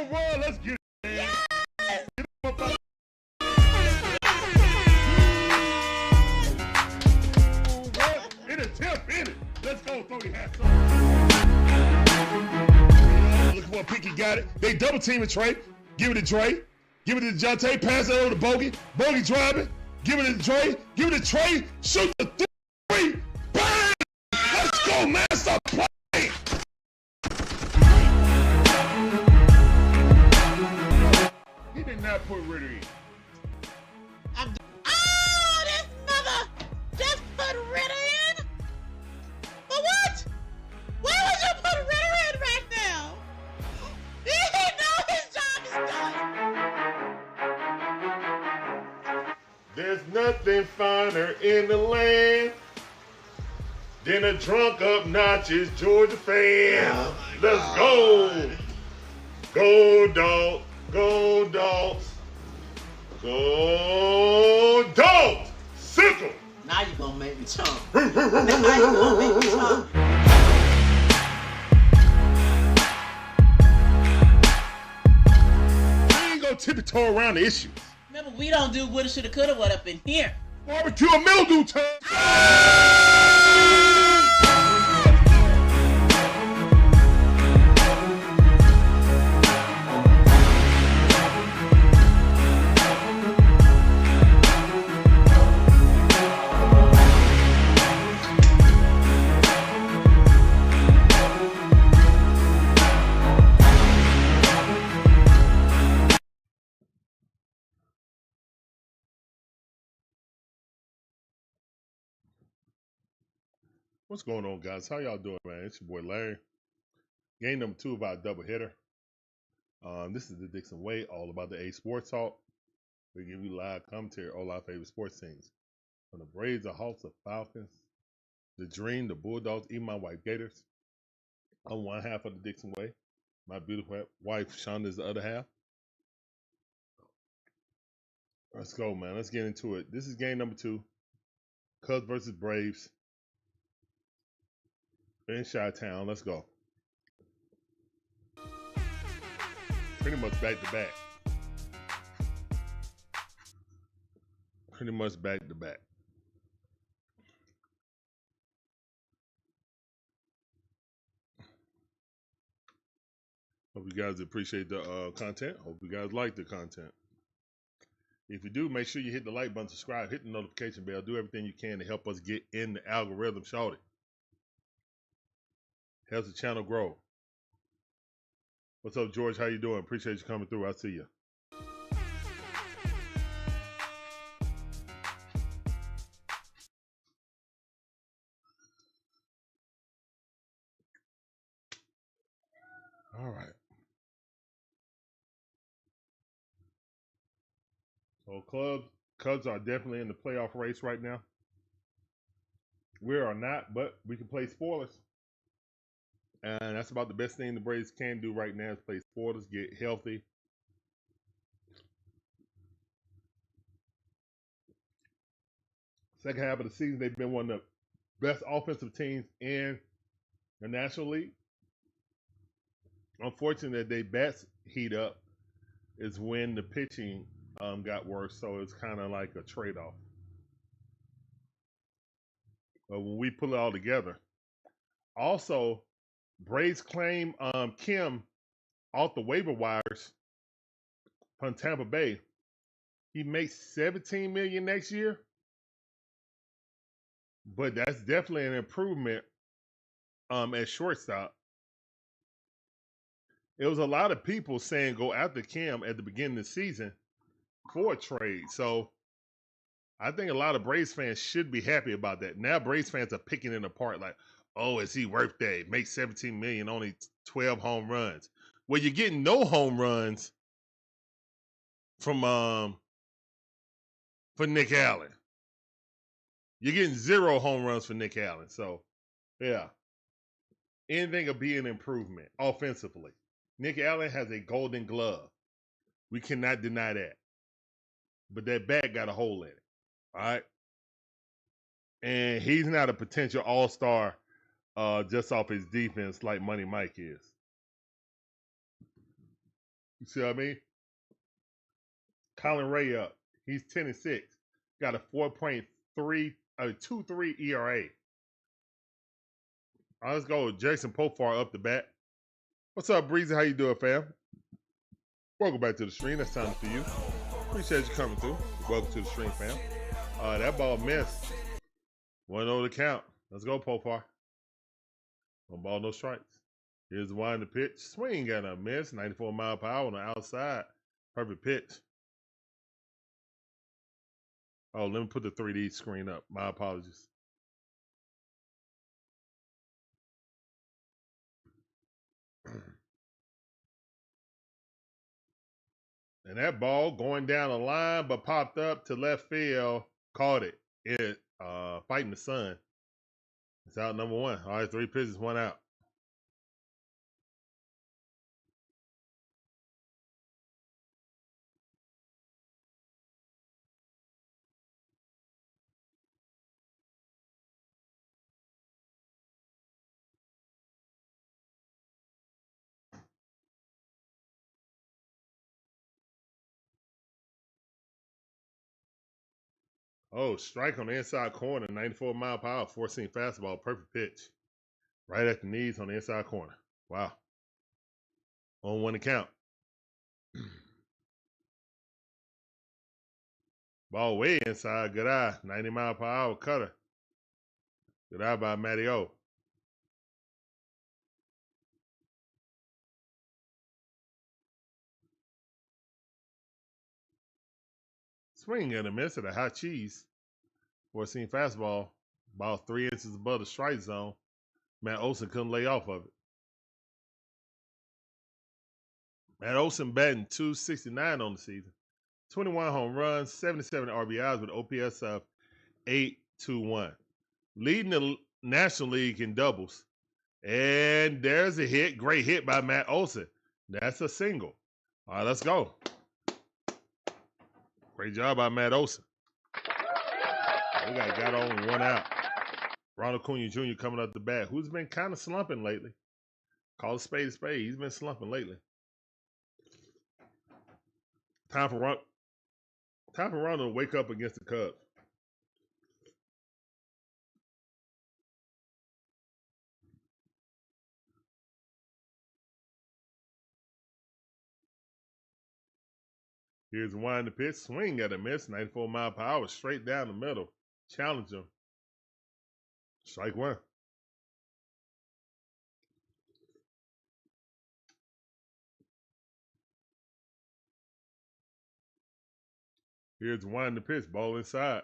home run. Let's get it, man. Yes! Get him up out. In a tip, in it. Let's go, throw your hats on. Look what Picky got it. They double teaming Trey. Give it to Dre. Give it to Jonte. Pass it over to Bogey. Bogey driving. Give it to Dre. Give it to Trey. Shoot the three. Bang! Let's go, man. Stop playing. He did not put Ritter in. Oh, this mother just put Ritter in? For what? Why would you put Ritter in right now? He know his job is done. There's nothing finer in the land than a drunk obnoxious Georgia fan. Oh Let's go. Go Dogs. Go Dogs. Go Dogs. Sickle. Now you're gonna make me chump. Now you're gonna make me chump. We ain't gonna tiptoe around the issues. Remember, we don't do woulda, shoulda, coulda, what up in here. Barbecue and mildew time. What's going on, guys? How y'all doing, man? It's your boy Larry. Game number 2 of our doubleheader. This is the DIXON Way, all about the A Sports Talk. We give you live commentary on all our favorite sports teams. From the Braves, the Hawks, the Falcons, the Dream, the Bulldogs, even my wife Gators. I'm one half of the DIXON Way. My beautiful wife Shonda is the other half. Let's go, man. Let's get into it. This is game number 2. Cubs versus Braves. In Chi-Town, let's go. Pretty much back to back. Pretty much back to back. Hope you guys appreciate the content. Hope you guys like the content. If you do, make sure you hit the like button, subscribe, hit the notification bell, do everything you can to help us get in the algorithm, shout it. Helps the channel grow. What's up, George? How you doing? Appreciate you coming through. I see you. All right. So Cubs are definitely in the playoff race right now. We are not, but we can play spoilers. And that's about the best thing the Braves can do right now is play spoilers, get healthy. Second half of the season, they've been one of the best offensive teams in the National League. Unfortunately, their bats heat up is when the pitching got worse, so it's kind of like a trade-off. But when we pull it all together, also, Braves claim Kim off the waiver wires from Tampa Bay. He makes $17 million next year, but that's definitely an improvement at shortstop. It was a lot of people saying go after Kim at the beginning of the season for a trade. So I think a lot of Braves fans should be happy about that. Now Braves fans are picking it apart like, oh, is he worth that? Make $17 million, only 12 home runs. Well, you're getting no home runs from for Nick Allen. You're getting 0 home runs for Nick Allen. So, yeah. Anything will be an improvement offensively. Nick Allen has a golden glove. We cannot deny that. But that bat got a hole in it. All right? And he's not a potential all-star just off his defense like Money Mike is. You see what I mean? Colin Ray up. He's 10-6. Got a 4.23 ERA. All right, let's go with Jason Pofar up the bat. What's up, Breezy? How you doing, fam? Welcome back to the stream. That's time for you. Appreciate you coming through. Welcome to the stream, fam. That ball missed. 1-0 the count. Let's go, Pofar. No ball, no strikes. Here's the wind the pitch. Swing and a miss. 94 mile per hour on the outside. Perfect pitch. Oh, let me put the 3D screen up. My apologies. And that ball going down the line, but popped up to left field. Caught it. Fighting the sun. It's out number 1. All right, 3 pitches, 1 out. Oh, strike on the inside corner, 94 mile per hour, 4-seam fastball, perfect pitch. Right at the knees on the inside corner. Wow. On 1 to count. Ball way inside, good eye, 90 mile per hour cutter. Good eye by Matty O. Swing and a miss at a hot cheese. 4-seam fastball, about 3 inches above the strike zone. Matt Olson couldn't lay off of it. Matt Olson batting .269 on the season. 21 home runs, 77 RBIs with OPS of 821. Leading the National League in doubles. And there's a hit. Great hit by Matt Olson. That's a single. All right, let's go. Great job by Matt Olson. We got on 1 out. Ronald Acuna Jr. coming up the bat, who's been kind of slumping lately. Call a spade a spade. He's been slumping lately. Time for Ronald to wake up against the Cubs. Here's the wind the pitch. Swing at a miss. 94 mile per hour. Straight down the middle. Challenge him. Strike 1. Here's the wind the pitch. Ball inside.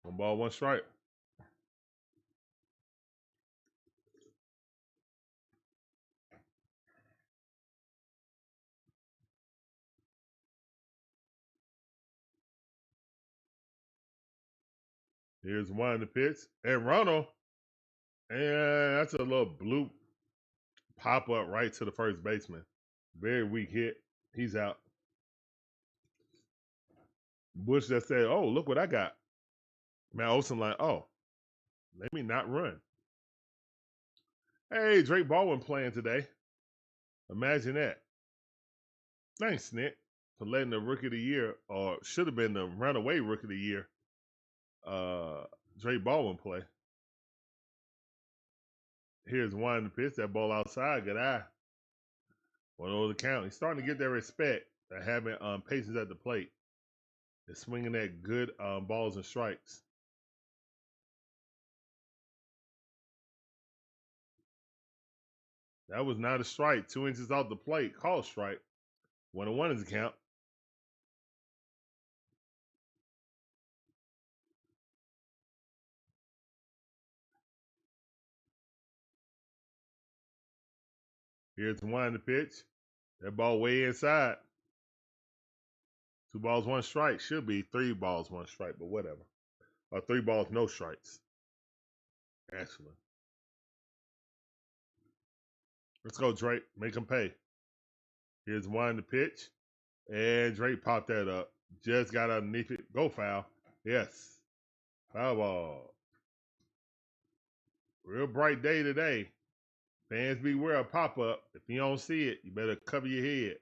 1 ball, 1 strike. Here's one the pitch. And Ronald, and that's a little bloop pop up right to the first baseman. Very weak hit. He's out. Bush just said, oh, look what I got. Matt Olson like, oh, let me not run. Hey, Drake Baldwin playing today. Imagine that. Thanks, Nick, for letting the Rookie of the Year, or should have been the runaway Rookie of the Year, Drake Baldwin play. Here's one the pitch. That ball outside. Good eye. 1-0 the count. He's starting to get that respect of having patience at the plate. They're swinging at good balls and strikes. That was not a strike. 2 inches off the plate. Call strike. 1-1 is the count. Here's one the pitch. That ball way inside. 2 balls, 1 strike. Should be 3 balls, 1 strike, but whatever. Or 3 balls, no strikes. Excellent. Let's go, Drake. Make him pay. Here's one the pitch. And Drake popped that up. Just got underneath it. Go foul. Yes. Foul ball. Real bright day today. Fans beware of pop-up. If you don't see it, you better cover your head.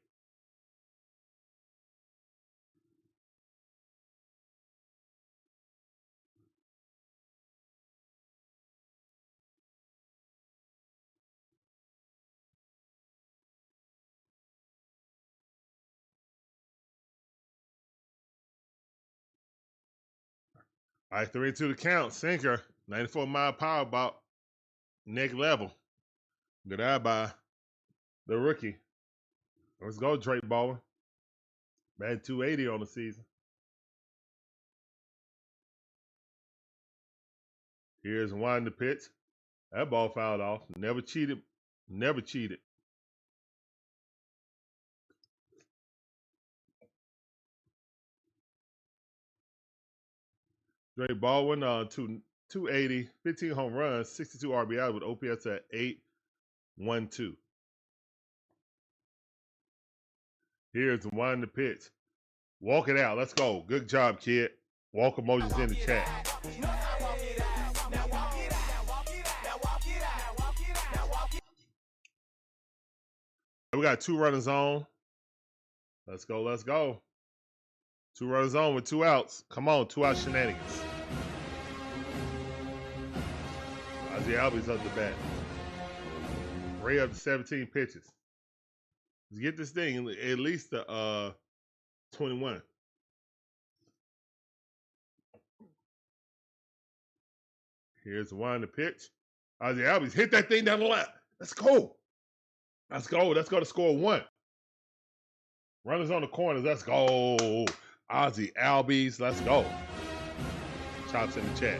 All right, 3-2 the count. Sinker. 94-mile power about next level. Good eye by the rookie. Let's go, Drake Baldwin. Batting 280 on the season. Here's one the pitch. That ball fouled off. Never cheated. Never cheated. Drake Baldwin, 280, 15 home runs, 62 RBI with OPS at 812. Here's the one the pitch. Walk it out. Let's go. Good job, kid. Walk emojis in the chat. We got 2 runners on. Let's go. Let's go. 2 runners on with 2 outs. Come on, 2 out shenanigans. Ozzie Albies up the bat. Ray up to 17 pitches. Let's get this thing at least to 21. Here's the one to pitch. Ozzie Albies hit that thing down the line. Let's go. Let's go. Let's go to score 1. Runners on the corners. Let's go. Ozzie Albies. Let's go. Chops in the chat.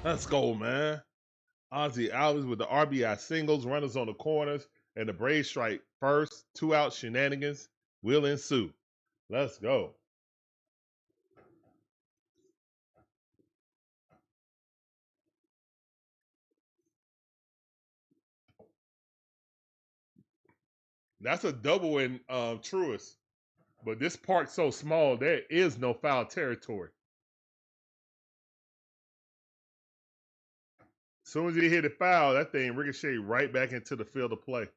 Let's go, man. Ozzie Albies with the RBI singles. Runners on the corners. And the Braves strike first. 2 out shenanigans will ensue. Let's go. That's a double in Truist. But this park's so small, there is no foul territory. As soon as he hit a foul, that thing ricocheted right back into the field of play.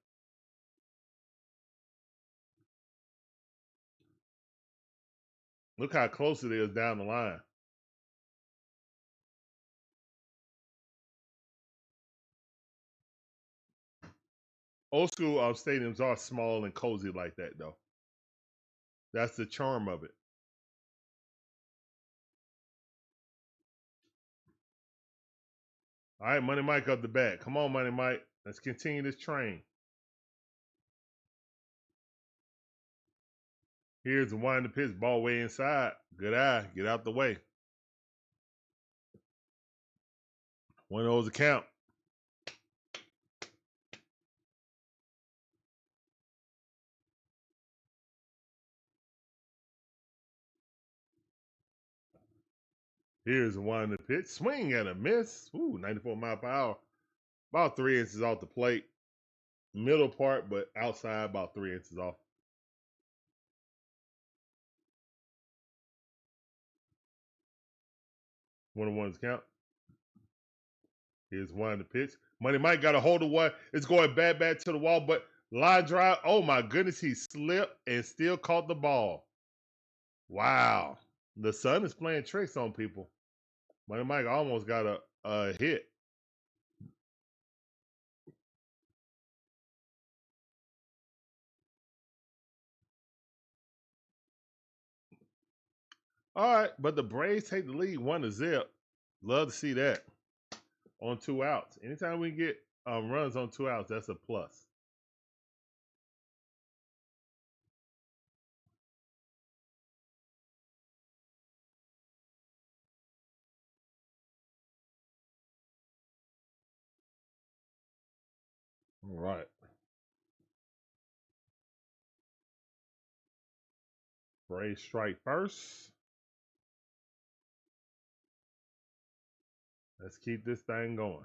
Look how close it is down the line. Old school stadiums are small and cozy like that, though. That's the charm of it. All right, Money Mike up the bat. Come on, Money Mike. Let's continue this train. Here's the one to pitch, ball way inside. Good eye. Get out the way. 1 of those account. Here's the one to pitch. Swing and a miss. Ooh, 94 mile per hour. About 3 inches off the plate. Middle part, but outside about 3 inches off. 1-1's count. Here's one to pitch. Money Mike got a hold of one. It's going bad to the wall, but line drive. Oh my goodness, he slipped and still caught the ball. Wow. The sun is playing tricks on people. Money Mike almost got a hit. All right, but the Braves take the lead 1-0. Love to see that on 2 outs. Anytime we get runs on 2 outs, that's a plus. All right. Braves strike first. Let's keep this thing going.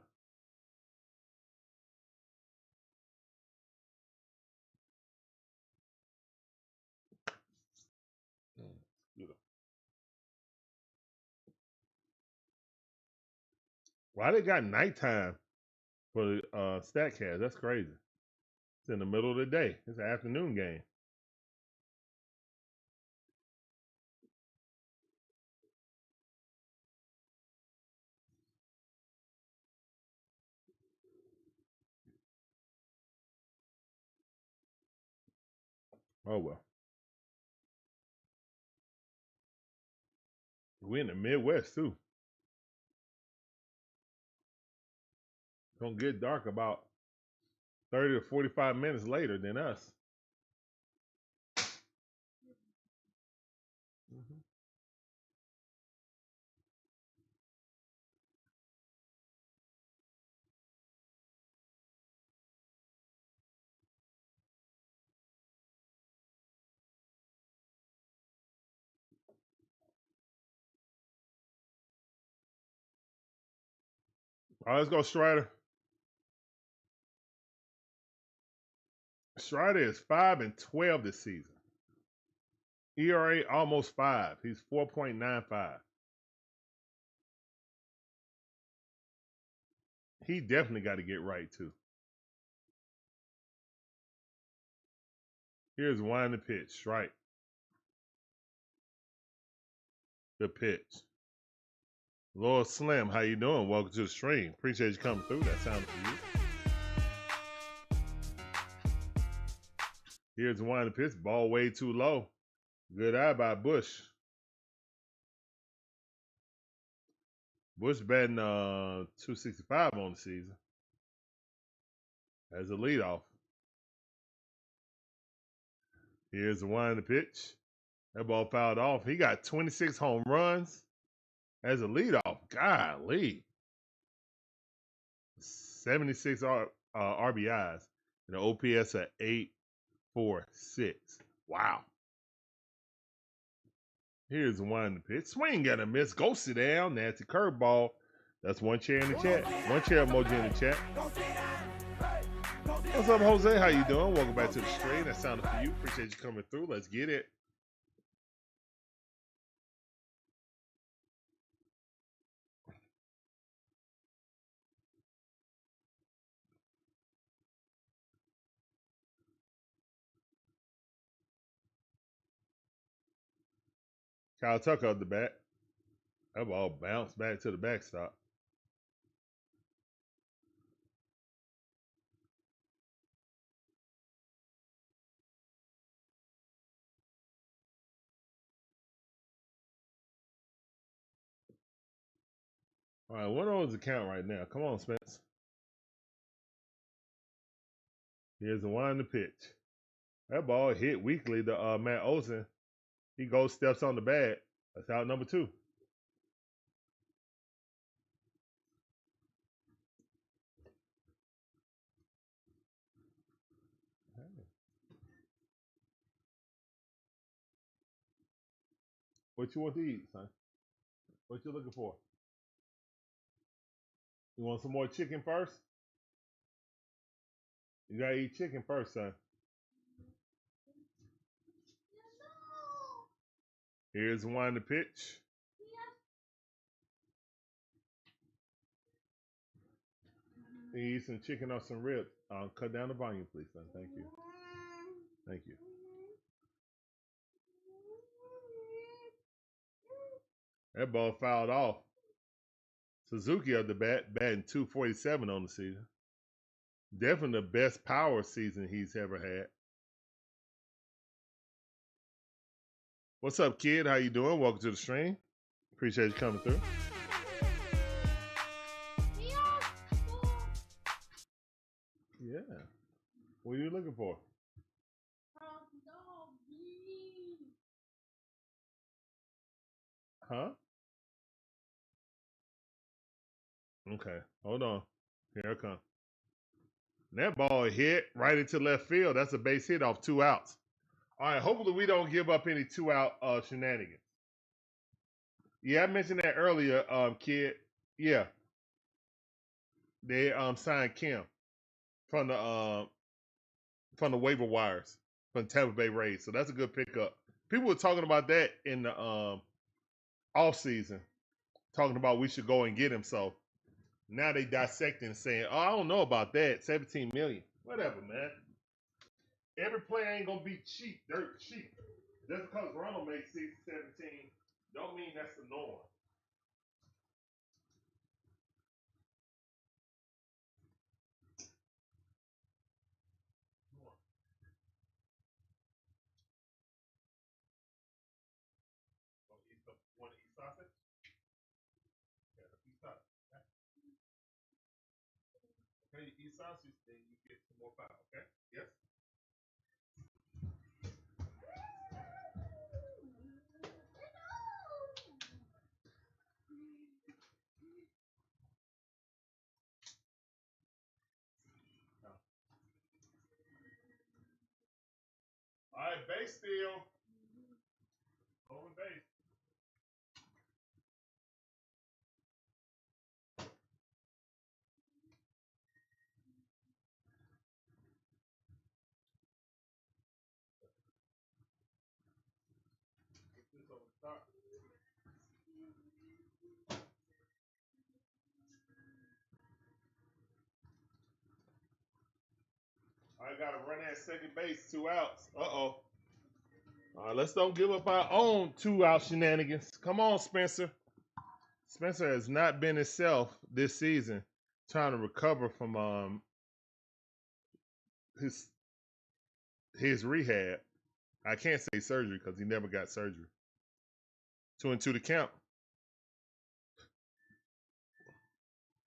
Why they got nighttime for the StatCast? That's crazy. It's in the middle of the day. It's an afternoon game. Oh well. We in the Midwest too. Gonna get dark about 30 to 45 minutes later than us. Mm-hmm. All right, let's go, Strider. Strider is 5-12 this season. ERA almost 5. He's 4.95. He definitely got to get right too. Here's wind the pitch. Strike. The pitch. Lord Slim, how you doing? Welcome to the stream. Appreciate you coming through. That sounded for you. Here's wind the pitch. Ball way too low. Good eye by Bush. Bush batting 265 on the season as a leadoff. Here's the wind the pitch. That ball fouled off. He got 26 home runs as a leadoff. Golly. 76 RBIs and an OPS at 846. Wow. Here's the wind the pitch. Swing got a miss. Go sit down. Nasty curveball. That's one chair in the chat. One chair emoji in the chat. What's up, Jose? How you doing? Welcome back to the stream. That sounded for you. Appreciate you coming through. Let's get it. Kyle Tucker up the bat. That ball bounced back to the backstop. All right, what on the count right now? Come on, Spence. Here's the wind the pitch. That ball hit weakly to Matt Olson. He goes, steps on the bat. That's out number 2. What you want to eat, son? What you looking for? You want some more chicken first? You gotta eat chicken first, son. Here's one to pitch. You eat some chicken or some ribs. Cut down the volume, please, son. Thank you. Thank you. That ball fouled off. Suzuki at the bat, batting 247 on the season. Definitely the best power season he's ever had. What's up, kid? How you doing? Welcome to the stream. Appreciate you coming through. Yeah. What are you looking for? Huh? Okay. Hold on. Here I come. That ball hit right into left field. That's a base hit off 2 outs. All right. Hopefully we don't give up any 2-out shenanigans. Yeah, I mentioned that earlier, kid. Yeah. They signed Kim from the waiver wires from Tampa Bay Rays. So that's a good pickup. People were talking about that in the off season, talking about we should go and get him. So Now they dissecting and saying, "Oh, I don't know about that. 17 million, whatever, man. Every player ain't gonna be cheap, dirt cheap. Just because Ronald makes 17, don't mean that's the norm." Want to eat sausage? Yeah, eat sausage. Okay, you eat sausage, then you get some more pie. Okay? Yes. No. All right, base still. Over base. Get this over the top. I got to run that second base, 2 outs. Uh-oh. All right, let's don't give up our own 2-out shenanigans. Come on, Spencer. Spencer has not been himself this season, trying to recover from his rehab. I can't say surgery because he never got surgery. 2-2 to count.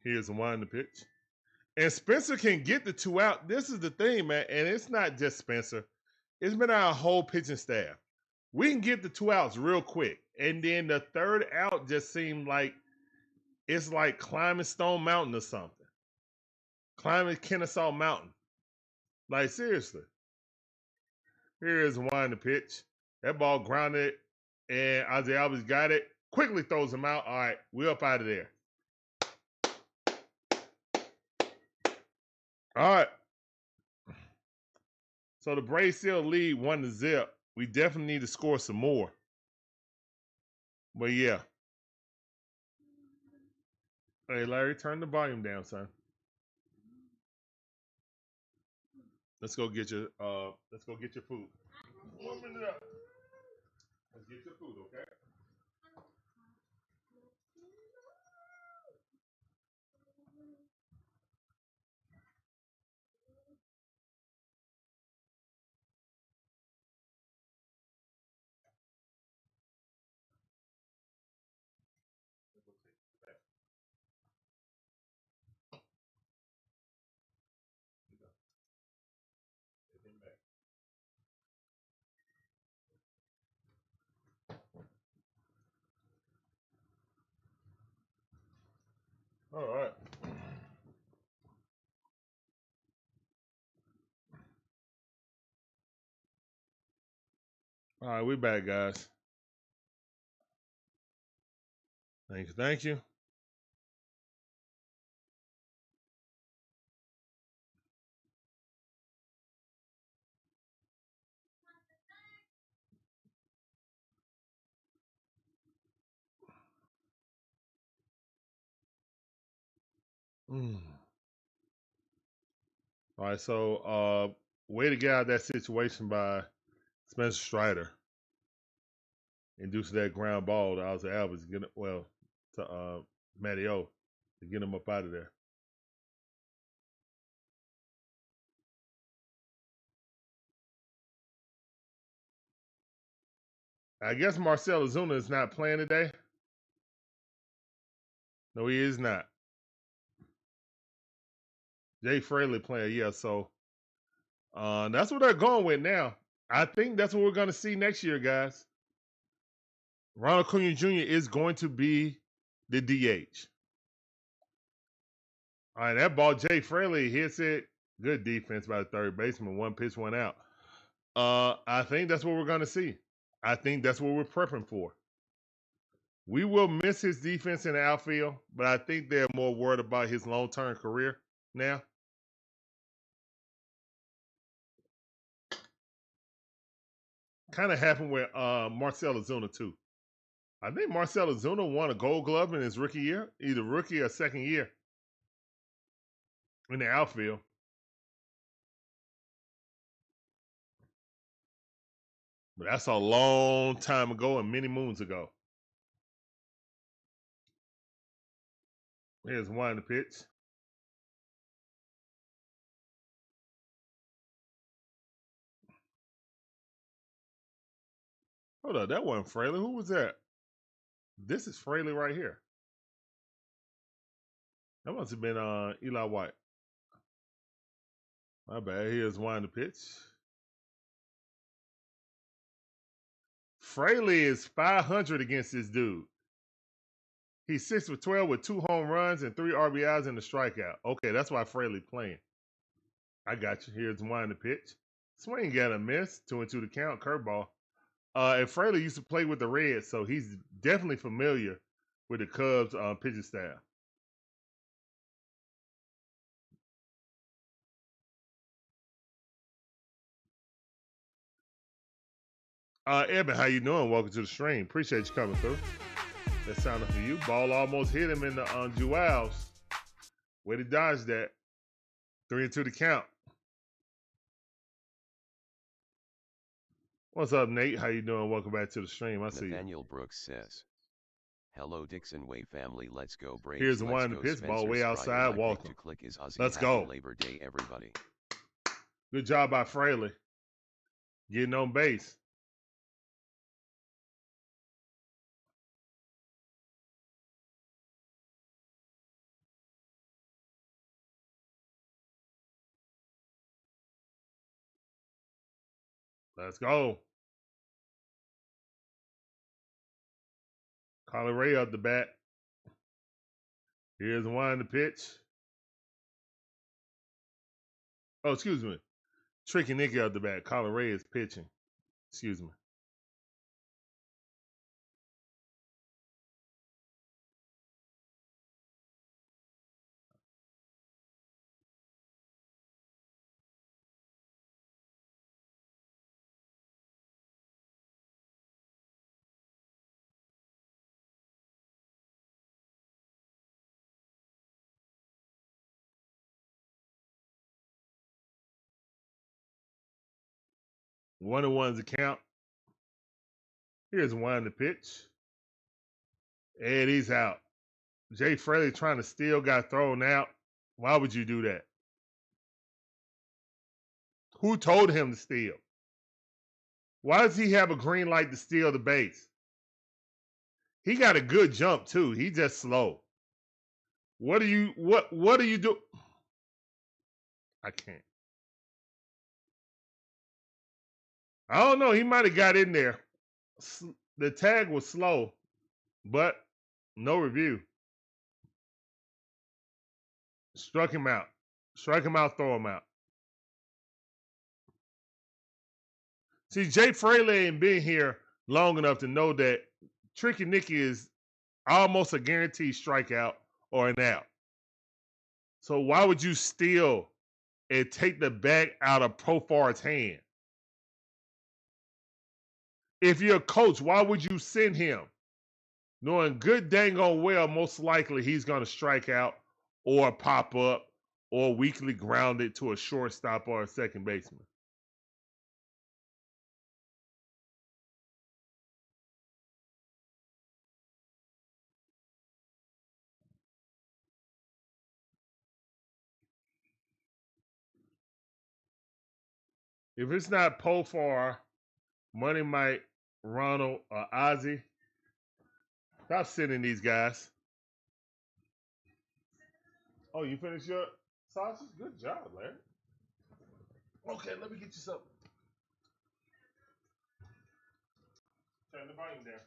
Here's the one to pitch. And Spencer can get the 2 out. This is the thing, man. And it's not just Spencer. It's been our whole pitching staff. We can get the 2 outs real quick. And then the 3rd out just seemed like it's like climbing Stone Mountain or something. Climbing Kennesaw Mountain. Like, seriously. Here is one to pitch. That ball grounded. And Ozzie Albies got it. Quickly throws him out. All right, we're up out of there. All right. So the Braves still lead 1-0. We definitely need to score some more. But yeah. Hey Larry, turn the volume down, son. Let's go get your food. Warming it up. Let's get your food, okay? All right. All right, we back, guys. Thank you. Thank you. All right, so way to get out of that situation by Spencer Strider. Induced that ground ball to Ozzie Albies, to Matty O to get him up out of there. I guess Marcell Ozuna is not playing today. No, he is not. Jay Fraley playing, yeah. So that's what they're going with now. I think that's what we're going to see next year, guys. Ronald Acuna Jr. is going to be the DH. All right, that ball, Jay Fraley hits it. Good defense by the third baseman. 1 pitch, 1 out. I think that's what we're going to see. I think that's what we're prepping for. We will miss his defense in the outfield, but I think they're more worried about his long-term career now. Kind of happened with Marcell Ozuna, too. I think Marcell Ozuna won a Gold Glove in his rookie year, either rookie or second year. in the outfield. But that's a long time ago and many moons ago. Here's one the pitch. Hold up, that wasn't Fraley. Who was that? This is Fraley right here. That must have been Eli White. My bad. Here's one the pitch. Fraley is 500 against this dude. He's 6 for 12 with 2 home runs and 3 RBIs and a strikeout. Okay, that's why Fraley playing. I got you. Here's one the pitch. Swing got a miss. 2-2 the count. Curveball. And Fraley used to play with the Reds, so he's definitely familiar with the Cubs pitching staff. Eben, how you doing? Welcome to the stream. Appreciate you coming through. That sounded for you. Ball almost hit him in the Jewels. Way to dodge that. 3-2 the count. What's up, Nate? How you doing? Welcome back to the stream. I see you. Nathaniel Brooks says, "Hello, DIXON Way family. Let's go Braves. Here's the Let's one in the go pitch. Ball Spencer way Strider. outside. My pick Walton. to click is Ozzy. Let's Happy go. Labor Day, everybody." Good job by Fraley. Getting on base. Let's go. Colin Ray up the bat. Here's one in the pitch. Oh, excuse me. Tricky Nicky up the bat. Colin Ray is pitching. Excuse me. One and one's the count. Here's one in the pitch. And he's out. Jay Fraley trying to steal, got thrown out. Why would you do that? Who told him to steal? Why does he have a green light to steal the base? He got a good jump too. He just slow. What do you do? I can't. I don't know. He might have got in there. The tag was slow, but no review. Struck him out. Strike him out, throw him out. See, Jay Fraley ain't been here long enough to know that Tricky Nicky is almost a guaranteed strikeout or an out. So why would you steal and take the bat out of Profar's hand? If you're a coach, why would you send him? Knowing good dang on well, most likely he's going to strike out or pop up or weakly ground it to a shortstop or a second baseman. If it's not Profar, Money Mike, Ronald, or Ozzy, stop sending these guys. Oh, you finished your sausage? Good job, Larry. Okay, let me get you something. Turn the volume down.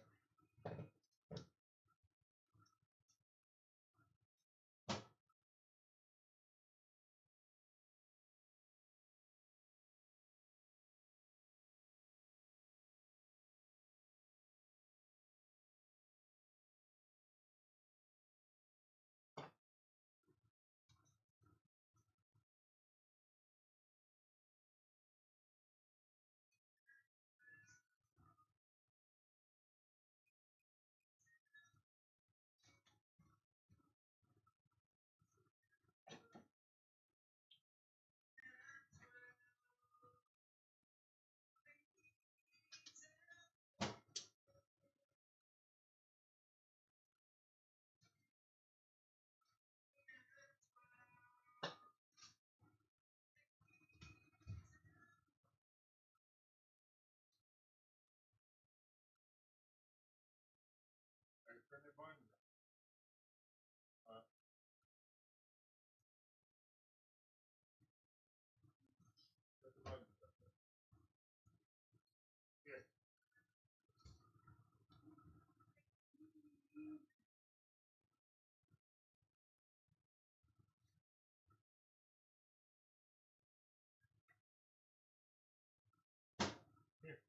Here,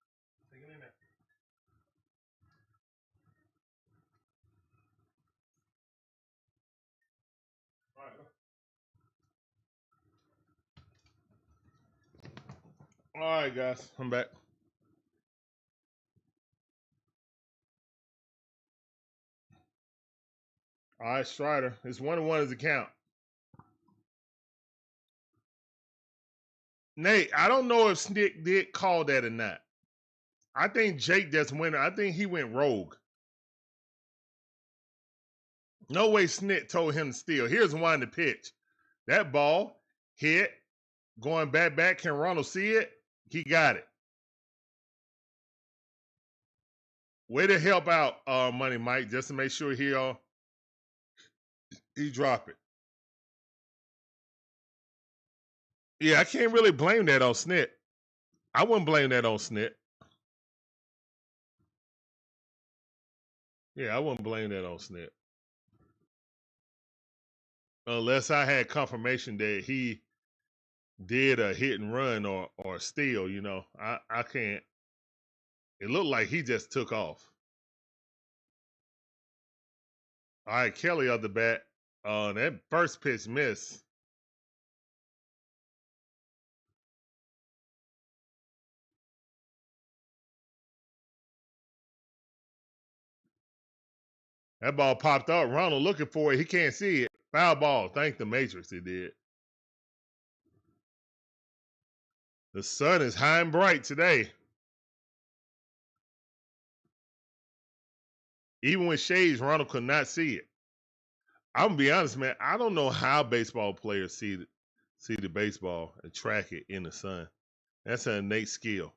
take it in there. All right, go. All right, guys, I'm back. All right, Strider. It's 1-1 as a count. Nate, I don't know if Snick did call that or not. I think Jake just went. I think he went rogue. No way Snick told him to steal. Here's one to pitch. That ball hit, going back. Can Ronald see it? He got it. Way to help out, Money Mike, just to make sure he drop it. Yeah, I can't really blame that on Snit. I wouldn't blame that on Snit. Yeah, I wouldn't blame that on Snit. Unless I had confirmation that he did a hit and run or steal, you know. I can't. It looked like he just took off. All right, Kelly on the bat. That first pitch missed. That ball popped up. Ronald looking for it. He can't see it. Foul ball. Thank the Matrix he did. The sun is high and bright today. Even with shades, Ronald could not see it. I'm gonna be honest, man. I don't know how baseball players see the baseball and track it in the sun. That's an innate skill.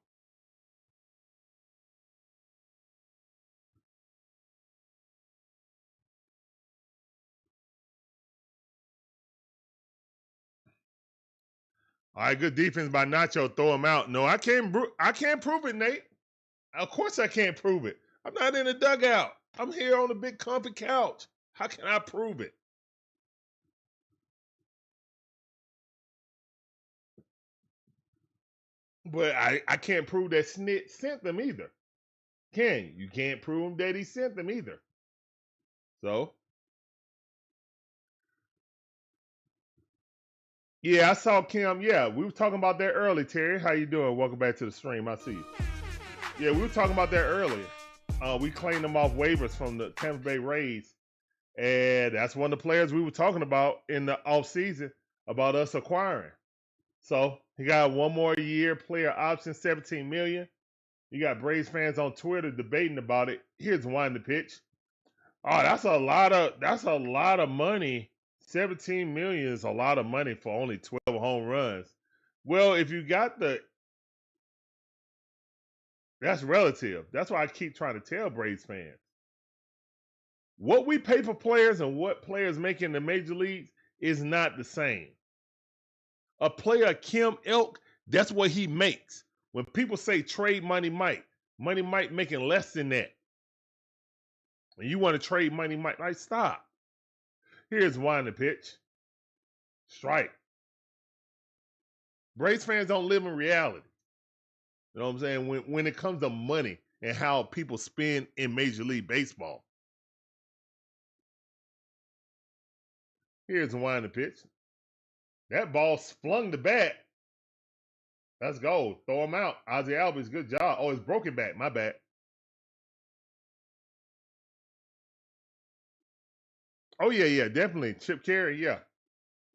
All right, good defense by Nacho. Throw him out. No, I can't prove it, Nate. Of course I can't prove it. I'm not in the dugout. I'm here on the big comfy couch. How can I prove it? But I can't prove that Snit sent them either. Can you? You can't prove that he sent them either. So, yeah, I saw Kim. Yeah, we were talking about that early, Terry. How you doing? Welcome back to the stream. I see you. Yeah, we were talking about that earlier. We claimed them off waivers from the Tampa Bay Rays. And that's one of the players we were talking about in the offseason about us acquiring. So he got one more year, player option, $17 million. You got Braves fans on Twitter debating about it. Here's one to pitch. Oh, that's a lot of money. 17 million is a lot of money for only 12 home runs. Well, if you got that's relative. That's why I keep trying to tell Braves fans. What we pay for players and what players make in the major leagues is not the same. A player, Kim Elk, that's what he makes. When people say trade Money Mike making less than that. And you want to trade Money Mike, like stop. Here's one to pitch. Strike. Braves fans don't live in reality. You know what I'm saying? When it comes to money and how people spend in Major League Baseball. Here's one to pitch. That ball flung the bat. Let's go. Throw him out. Ozzie Albies, good job. Oh, it's broken back. My bad. Oh, yeah, definitely. Chip Carey, yeah.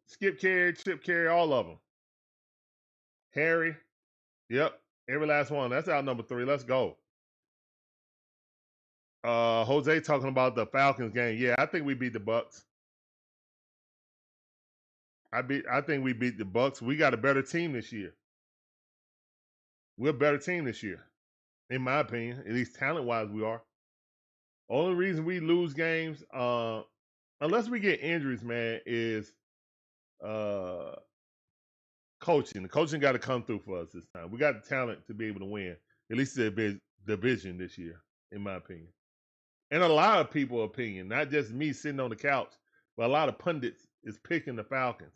Skip Carey, Chip Carey, all of them. Harry, yep. Every last one. That's out number 3. Let's go. Jose talking about the Falcons game. Yeah, I think we beat the Bucks. I think we beat the Bucks. We got a better team this year. We're a better team this year, in my opinion. At least talent-wise, we are. Only reason we lose games, unless we get injuries, man, is coaching. The coaching got to come through for us this time. We got the talent to be able to win, at least the division this year, in my opinion. And a lot of people's opinion, not just me sitting on the couch, but a lot of pundits is picking the Falcons.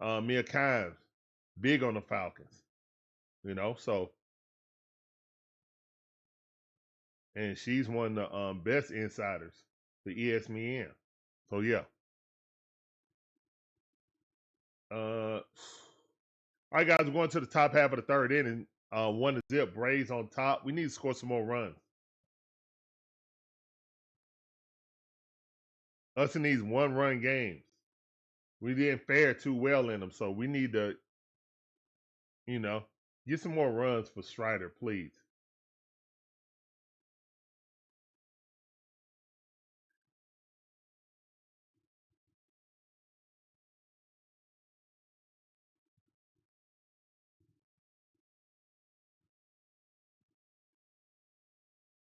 Mia Kimes, big on the Falcons. You know, so and she's one of the best insiders for ESPN. So yeah. All right, guys, we're going to the top half of the third inning. 1-0, Braves on top. We need to score some more runs. Us in these 1-run games, we didn't fare too well in them, so we need to, get some more runs for Strider, please.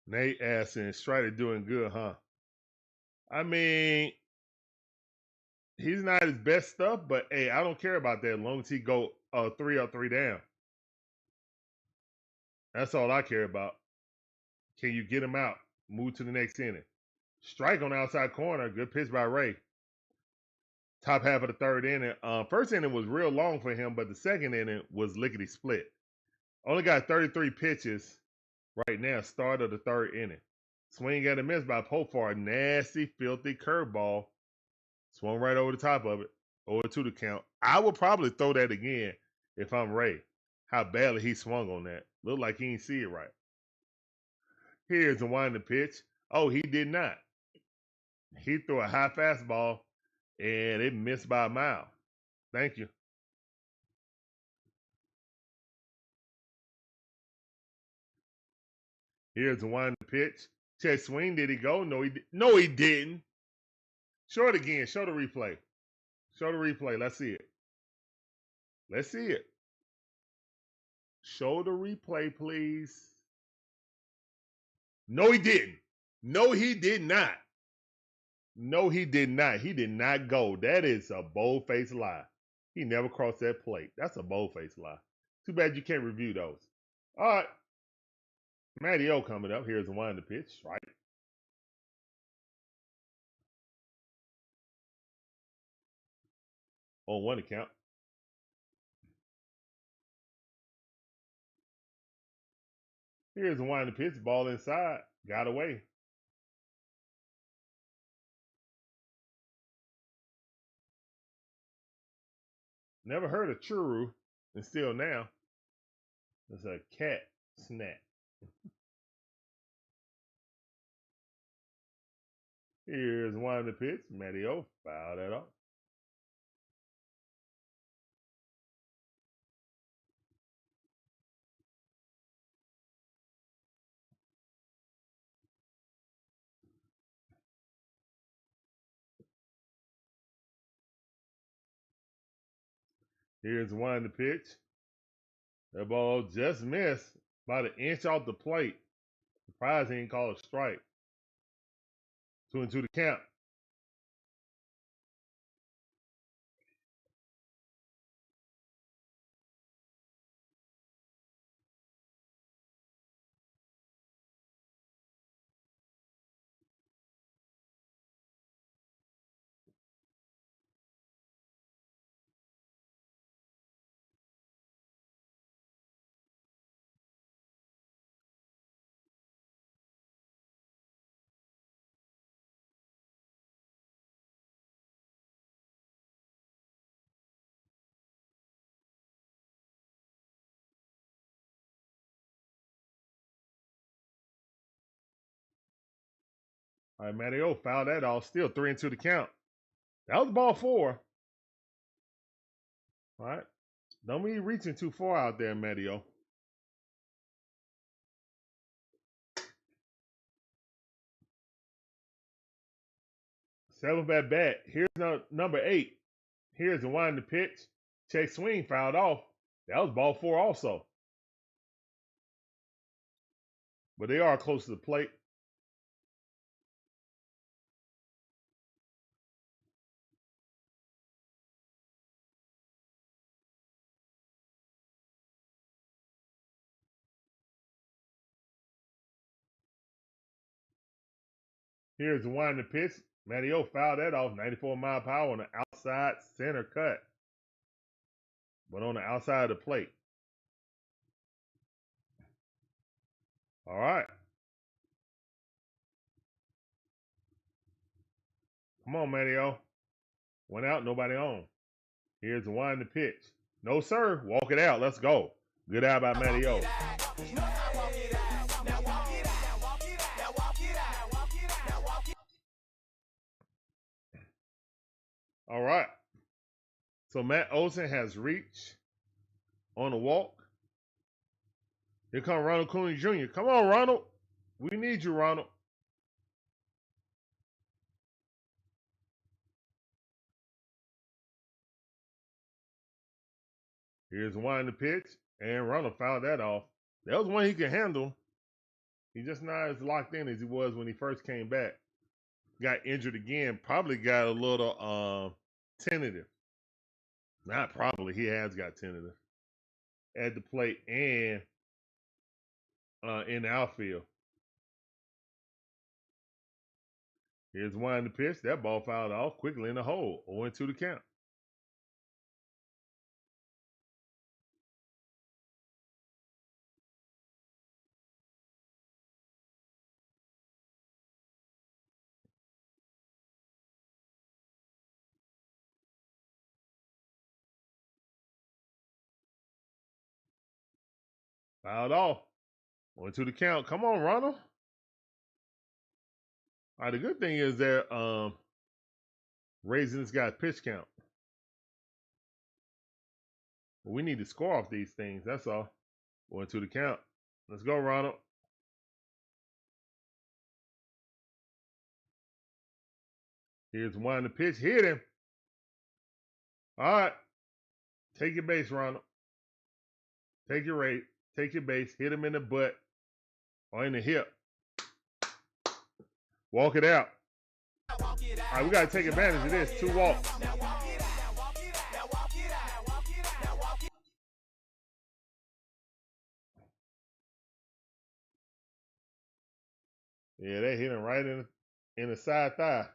Nate asking, Strider doing good, huh? I mean, he's not his best stuff, but hey, I don't care about that as long as he go 3 up, 3 down. That's all I care about. Can you get him out? Move to the next inning. Strike on the outside corner. Good pitch by Ray. Top half of the third inning. First inning was real long for him, but the second inning was lickety split. Only got 33 pitches right now, start of the third inning. Swing got a miss by Pofar. Nasty, filthy curveball. Swung right over the top of it. 0-2 to count. I would probably throw that again if I'm Ray. How badly he swung on that. Looked like he didn't see it right. Here's the winding pitch. Oh, he did not. He threw a high fastball, and it missed by a mile. Thank you. Here's the winding pitch. Check swing. Did he go? No, he didn't. Show it again. Show the replay. Show the replay. Let's see it. Let's see it. Show the replay, please. No, he didn't. No, he did not. No, he did not. He did not go. That is a bold-faced lie. He never crossed that plate. That's a bold-faced lie. Too bad you can't review those. All right. Matty O coming up. Here's the winding pitch. Right. On 1 account. Here's the winding pitch. Ball inside. Got away. Never heard of churu, and still now. It's a cat snap. Here's one of the pitch. Matty O fouled that off. Here's one of the pitch. That ball just missed about an inch off the plate. Surprised he didn't call a strike. 2-2 the count. All right, Matty O fouled that off. Still 3-2 the count. That was ball 4. All right. Don't be reaching too far out there, Matty O. Seventh at bat. Here's number 8. Here's the winding pitch. Check swing fouled off. That was ball 4 also. But they are close to the plate. Here's the winding pitch. Matty O fouled that off. 94-mile-per-hour on the outside center cut. But on the outside of the plate. All right. Come on, Matty-O. One out, nobody on. Here's the wind the pitch. No, sir. Walk it out. Let's go. Good out by Matty-O. All right. So Matt Olson has reached on the walk. Here comes Ronald Acuna Jr. Come on, Ronald. We need you, Ronald. Here's one the pitch, and Ronald fouled that off. That was one he could handle. He's just not as locked in as he was when he first came back. Got injured again. Probably got a little tentative. Not probably. He has got tentative at the plate and in the outfield. Here's one the pitch. That ball fouled off quickly in the hole. 0-2 the count. Fouled off. 0-2 the count. Come on, Ronald. All right, the good thing is they're raising this guy's pitch count. But we need to score off these things. That's all. 0-2 the count. Let's go, Ronald. Here's one the pitch. Hit him. All right. Take your base, Ronald. Take your rate. Take your base. Hit him in the butt or in the hip. Walk it out. All right, we got to take advantage of this. 2 walks. Yeah, they hit him right in the side thigh.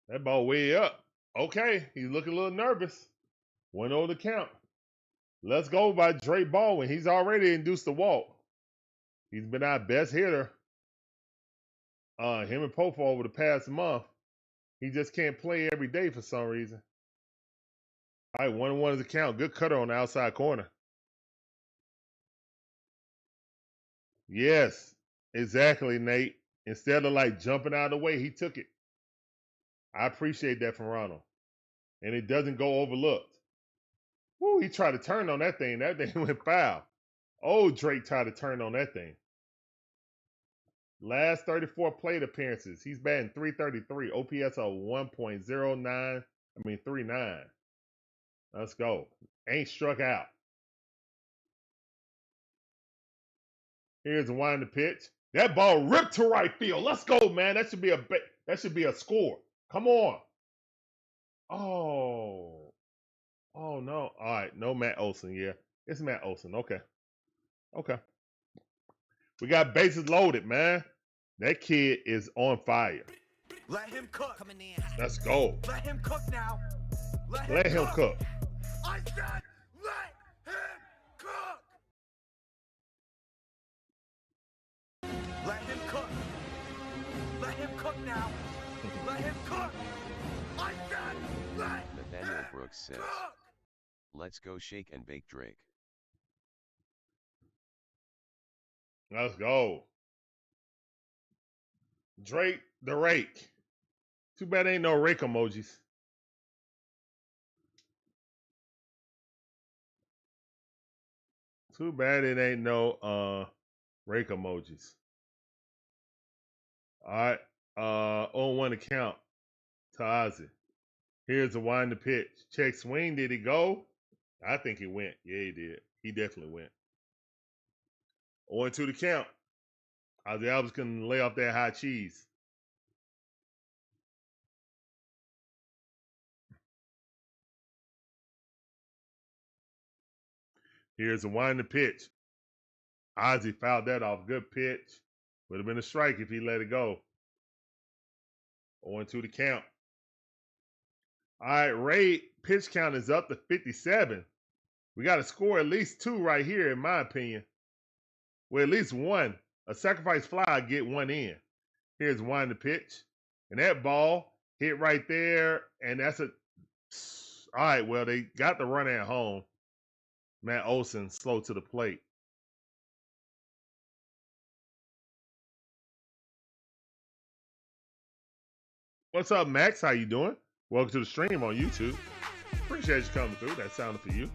That ball way up. Okay, he's looking a little nervous. 1-0 the count. Let's go by Dre Baldwin. He's already induced the walk. He's been our best hitter. Him and Pofa over the past month. He just can't play every day for some reason. All right, 1-1 is the count. Good cutter on the outside corner. Yes, exactly, Nate. Instead of like jumping out of the way, he took it. I appreciate that from Ronald. And it doesn't go overlooked. Woo, he tried to turn on that thing. That thing went foul. Oh, Drake tried to turn on that thing. Last 34 plate appearances. He's batting .333. OPS of 39. Let's go. Ain't struck out. Here's the wind the pitch. That ball ripped to right field. Let's go, man. That should be a score. Come on. Oh no. All right, no Matt Olson. Yeah, it's Matt Olson. Okay. We got bases loaded, man. That kid is on fire. Let him cook. Let's go. Let him cook now. Let him cook. I said let him cook. Let him cook. Let him cook now. Let him cook. I said let Nathaniel him Brooks says, cook. let's go shake and bake Drake. Let's go. Drake the rake. Too bad ain't no rake emojis. Too bad it ain't no rake emojis. All right. 0-1 to count to Ozzy. Here's the wind the pitch. Check swing. Did he go? I think he went. Yeah, he did. He definitely went. 0-2 to count. Ozzy Alvis can lay off that hot cheese. Here's the wind the pitch. Ozzie fouled that off. Good pitch. Would have been a strike if he let it go. 0-2 the count. All right, Ray pitch count is up to 57. We got to score at least 2 right here, in my opinion. Well, at least 1. A sacrifice fly, get 1 in. Here's 1 to pitch. And that ball hit right there. And that's a... All right, well, they got the run at home. Matt Olson slow to the plate. What's up, Max? How you doing? Welcome to the stream on YouTube. Appreciate you coming through. That sounded for you.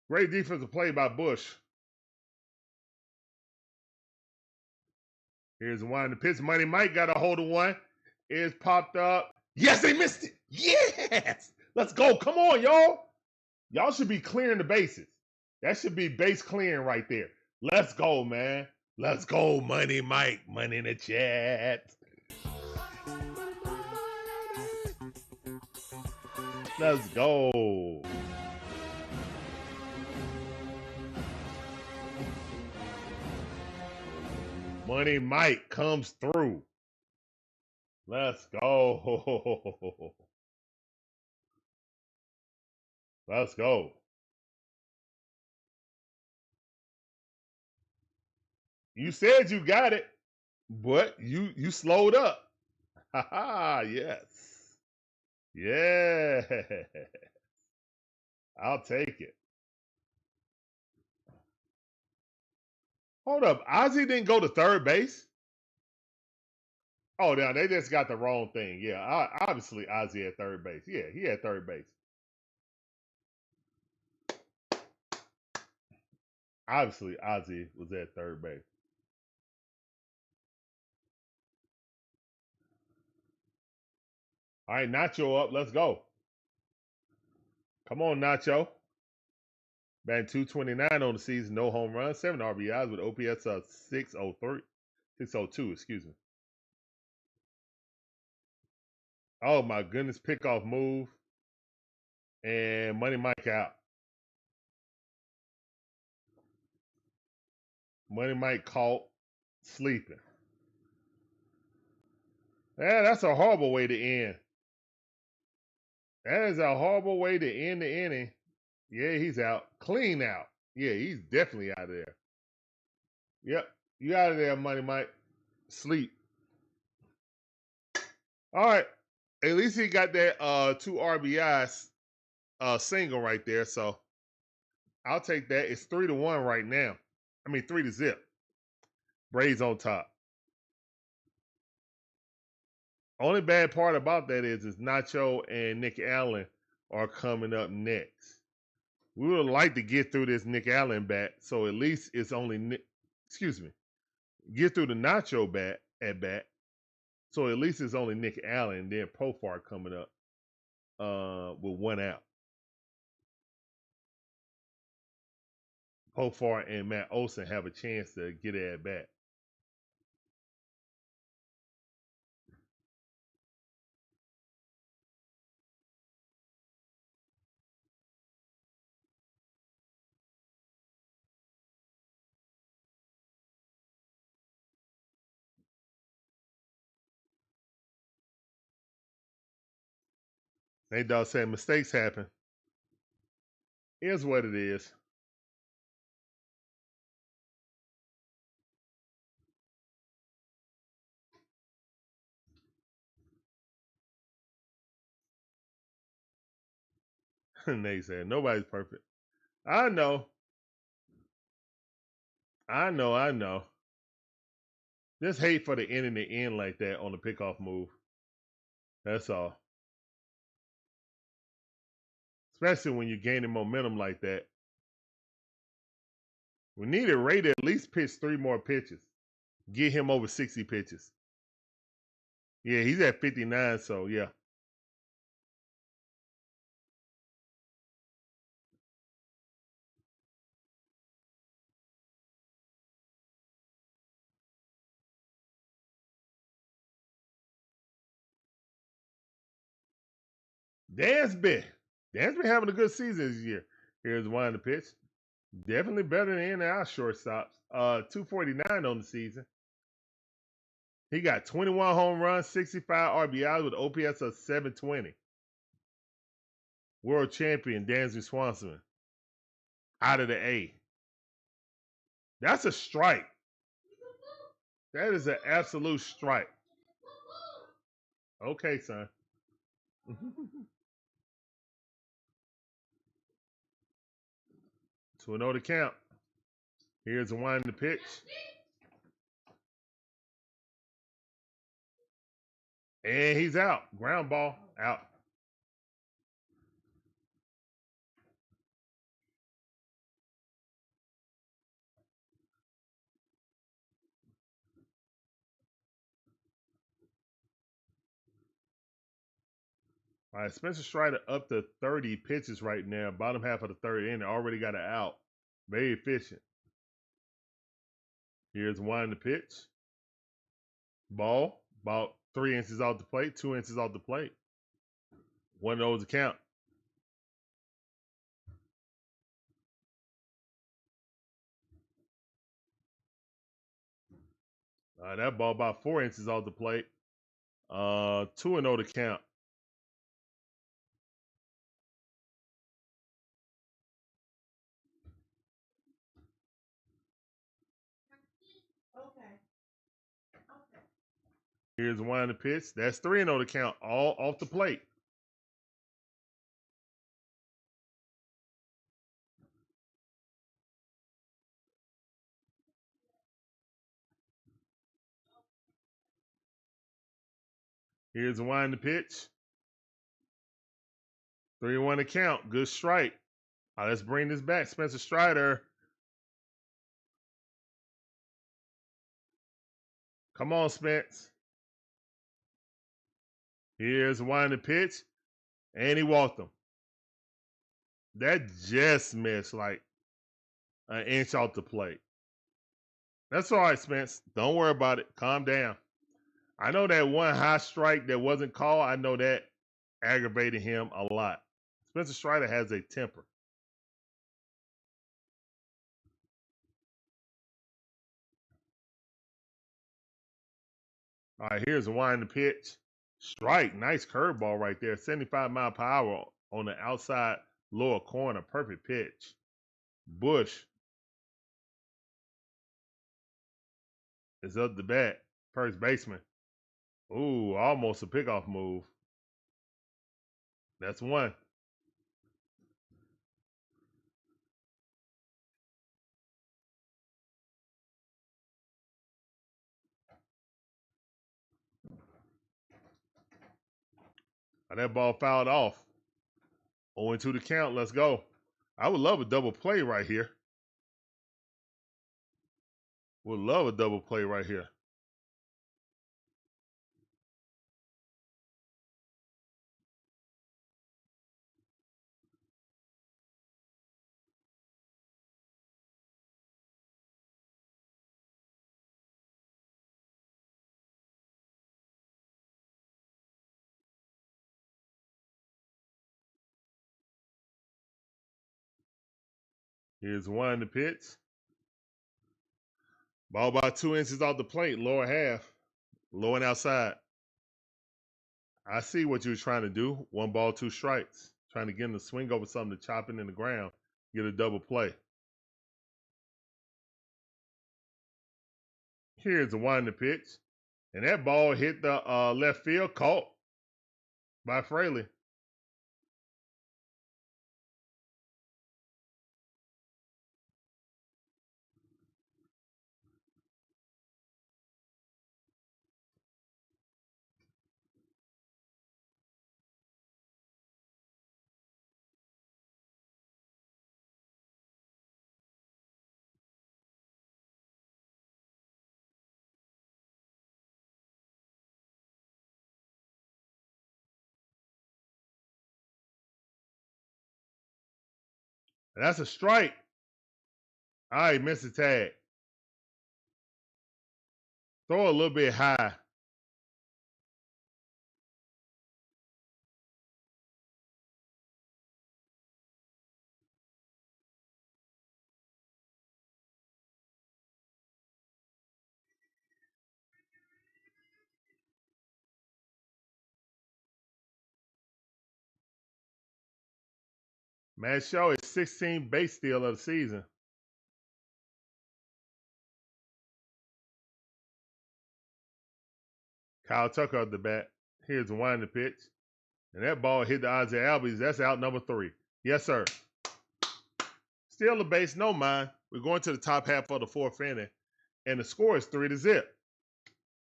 Great defensive play by Bush. Here's 1 to pitch. Money Mike got a hold of 1. It's popped up. Yes, they missed it. Yes. Let's go. Come on, y'all. Y'all should be clearing the bases. That should be base clearing right there. Let's go, man. Let's go, Money Mike. Money in the chat. Let's go. Money Mike comes through. Let's go. Let's go. You said you got it, but you slowed up. Ha ha, yes. Yeah. I'll take it. Hold up. Ozzie didn't go to third base? Oh, no, they just got the wrong thing. Yeah, obviously Ozzie at third base. Yeah, he had third base. Obviously, Ozzie was at third base. All right, Nacho up. Let's go. Come on, Nacho. Batting 229 on the season. No home runs. 7 RBIs with OPS of 602, excuse me. Oh, my goodness. Pickoff move. And Money Mike out. Money Mike caught sleeping. Yeah, that's a horrible way to end. That is a horrible way to end the inning. Yeah, he's out. Clean out. Yeah, he's definitely out of there. Yep. You out of there, Money Mike. Sleep. All right. At least he got that 2 RBIs single right there. So I'll take that. It's 3-1 right now. I mean 3-0. Braves on top. Only bad part about that is Nacho and Nick Allen are coming up next. We would like to get through this Nick Allen bat, so at least it's only get through the Nacho bat at bat. So at least it's only Nick Allen and then Profar coming up with 1 out. Profar and Matt Olson have a chance to get it at bat. Nate Dogg said mistakes happen. Here's what it is. Nate said nobody's perfect. I know. Just hate for the inning to end like that on the pickoff move. That's all. Especially when you're gaining momentum like that. We needed Ray to at least pitch 3 more pitches. Get him over 60 pitches. Yeah, he's at 59, so yeah. Dansby. Dansby having a good season this year. Here's one the pitch. Definitely better than any of our shortstops. 249 on the season. He got 21 home runs, 65 RBIs with OPS of 720. World champion Dansby Swanson out of the A. That's a strike. That is an absolute strike. Okay, son. 2-0 to count. Here's the one to pitch. And he's out. Ground ball out. All right, Spencer Strider up to 30 pitches right now. Bottom half of the third inning. Already got an out. Very efficient. Here's one to pitch. Ball. About 3 inches off the plate. 2 inches off the plate. 1-0 to count. That ball about 4 inches off the plate. 2-0 to count. Here's one to pitch. That's 3-0 to count. All off the plate. Here's one to pitch. 3-1 to count. Good strike. All right, let's bring this back. Spencer Strider. Come on, Spence. Here's one to pitch. And he walked him. That just missed like an inch off the plate. That's all right, Spence. Don't worry about it. Calm down. I know that one high strike that wasn't called. I know that aggravated him a lot. Spencer Strider has a temper. All right, here's a wind to pitch. Strike. Nice curveball right there. 75 mile per hour on the outside lower corner. Perfect pitch. Bush is up the bat. First baseman. Ooh, almost a pickoff move. That's one. That ball fouled off. 0-2 to count. Let's go. I would love a double play right here. Would love a double play right here. Here's one to pitch. Ball about 2 inches off the plate, lower half. Low and outside. I see what you were trying to do. 1 ball, 2 strikes. Trying to get him to swing over something to chop it in the ground. Get a double play. Here's the one to pitch. And that ball hit the left field, caught by Fraley. And that's a strike. All right, missed the tag. Throw a little bit high. Matt Shaw is 16th base steal of the season. Kyle Tucker at the bat. Here's the winding pitch. And that ball hit the Ozzie Albies. That's out number 3. Yes, sir. Steal the base, no mind. We're going to the top half of the 4th inning. And the score is 3-0.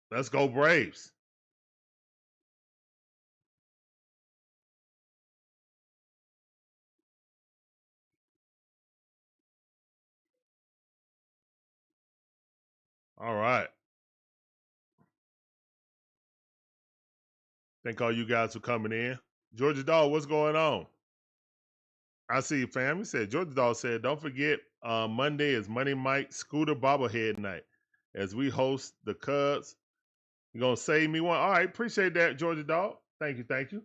Let's go Braves. All right. Thank all you guys for coming in. Georgia Dog, what's going on? I see you, fam. He said, Georgia Dog said, don't forget Monday is Money Mike Scooter Bobblehead night as we host the Cubs. You're going to save me one? All right, appreciate that, Georgia Dog. Thank you, thank you.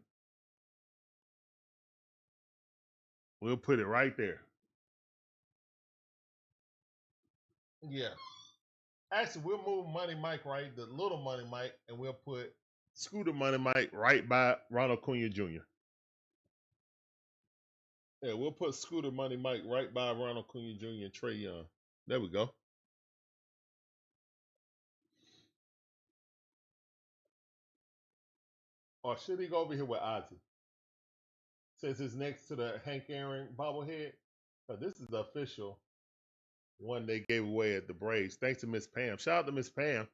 We'll put it right there. Yeah. Actually, we'll move Money Mike right, the little Money Mike, and we'll put Scooter Money Mike right by Ronald Acuna Jr. Yeah, we'll put Scooter Money Mike right by Ronald Acuna Jr. and Trey Young. There we go. Or should he go over here with Ozzie? Since it's next to the Hank Aaron bobblehead. But this is the official one they gave away at the Braves. Thanks to Miss Pam. Shout out to Miss Pam.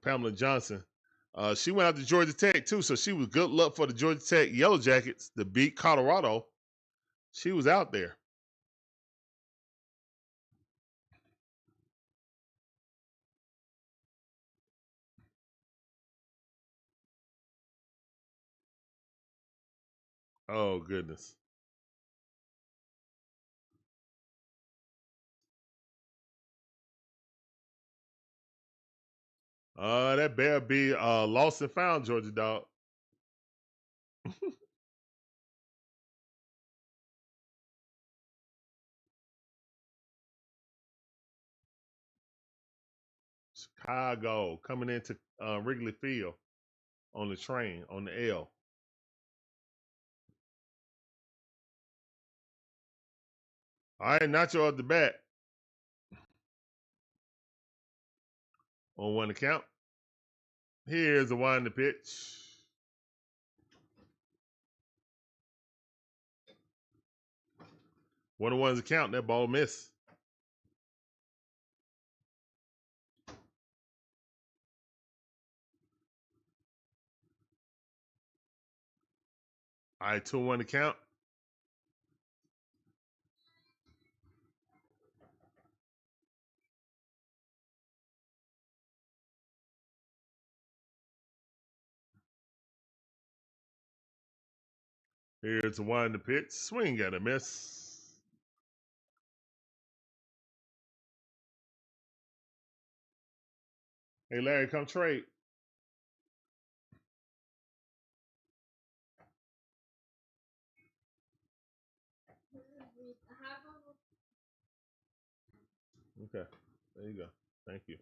Pamela Johnson. She went out to Georgia Tech too, so she was good luck for the Georgia Tech Yellow Jackets to beat Colorado. She was out there. Oh, goodness. That better be lost and found, Georgia Dog. Chicago coming into Wrigley Field on the train, on the L. All right, Nacho at the bat. On one account. Here's the winding pitch. One of one's account. That ball missed. All right, 2-1 account. Here's the winding pitch. Swing at a miss. Hey, Larry, come trade. Okay, there you go. Thank you.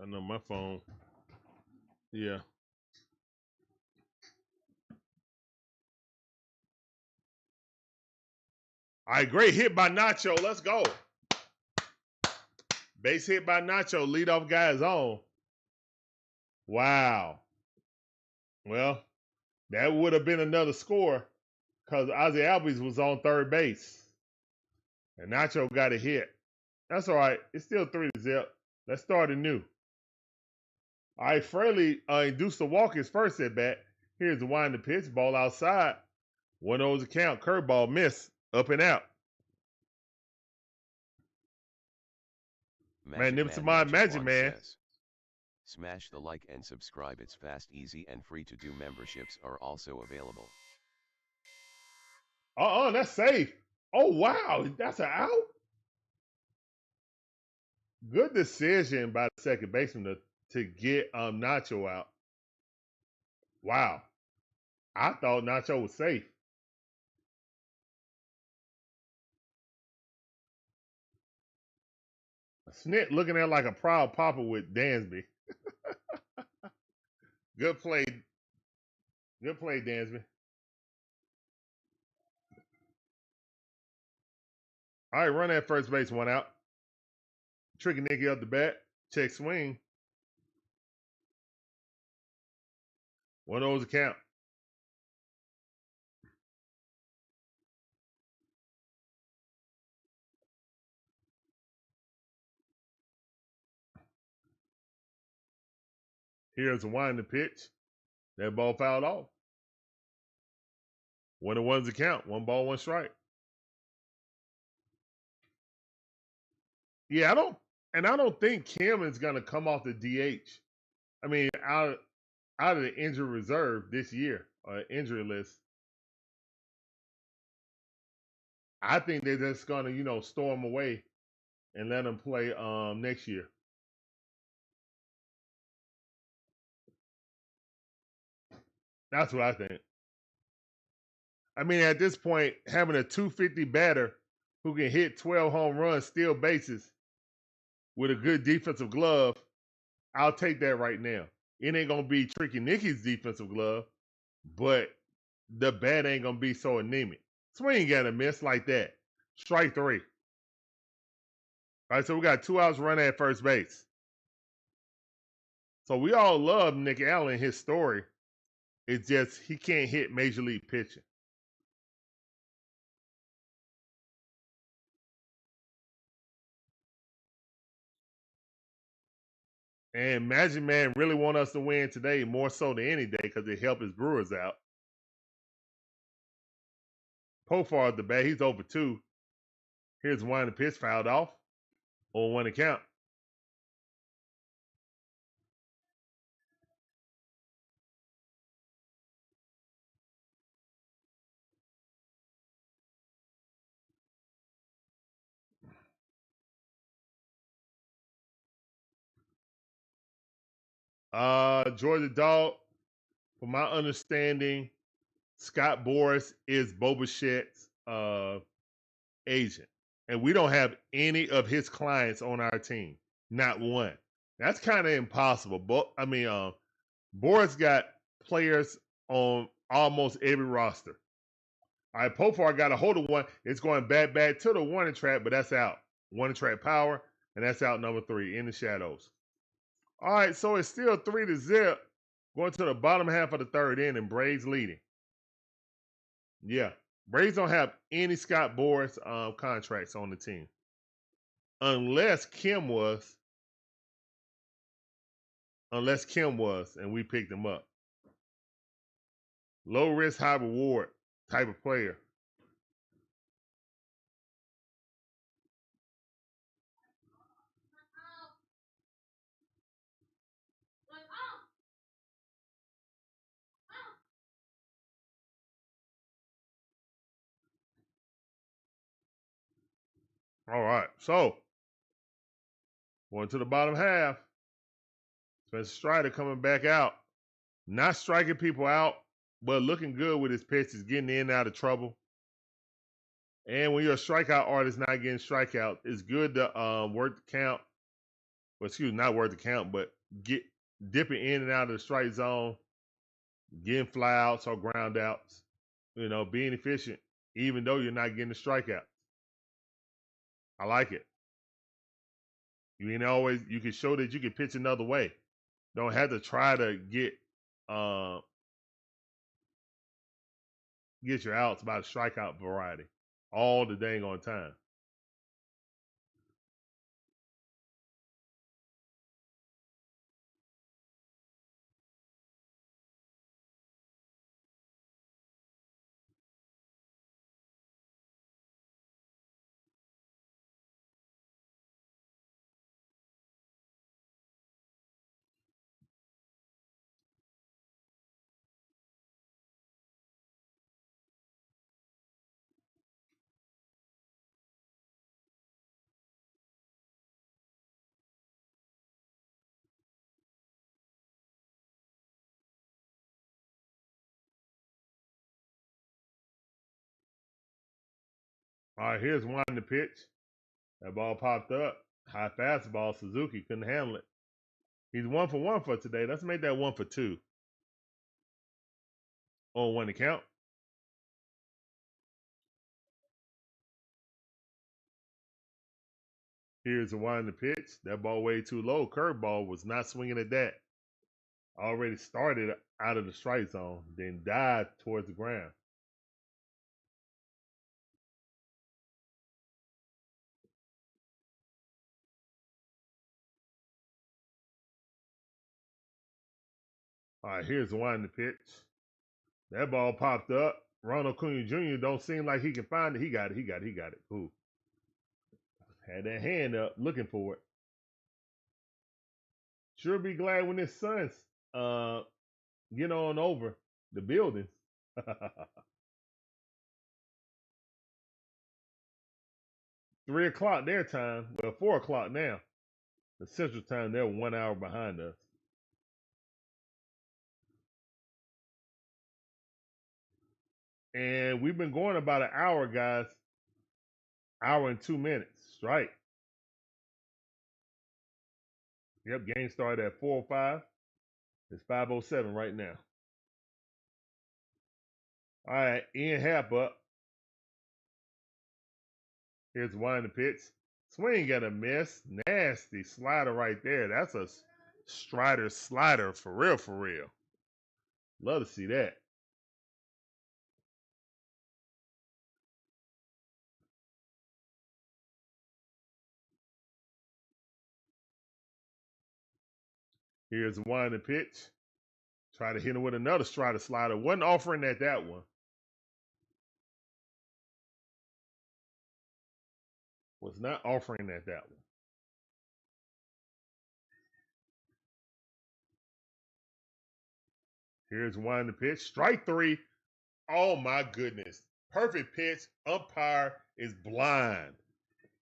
I know my phone. Yeah. All right, great hit by Nacho. Let's go. Base hit by Nacho. Leadoff guy is on. Wow. Well, that would have been another score because Ozzie Albies was on third base. And Nacho got a hit. That's all right. It's still 3-0. Let's start anew. All right, Fraley induced a walk his first at bat. Here's the winding pitch. Ball outside. One of those account. Curveball miss. Up and out. Magnificent Mind Magic Man. Says, smash the like and subscribe. It's fast, easy, and free to do. Memberships are also available. That's safe. Oh, wow. That's an out? Good decision by the second baseman to get Nacho out. Wow. I thought Nacho was safe. Snit looking at like a proud papa with Dansby. Good play. Good play, Dansby. All right, run that first base, one out. Tricky Nicky up the bat. Check swing. One of those a count. Here's a winding pitch. That ball fouled off. 1-1's a count. 1 ball, 1 strike. Yeah, I don't think Kim is gonna come off the DH. I mean, out of the injury reserve this year, injury list. I think they're just gonna, store him away and let him play next year. That's what I think. I mean, at this point, having a 250 batter who can hit 12 home runs, steal bases with a good defensive glove, I'll take that right now. It ain't gonna be Tricky Nicky's defensive glove, but the bat ain't gonna be so anemic. Swing got a miss like that. Strike 3. All right, so we got 2 outs, run at first base. So we all love Nick Allen, his story. It's just he can't hit major league pitching. And Magic Man really want us to win today more so than any day because it helped his Brewers out. Pofar at the bat, he's over 2. Here's one, the pitch fouled off. 0-1 to count. Georgia Dog, from my understanding, Scott Boras is Bo Bichette's agent. And we don't have any of his clients on our team. Not one. That's kind of impossible. Boras got players on almost every roster. All right, Pofar got a hold of one. It's going back to the warning track, but that's out. Warning track power, and that's out number 3 in the shadows. All right, so it's still 3-0 going to the bottom half of the 3rd inning. Braves leading. Yeah, Braves don't have any Scott Boras contracts on the team. Unless Kim was, and we picked him up. Low risk, high reward type of player. All right, so going to the bottom half. Spencer Strider coming back out. Not striking people out, but looking good with his pitches, getting in and out of trouble. And when you're a strikeout artist not getting strikeout, it's good to work the count. Well, not work the count, but dipping in and out of the strike zone, getting flyouts or ground outs, being efficient, even though you're not getting the strikeouts. I like it. You can show that you can pitch another way. Don't have to try to get your outs by the strikeout variety all the dang on time. All right, here's one in the pitch. That ball popped up. High fastball. Suzuki couldn't handle it. He's 1 for 1 for today. Let's make that 1 for 2. On 1 to count. Here's a winding pitch. That ball way too low. Curveball, was not swinging at that. Already started out of the strike zone, then dived towards the ground. All right, here's the winding pitch. That ball popped up. Ronald Acuna Jr. don't seem like he can find it. He got it. Ooh. Had that hand up looking for it. Sure be glad when his sons get on over the building. 3 o'clock their time. Well, 4 o'clock now. The Central Time, they're 1 hour behind us. And we've been going about an hour, guys. Hour and 2 minutes. Strike. Yep, game started at 4:05. It's 5:07 right now. All right, Ian Happ up. Here's the winding pitch. Swing got a miss. Nasty slider right there. That's a Strider slider for real, for real. Love to see that. Here's the winding pitch. Try to hit him with another Strider slider. Wasn't offering at that one. Was not offering at that one. Here's winding pitch. Strike 3. Oh my goodness. Perfect pitch. Umpire is blind.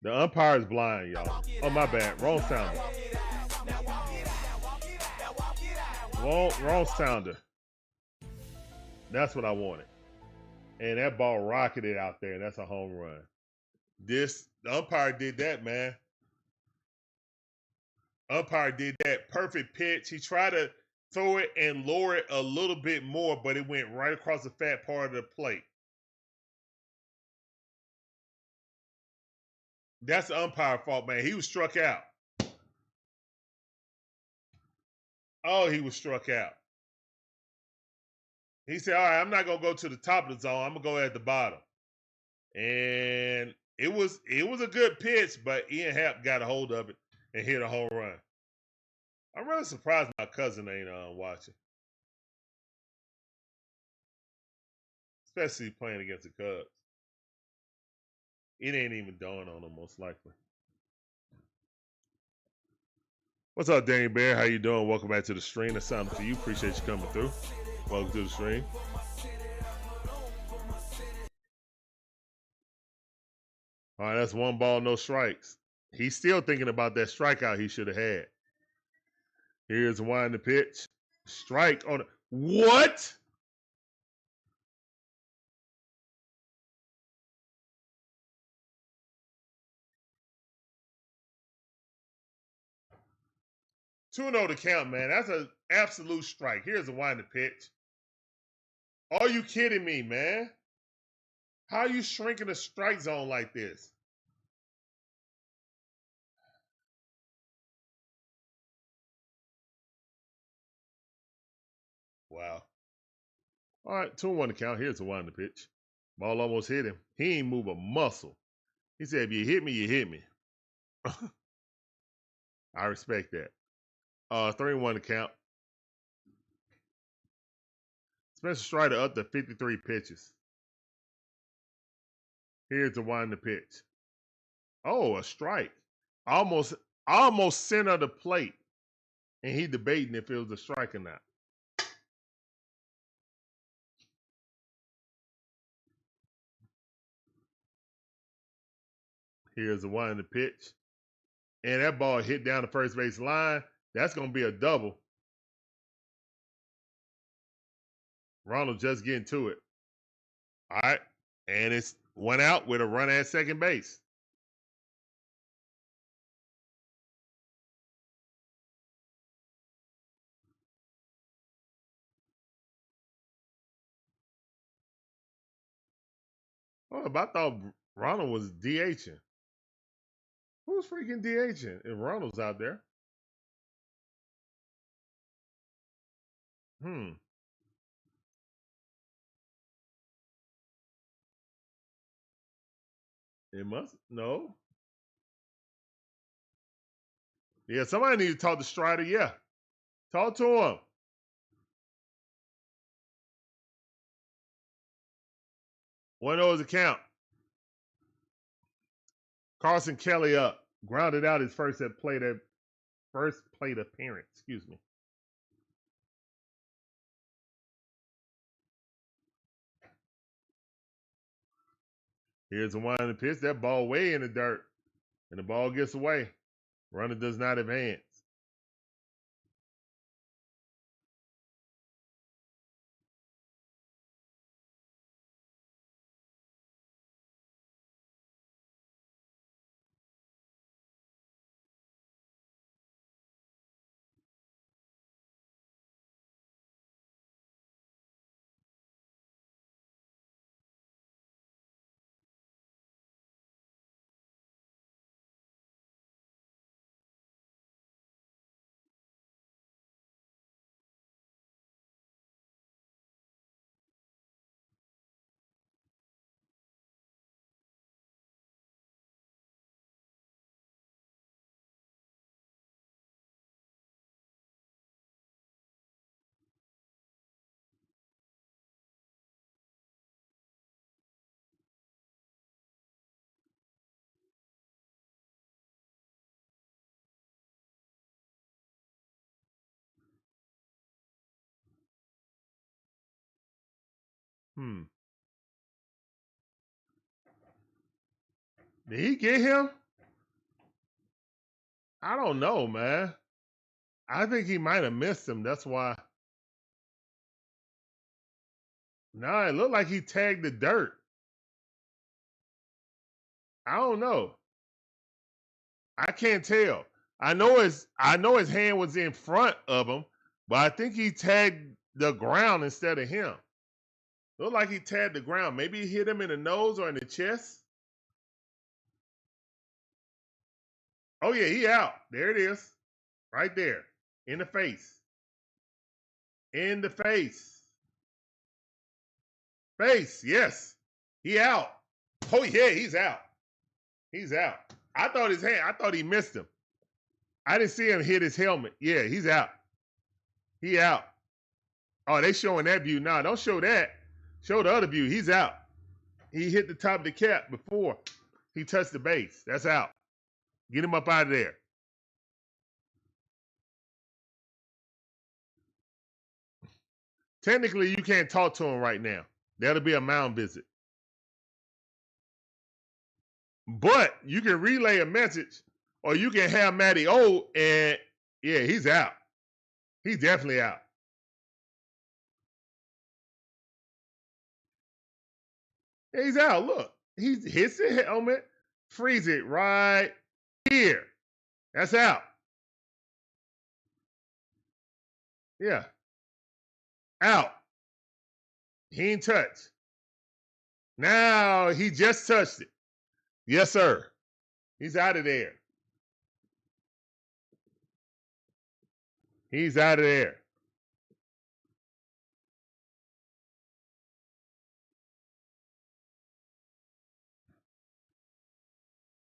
The umpire is blind, y'all. Oh my bad. Wrong sounder. Wrong sounder. That's what I wanted. And that ball rocketed out there. That's a home run. The umpire did that, man. Umpire did that. Perfect pitch. He tried to throw it and lower it a little bit more, but it went right across the fat part of the plate. That's the umpire fault, man. He was struck out. Oh, he was struck out. He said, all right, I'm not going to go to the top of the zone. I'm going to go at the bottom. And it was a good pitch, but Ian Happ got a hold of it and hit a home run. I'm really surprised my cousin ain't watching. Especially playing against the Cubs. It ain't even dawned on him, most likely. What's up, Danny Bear? How you doing? Welcome back to the stream. That sounded for you. Appreciate you coming through. Welcome to the stream. All right, that's 1 ball, no strikes. He's still thinking about that strikeout he should have had. Here's the winding pitch. Strike on it. What? Two 2-0 to count, man. That's an absolute strike. Here's the winding pitch. Are you kidding me, man? How are you shrinking the strike zone like this? Wow. All right, 2-1 to count. Here's the winding pitch. Ball almost hit him. He ain't move a muscle. He said, if you hit me, you hit me. I respect that. 3-1 to count. Spencer Strider up to 53 pitches. Here's the winding pitch. Oh, a strike. Almost center of the plate. And he debating if it was a strike or not. Here's the winding pitch. And that ball hit down the first base line. That's going to be a double. Ronald just getting to it. All right. And it's one out with a run at second base. Oh, but I thought Ronald was DHing. Who's freaking DHing if Ronald's out there? It must no. Yeah, somebody need to talk to Strider. Yeah, talk to him. One of those account. Carson Kelly up, grounded out his first plate appearance. Excuse me. Here's the one in the pitch. That ball way in the dirt, and the ball gets away. Runner does not advance. Did he get him? I don't know, man. I think he might have missed him. That's why. No, it looked like he tagged the dirt. I don't know. I can't tell. I know his hand was in front of him, but I think he tagged the ground instead of him. Looked like he tagged the ground. Maybe he hit him in the nose or in the chest. Oh yeah, he out. There it is. Right there. In the face. In the face. Face, yes. He out. Oh yeah, he's out. He's out. I thought he missed him. I didn't see him hit his helmet. Yeah, he's out. He out. Oh, they showing that view. Nah, don't show that. Show the other view. He's out. He hit the top of the cap before he touched the base. That's out. Get him up out of there. Technically, you can't talk to him right now. That'll be a mound visit. But you can relay a message, or you can have Matty O, and yeah, he's out. He's definitely out. Yeah, he's out. Look, he hits the helmet, freeze it right here. That's out. Yeah. Out. He ain't touched. Now he just touched it. Yes, sir. He's out of there. He's out of there.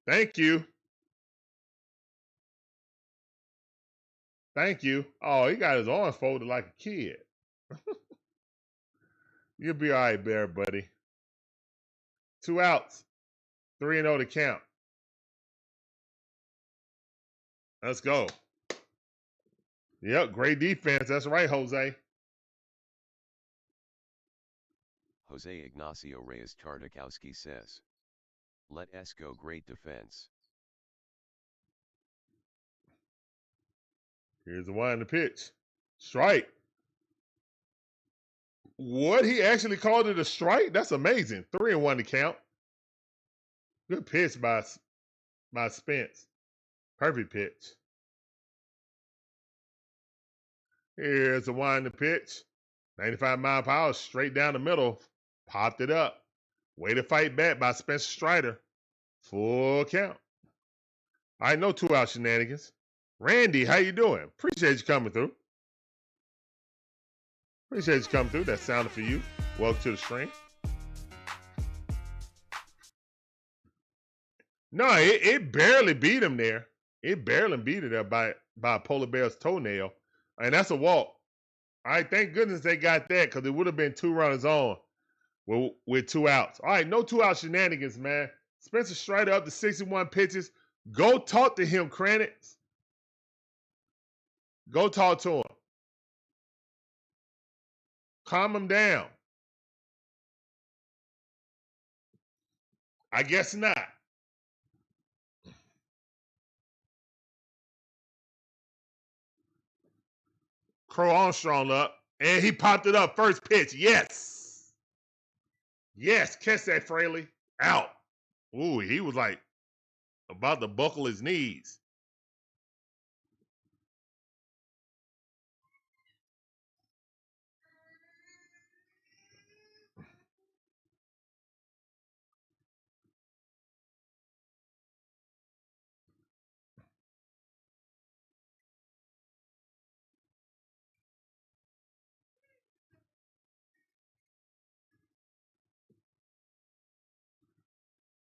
Thank you. Thank you. Oh, he got his arms folded like a kid. You'll be all right, Bear, buddy. 2 outs. 3-0 to count. Let's go. Yep, great defense. That's right, Jose. Jose Ignacio Reyes Tartakowski says, "Let us go, great defense." Here's the one in the pitch. Strike. What? He actually called it a strike? That's amazing. 3-1 to count. Good pitch by Spence. Perfect pitch. Here's the one in the pitch. 95 mile per hour straight down the middle. Popped it up. Way to fight back by Spencer Strider. Full count. All right, no 2-out shenanigans. Randy, how you doing? Appreciate you coming through. Appreciate you coming through. That sounded for you. Welcome to the stream. No, it barely beat him there. It barely beat it there by a polar bear's toenail. And that's a walk. All right, thank goodness they got that because it would have been 2 runners on with 2 outs. All right, no 2-out shenanigans, man. Spencer Strider up to 61 pitches. Go talk to him, Kranitz. Go talk to him. Calm him down. I guess not. Crow Armstrong up, and he popped it up. First pitch, yes. Yes, catch that, Fraley. Out. Ooh, he was like about to buckle his knees.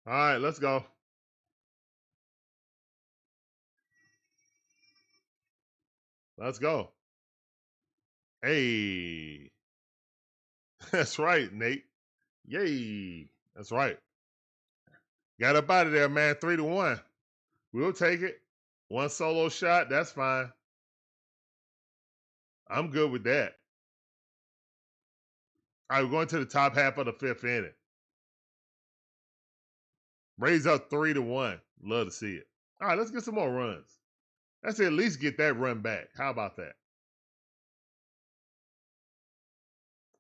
All right, let's go. Let's go. Hey. That's right, Nate. Yay. That's right. Got up out of there, man. 3-1. We'll take it. 1 solo shot, that's fine. I'm good with that. All right, we're going to the top half of the 5th inning. Raise up 3-1. Love to see it. All right, let's get some more runs. Let's at least get that run back. How about that?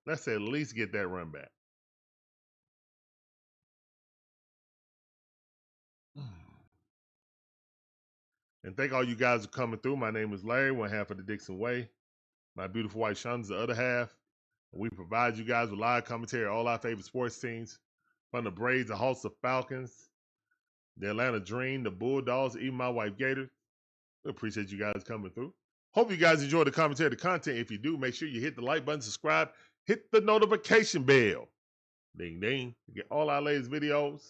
Let's at least get that run back. And thank all you guys for coming through. My name is Larry, one half of the DIXON Way. My beautiful wife, Shonda's the other half. We provide you guys with live commentary on all our favorite sports teams. From the Braves, the Hawks, the Falcons, the Atlanta Dream, the Bulldogs, even my wife, Gator. We appreciate you guys coming through. Hope you guys enjoy the commentary, the content. If you do, make sure you hit the like button, subscribe, hit the notification bell. Ding, ding. You get all our latest videos.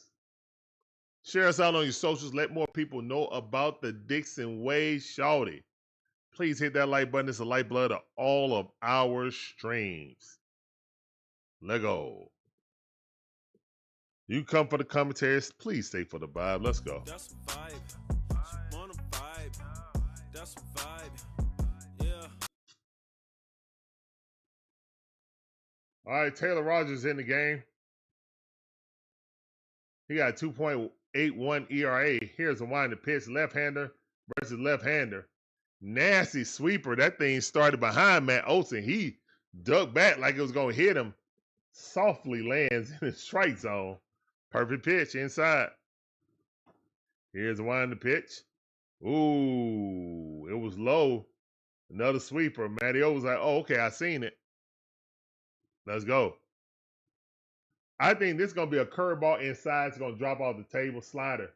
Share us out on your socials. Let more people know about the DIXON Way, shawty. Please hit that like button. It's the lifeblood of all of our streams. Let go. You come for the commentaries. Please stay for the vibe. Let's go. That's a vibe. She want a vibe. That's a vibe. Yeah. All right, Taylor Rogers in the game. He got 2.81 ERA. Here's a winding pitch. Left-hander versus left-hander. Nasty sweeper. That thing started behind Matt Olson. He ducked back like it was going to hit him. Softly lands in the strike zone. Perfect pitch inside. Here's a winding pitch. Ooh, it was low. Another sweeper. Matty O was like, oh, okay, I seen it. Let's go. I think this is going to be a curveball inside. It's going to drop off the table. Slider.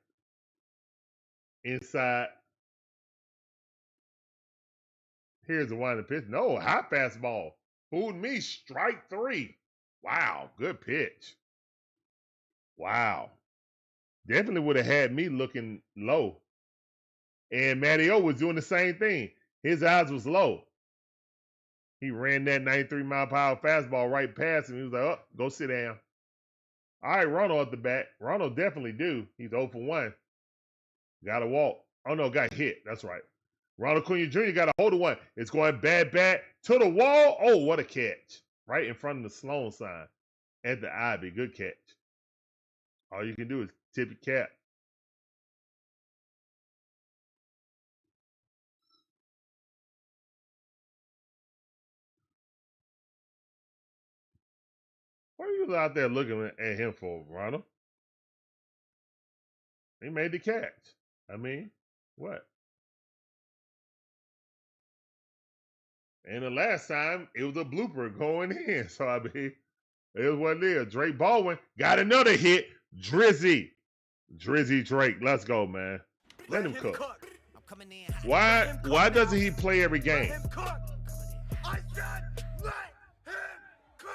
Inside. Here's the winding pitch. No, high fastball. Fooled me. Strike 3. Wow, good pitch. Wow. Definitely would have had me looking low. And Matty O was doing the same thing. His eyes was low. He ran that 93-mile-per-hour fastball right past him. He was like, oh, go sit down. All right, Ronald at the bat. Ronald definitely do. He's 0 for 1. Got a walk. Oh, no, got hit. That's right. Ronald Acuna Jr. got a hold of one. It's going bad bat to the wall. Oh, what a catch. Right in front of the Sloan sign at the Ivy. Good catch. All you can do is tip your cap. What are you out there looking at him for, Ronald? He made the catch. I mean, what? And the last time, it was a blooper going in. So, I mean, It is what it is. Drake Baldwin got another hit. Drizzy Drake. Let's go, man. Let him cook. Why doesn't he play every game?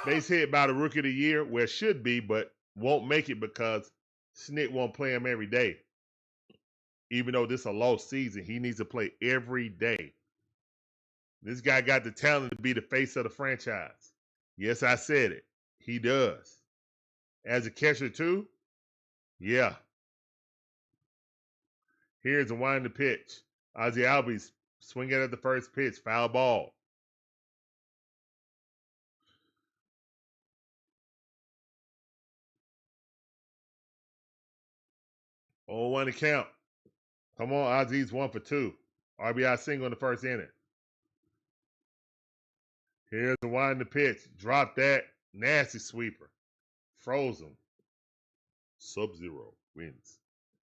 Base hit by the Rookie of the Year, where it should be, but won't make it because Snit won't play him every day. Even though this is a lost season, he needs to play every day. This guy got the talent to be the face of the franchise. Yes, I said it. He does. As a catcher, too? Yeah. Here's a winding pitch. Ozzie Albies swinging at the first pitch. Foul ball. Oh, 1 to count. Come on, Ozzie's 1 for 2. RBI single in the first inning. Here's the winding pitch. Drop that. Nasty sweeper. Frozen. Sub-Zero wins.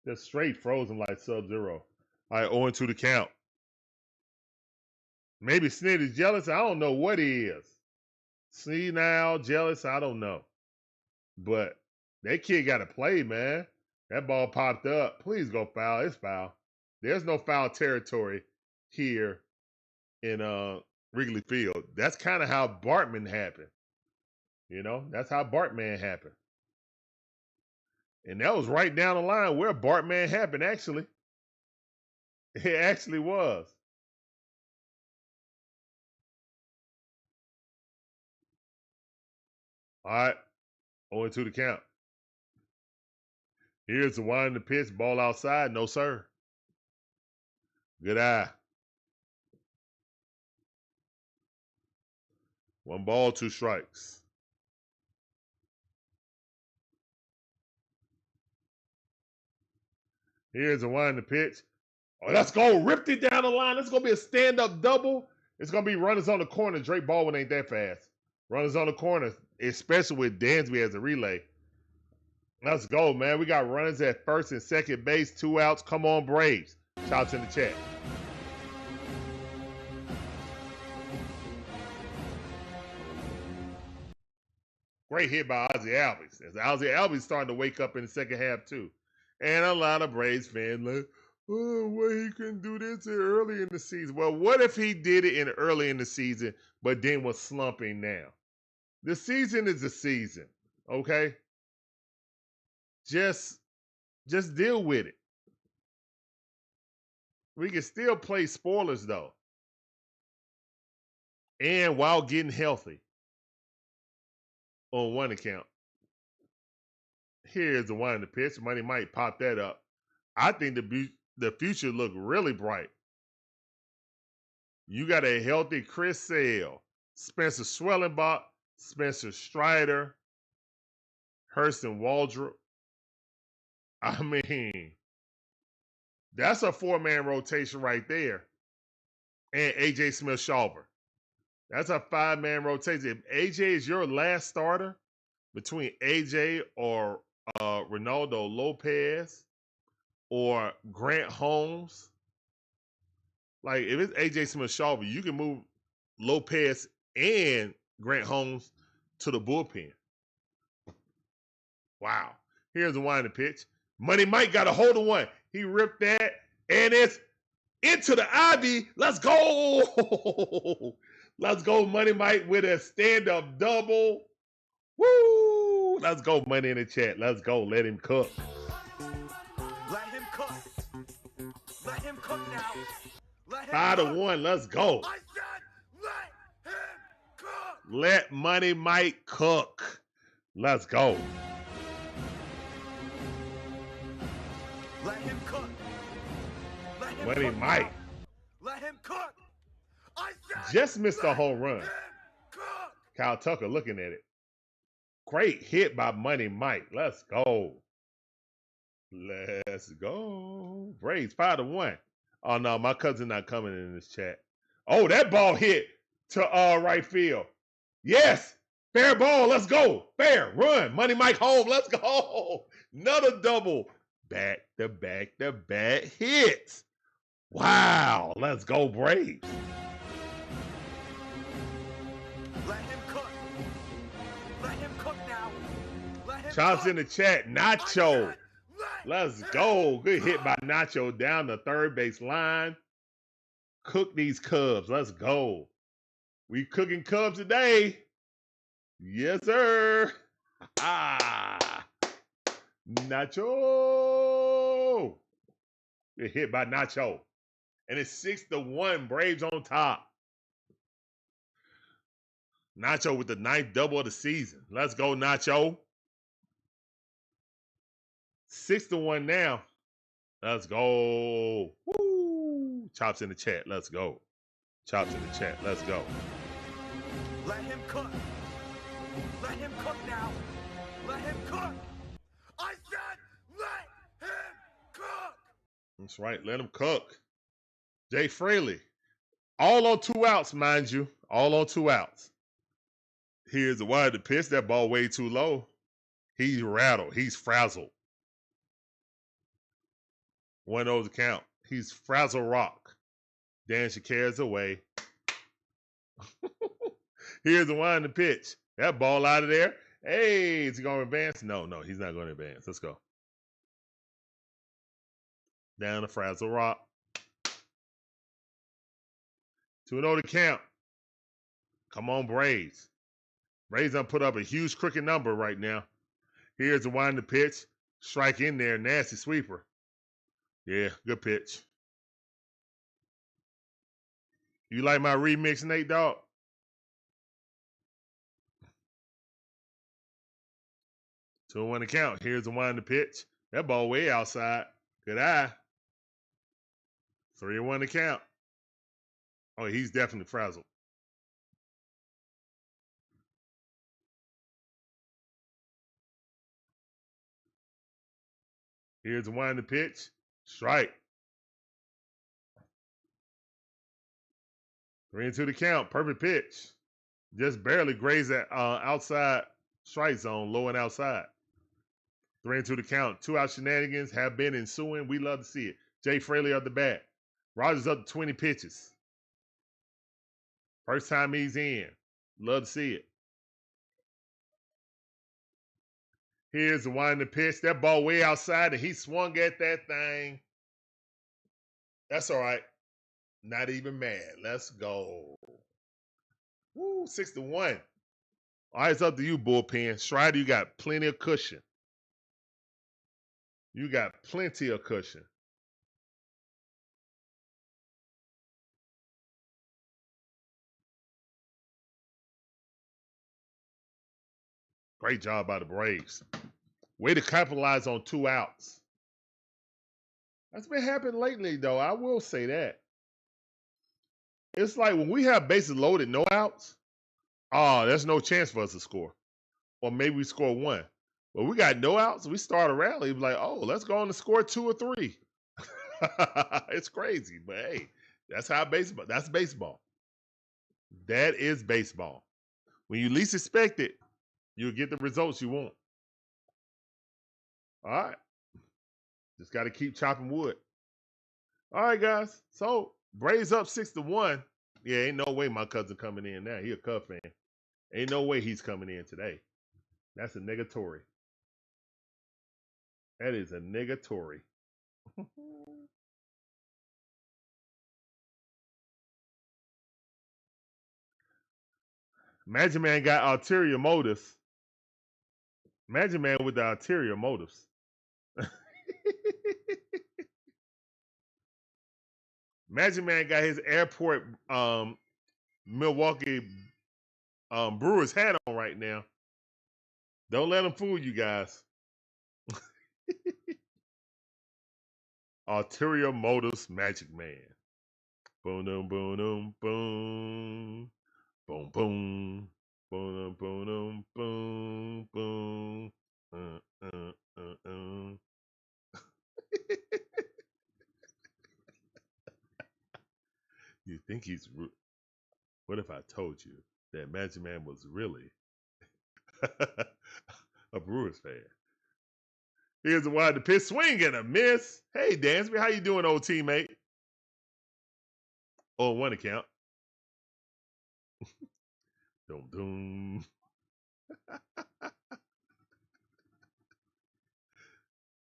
Just straight frozen like Sub-Zero. All right, 0-2 to count. Maybe Snit is jealous. I don't know what he is. Senile, jealous, I don't know. But that kid got to play, man. That ball popped up. Please go foul. It's foul. There's no foul territory here in Wrigley Field. That's kind of how Bartman happened. You know, that's how Bartman happened. And that was right down the line where Bartman happened, actually. It actually was. All right, 0-2 to count. Here's the winding pitch, ball outside, no sir. Good eye. 1 ball, 2 strikes. Here's a winding pitch. Oh, let's go. Ripped it down the line. It's going to be a stand-up double. It's going to be runners on the corner. Drake Baldwin ain't that fast. Runners on the corner, especially with Dansby as a relay. Let's go, man. We got runners at first and second base. 2 outs. Come on, Braves. Shouts in the chat. Great hit by Ozzie Albies. As Ozzie Albies starting to wake up in the second half, too. And a lot of Braves fans like, oh, well, he couldn't do this early in the season. Well, what if he did it early in the season, but then was slumping now? The season is the season, okay? Just deal with it. We can still play spoilers, though. And while getting healthy. On 1 account. Here's the winding pitch. Money might pop that up. I think the future look really bright. You got a healthy Chris Sale, Spencer Schwellenbach, Spencer Strider, Hurston Waldrop. I mean, that's a 4-man rotation right there. And A.J. Smith-Shawver. That's a 5-man rotation. If AJ is your last starter between AJ or Ronaldo Lopez or Grant Holmes, like if it's AJ Smith-Shawver, you can move Lopez and Grant Holmes to the bullpen. Wow. Here's the winding pitch. Money Mike got a hold of one. He ripped that, and it's into the ivy. Let's go. Let's go, Money Mike, with a stand-up double. Woo! Let's go, Money in the chat. Let's go. Let him cook. Let him cook. Let him cook now. Let him 5-1. Let's go. I said let him cook. Let Money Mike cook. Let's go. Let him cook. Let him Money cook Mike. now. Let him cook. I said Just missed a home run. let him cook. Kyle Tucker looking at it. Great hit by Money Mike. Let's go. Let's go. Braves 5-1. Oh, no, my cousin not coming in this chat. Oh, that ball hit to right field. Yes. Fair ball. Let's go. Fair. Run. Money Mike home. Let's go. Another double. Back-to-back-to-back hits. Wow. Let's go, Braves. Let him cook. Let him cook Chops in the chat. Nacho. Let Let's him go. Good hit by cook. Nacho down the third base line. Cook these Cubs. Let's go. We cooking Cubs today. Yes, sir. Ah. Nacho. Good hit by Nacho. And it's 6-1. Braves on top. Nacho with the 9th double of the season. Let's go, Nacho. 6-1 now. Let's go. Woo. Chops in the chat. Let's go. Chops in the chat. Let's go. Let him cook. Let him cook now. Let him cook. I said let him cook. That's right. Let him cook. Jay Fraley. All on 2 outs, mind you. All on 2 outs. Here's the wide to pitch. That ball way too low. He's rattled. He's frazzled. 1-0 to count. He's frazzle rock. Dan Shakar's away. Here's the one to pitch. That ball out of there. Hey, is he going to advance? No, he's not going to advance. Let's go. Down to frazzle rock. 2-0 to count. Come on, Braves. Braves done put up a huge crooked number right now. Here's the one to pitch. Strike in there. Nasty sweeper. Yeah, good pitch. You like my remix, Nate Dogg? So 2-1 to count. Here's the one to pitch. That ball way outside. Good eye. 3-1 to count. Oh, he's definitely frazzled. Here's the one to pitch. Strike. 3-2 to count. Perfect pitch. Just barely grazed that outside strike zone, low and outside. 3-2 to count. 2-out shenanigans have been ensuing. We love to see it. Jay Fraley up the bat. Rogers up to 20 pitches. First time he's in. Love to see it. Here's the one to pitch. That ball way outside, and he swung at that thing. That's all right. Not even mad. Let's go. Woo, 6-1. All right, it's up to you, bullpen. Strider, you got plenty of cushion. You got plenty of cushion. Great job by the Braves. Way to capitalize on 2 outs. That's been happening lately, though. I will say that. It's like when we have bases loaded, no outs, there's no chance for us to score. Or maybe we score 1. But we got no outs, we start a rally. We're like, oh, let's go on to score 2 or 3. It's crazy, but hey, that's how baseball. That's baseball. That is baseball. When you least expect it, you'll get the results you want. All right. Just got to keep chopping wood. All right, guys. So, Braves up 6-1. Yeah, ain't no way my cousin coming in now. He a Cub fan. Ain't no way he's coming in today. That's a negatory. That is a negatory. Magic Man got ulterior motives. Magic Man with the ulterior motives. Magic Man got his airport Milwaukee Brewers hat on right now. Don't let him fool you guys. Ulterior motives, Magic Man. Boom, boom, boom, boom, boom, boom, boom, boom, boom, boom, boom. You think he's? What if I told you that Magic Man was really a Brewers fan? Here's the wide to pitch, swing and a miss. Hey, Dansby, how you doing, old teammate? Oh, 1 account. Doom, doom.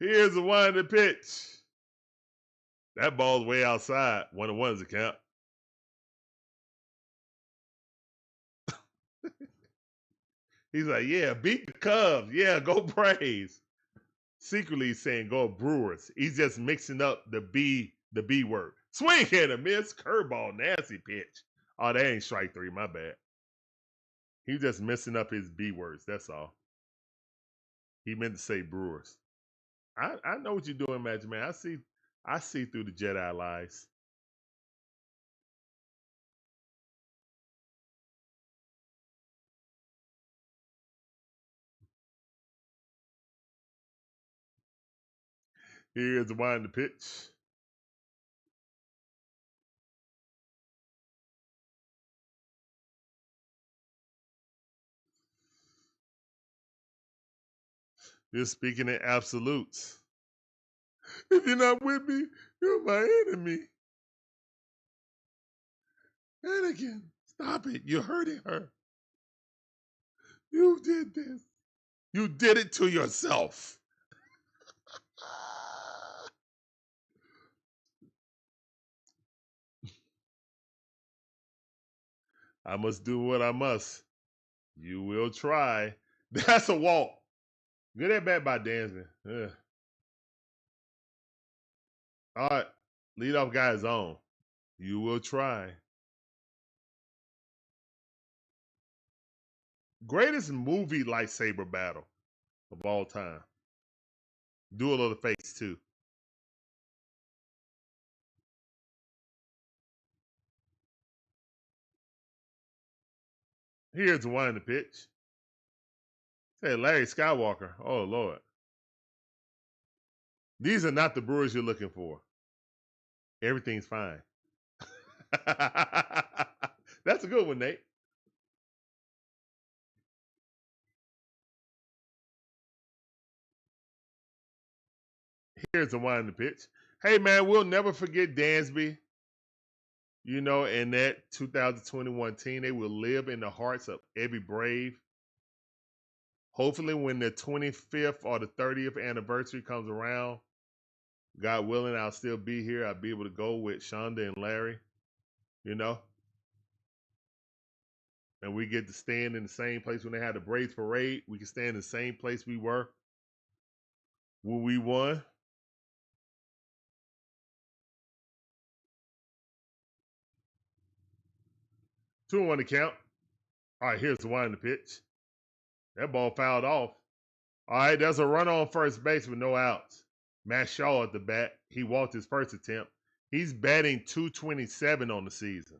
Here's the one to pitch. That ball's way outside. 1-1's the count. He's like, yeah, beat the Cubs. Yeah, go Braves. Secretly he's saying go Brewers. He's just mixing up the B word. Swing and a miss. Curveball. Nasty pitch. Oh, that ain't strike 3. My bad. He's just messing up his B words. That's all. He meant to say Brewers. I know what you're doing, Magic Man. I see through the Jedi lies. Here's the wind to pitch. You're speaking in absolutes. If you're not with me, you're my enemy. Anakin, stop it. You're hurting her. You did this. You did it to yourself. I must do what I must. You will try. That's a walk. Good at bat by Dansby. Yeah. All right. Leadoff guy is on. You will try. Greatest movie lightsaber battle of all time. Duel of the Fates, too. Here's one in the pitch. Say Larry Skywalker. Oh, Lord. These are not the Brewers you're looking for. Everything's fine. That's a good one, Nate. Here's the one in the pitch. Hey, man, we'll never forget Dansby. You know, in that 2021 team, they will live in the hearts of every Brave. Hopefully, when the 25th or the 30th anniversary comes around, God willing, I'll still be here. I'll be able to go with Shonda and Larry, you know. And we get to stand in the same place when they had the Braves parade. We can stand in the same place we were when we won. Two and one to count. All right, here's the one in the pitch. That ball fouled off. All right, there's a run on first base with no outs. Matt Shaw at the bat. He walked his first attempt. He's batting .227 on the season.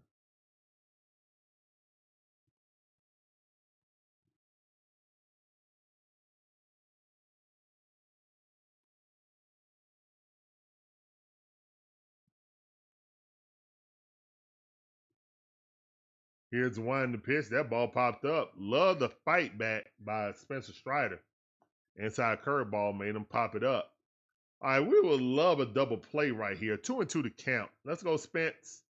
Here's the one in the pitch. That ball popped up. Love the fight back by Spencer Strider. Inside curveball made him pop it up. All right, we would love a double play right here. 2-2 to count. Let's go, Spence.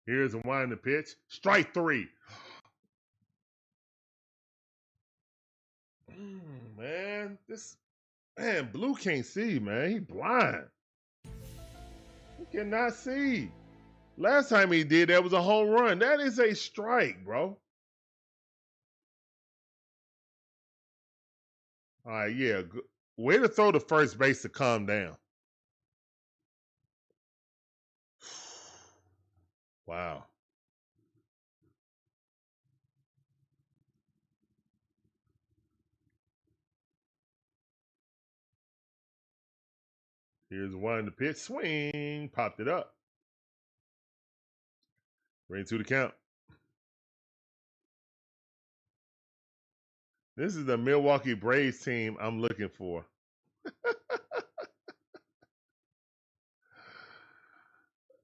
Here's a one in the pitch. Strike 3. Man, Blue can't see, man. He blind. He cannot see. Last time he did, that was a home run. That is a strike, bro. All right, yeah. Way to throw the first base to calm down. Wow. Here's one in the pitch. Swing. Popped it up. 3-2 to count. This is the Milwaukee Braves team I'm looking for.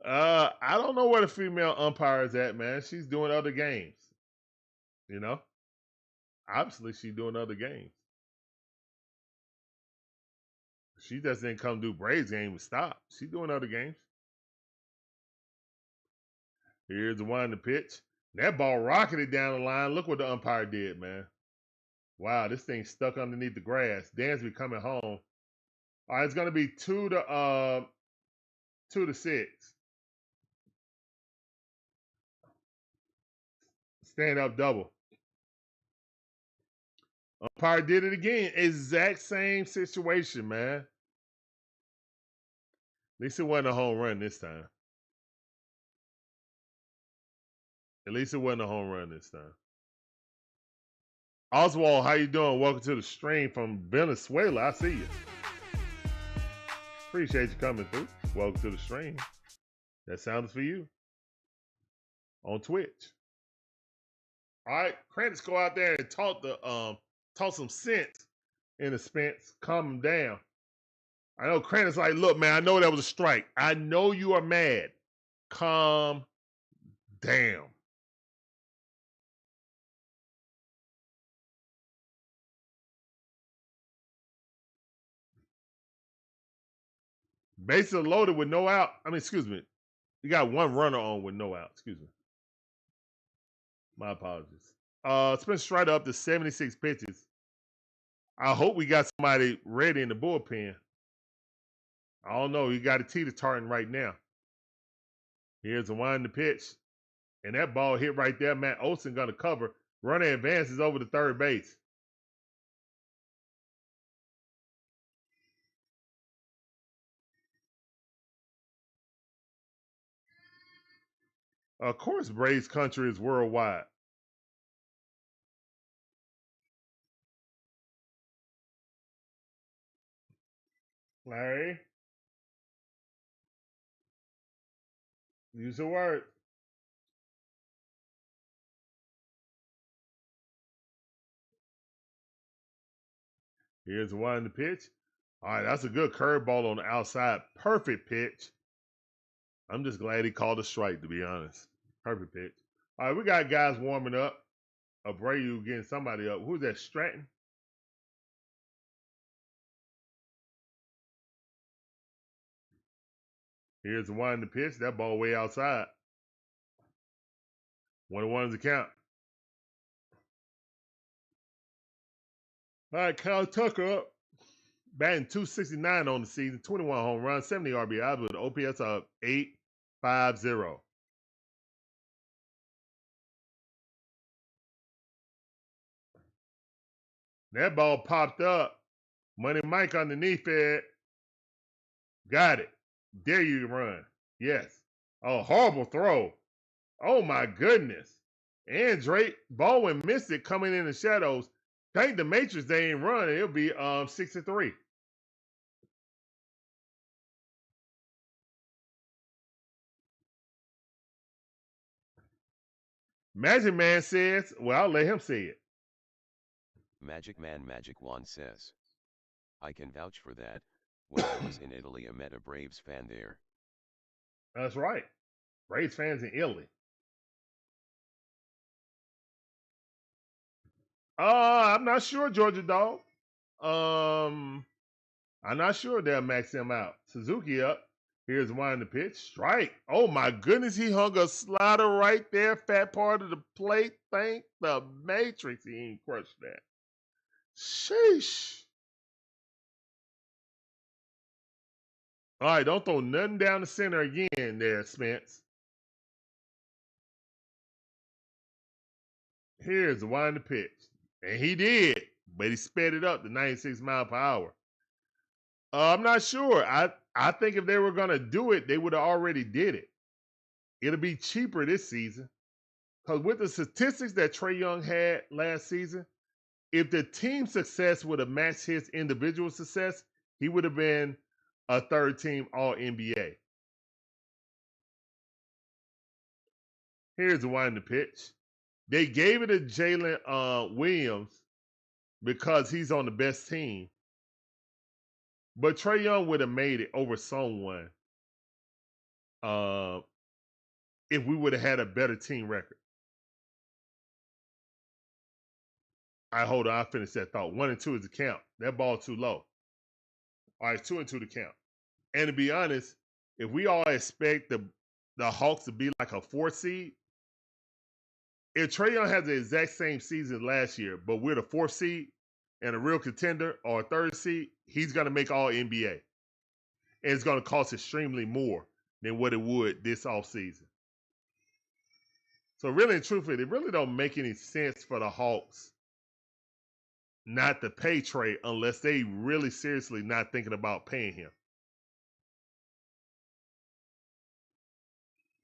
I don't know where the female umpire is at, man. She's doing other games. You know? Obviously, she's doing other games. She just didn't come do Braves game and stop. She's doing other games. Here's the one to pitch. That ball rocketed down the line. Look what the umpire did, man. Wow, this thing's stuck underneath the grass. Dansby coming home. All right, it's gonna be 2-6. Stand up double. Umpire did it again. Exact same situation, man. At least it wasn't a home run this time. At least it wasn't a home run this time. Oswald, how you doing? Welcome to the stream from Venezuela. I see you. Appreciate you coming through. Welcome to the stream. That sounds for you on Twitch. All right, Krantz, go out there and talk some sense in the Spence. Calm him down. I know Krantz like, look, man, I know that was a strike. I know you are mad. Calm down. Bases are loaded with no out. I mean, excuse me. You got one runner on with no out. Excuse me. My apologies. Spence Strider up to 76 pitches. I hope we got somebody ready in the bullpen. I don't know. You got a teeter tarting right now. Here's the one to pitch. And that ball hit right there. Matt Olson going to cover. Runner advances over to third base. Of course, Braves country is worldwide. Larry, use the word. Here's the one to pitch. All right, that's a good curveball on the outside. Perfect pitch. I'm just glad he called a strike, to be honest. Perfect pitch. All right, we got guys warming up. Abreu getting somebody up. Who's that, Stratton? Here's the one to pitch. That ball way outside. 1-1 is the count. All right, Kyle Tucker up. Batting .269 on the season. 21 home runs, 70 RBIs with an OPS of 850. That ball popped up. Money Mike underneath it. Got it. Dare you to run. Yes. Oh, horrible throw. Oh, my goodness. And Drake Baldwin missed it coming in the shadows. Thank the Matrix they ain't run. It'll be 6-3. Magic Man says, well, I'll let him say it. Magic Man Magic Wand says, I can vouch for that. When I was in Italy, I met a Braves fan there. That's right. Braves fans in Italy. I'm not sure, Georgia Dog. I'm not sure they'll max him out. Suzuki up. Here's one to pitch. Strike. Oh my goodness, he hung a slider right there. Fat part of the plate. Thank the Matrix. He ain't crushed that. Sheesh. All right, don't throw nothing down the center again there, Spence. Here's the one to pitch. And he did, but he sped it up to 96 miles per hour. I'm not sure. I think if they were going to do it, they would have already did it. It'll be cheaper this season. Because with the statistics that Trae Young had last season, if the team success would have matched his individual success, he would have been a third-team All-NBA. Here's the one to pitch. They gave it to Jalen Williams because he's on the best team. But Trae Young would have made it over someone if we would have had a better team record. All right, hold on. I'll finish that thought. 1-2 is the count. That ball too low. All right, 2-2 to count. And to be honest, if we all expect the the Hawks to be like a 4 seed. If Trae Young has the exact same season last year, but we're the 4th seed and a real contender or a 3rd seed, he's going to make all NBA. And it's going to cost extremely more than what it would this offseason. So really and truthfully, it really don't make any sense for the Hawks not to pay Trae unless they really seriously not thinking about paying him.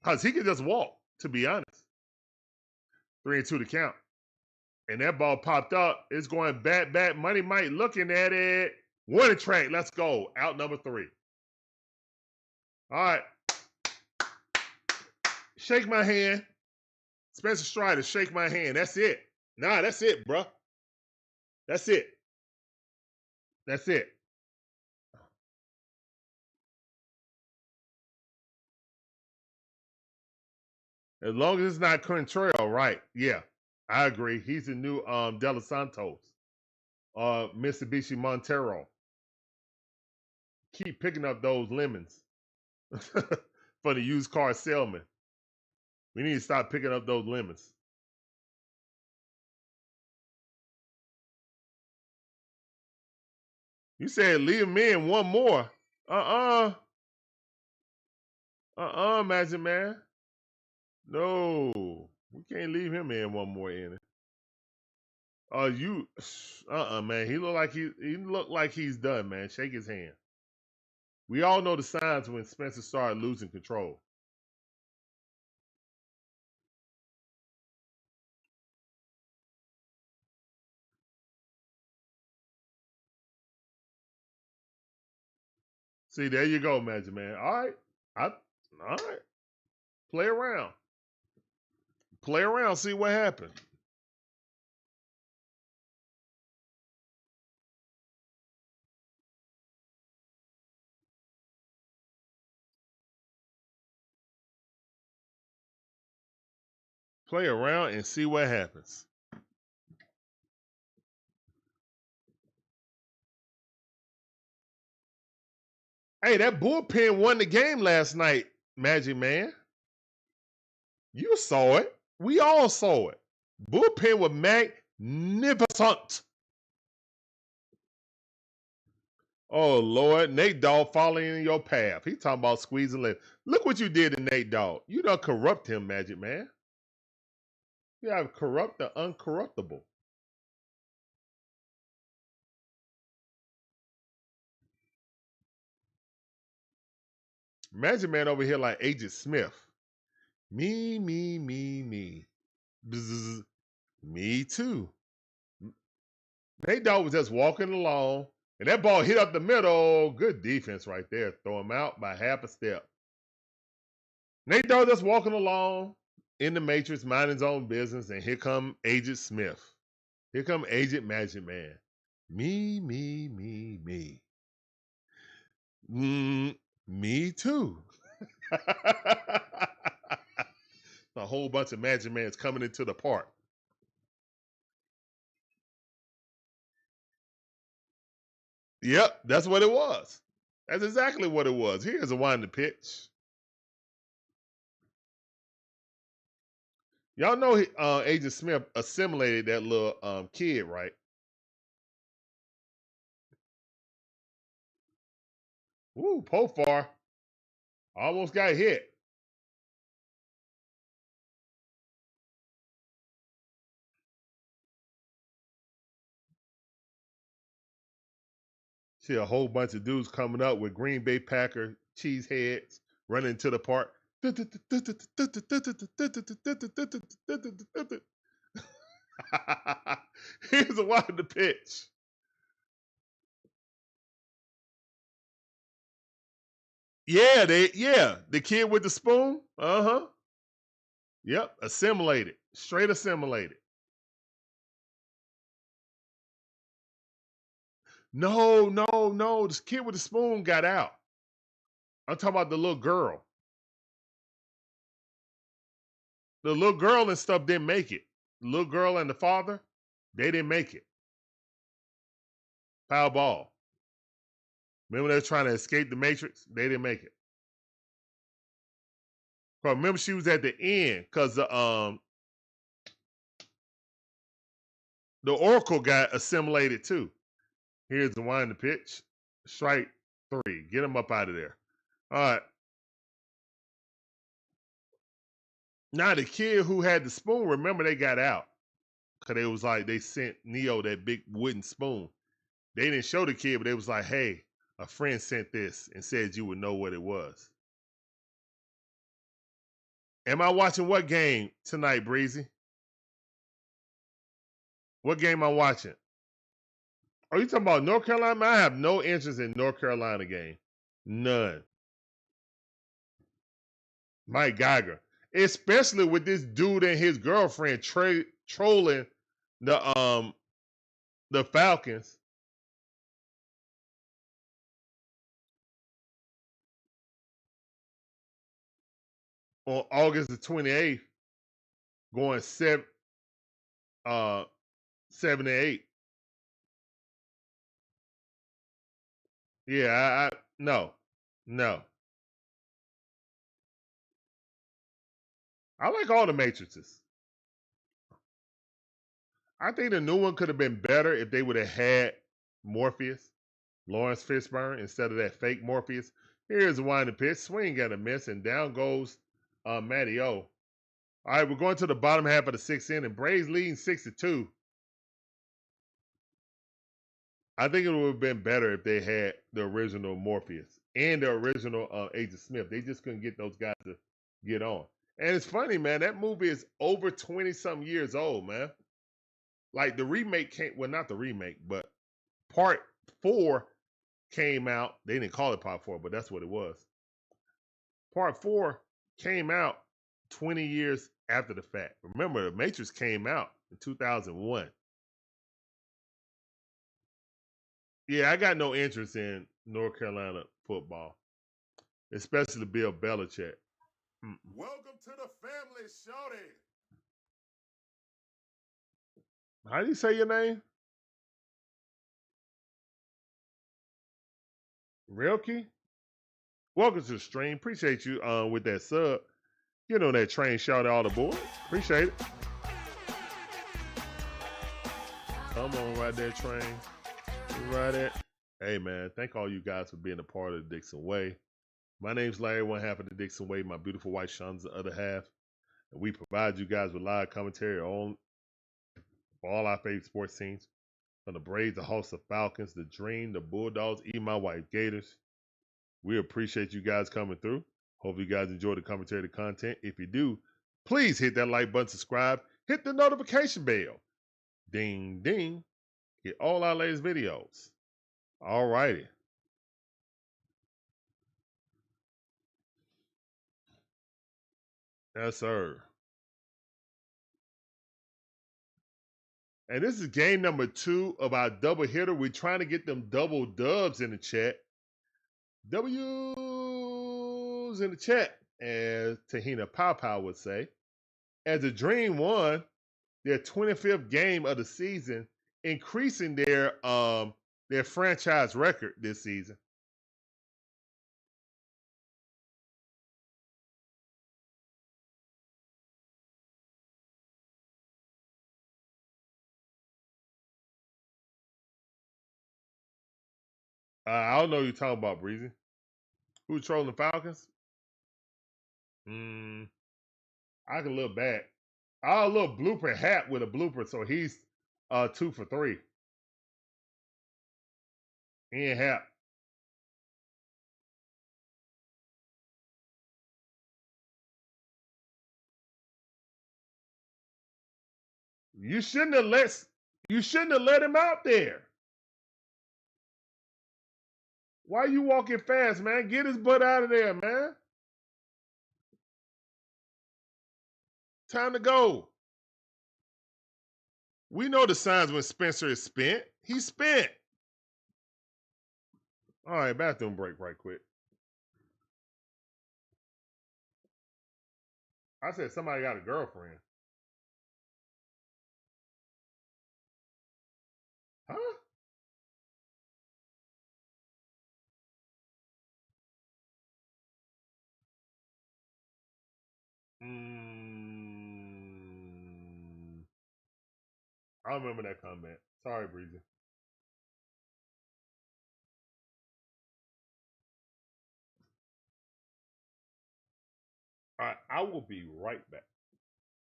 Because he could just walk, to be honest. 3-2 to count. And that ball popped up. It's going back. Money Mike looking at it. Winning track. Let's go. Out number 3. All right. Shake my hand. Spencer Strider, shake my hand. That's it. Nah, that's it, bro. That's it. That's it. As long as it's not Contrail, right? Yeah, I agree. He's the new De Los Santos, Mitsubishi Montero. Keep picking up those lemons for the used car salesman. We need to stop picking up those lemons. You said leave him in one more. Magic Man. No, we can't leave him in one more inning. Man. He look like he's done, man. Shake his hand. We all know the signs when Spencer started losing control. See, there you go, Magic Man. All right. Play around. Play around, see what happens. Play around and see what happens. Hey, that bullpen won the game last night, Magic Man. You saw it. We all saw it. Bullpen was magnificent. Oh, Lord. Nate Dogg falling in your path. He talking about squeezing lemon. Look what you did to Nate Dogg. You done corrupt him, Magic Man. You have corrupt the uncorruptible. Magic Man over here like Agent Smith. Me. Bzz, me too. Nate Dogg was just walking along, and that ball hit up the middle. Good defense right there. Throw him out by half a step. Nate Dogg just walking along in the Matrix, minding his own business, and here come Agent Smith. Here come Agent Magic Man. Me. Me too. A whole bunch of Magic Mans coming into the park. Yep, that's what it was. That's exactly what it was. Here's a winding pitch. Y'all know Agent Smith assimilated that little kid, right? Woo, Pofar. Almost got hit. See a whole bunch of dudes coming up with Green Bay Packer cheese heads running to the park. Here's a wild pitch. Yeah, the kid with the spoon. Yep, assimilated, straight assimilated. No, this kid with the spoon got out. I'm talking about the little girl. The little girl and stuff didn't make it. The little girl and the father, they didn't make it. Foul ball. Remember they were trying to escape the Matrix? They didn't make it. 'Cause remember, she was at the end because the Oracle got assimilated too. Here's the wind, the pitch. Strike 3. Get him up out of there. All right. Now the kid who had the spoon, remember they got out. Cause they was like, they sent Neo that big wooden spoon. They didn't show the kid, but they was like, hey, a friend sent this and said you would know what it was. Am I watching what game tonight, Breezy? What game am I watching? Are you talking about North Carolina? I have no interest in North Carolina game. None. Mike Geiger. Especially with this dude and his girlfriend trolling the Falcons. On August the 28th, going 7-8. Yeah, no. I like all the matrices. I think the new one could have been better if they would have had Morpheus, Lawrence Fishburne, instead of that fake Morpheus. Here's the winding pitch. Swing got a miss, and down goes Matty O. All right, we're going to the bottom half of the 6th inning. Braves leading 6-2. I think it would have been better if they had the original Morpheus and the original Agent Smith. They just couldn't get those guys to get on. And it's funny, man, that movie is over 20-something years old, man. Like the remake came, well, not the remake, but part 4 came out. They didn't call it part 4, but that's what it was. Part 4 came out 20 years after the fact. Remember, The Matrix came out in 2001. Yeah, I got no interest in North Carolina football, especially Bill Belichick. Welcome to the family, shorty. How do you say your name? Rilke? Welcome to the stream. Appreciate you with that sub. You know that train shouted all aboard. Appreciate it. Come on, ride that train. Ride it. Hey, man, thank all you guys for being a part of the DIXON Way. My name's Larry, one half of the DIXON Way. My beautiful wife, Shon's the other half. And we provide you guys with live commentary on all our favorite sports teams. From the Braves, the Hawks, the Falcons, the Dream, the Bulldogs, even my wife, Gators. We appreciate you guys coming through. Hope you guys enjoy the commentary, the content. If you do, please hit that like button, subscribe, hit the notification bell. Ding, ding. Get all our latest videos. All righty. Yes, sir. And this is game number 2 of our double hitter. We're trying to get them double dubs in the chat. W's in the chat, as Tahina Pow would say. As the Dream won their 25th game of the season, increasing their franchise record this season. I don't know who you're talking about, Breezy. Who's trolling the Falcons? I can look back. I'll look blooper hat with a blooper, so he's 2 for 3. Ian Happ. You shouldn't have let him out there. Why you walking fast, man? Get his butt out of there, man. Time to go. We know the signs when Spencer is spent. He's spent. All right, bathroom break right quick. I said somebody got a girlfriend. Huh? I remember that comment. Sorry, Breezy. All right, I will be right back.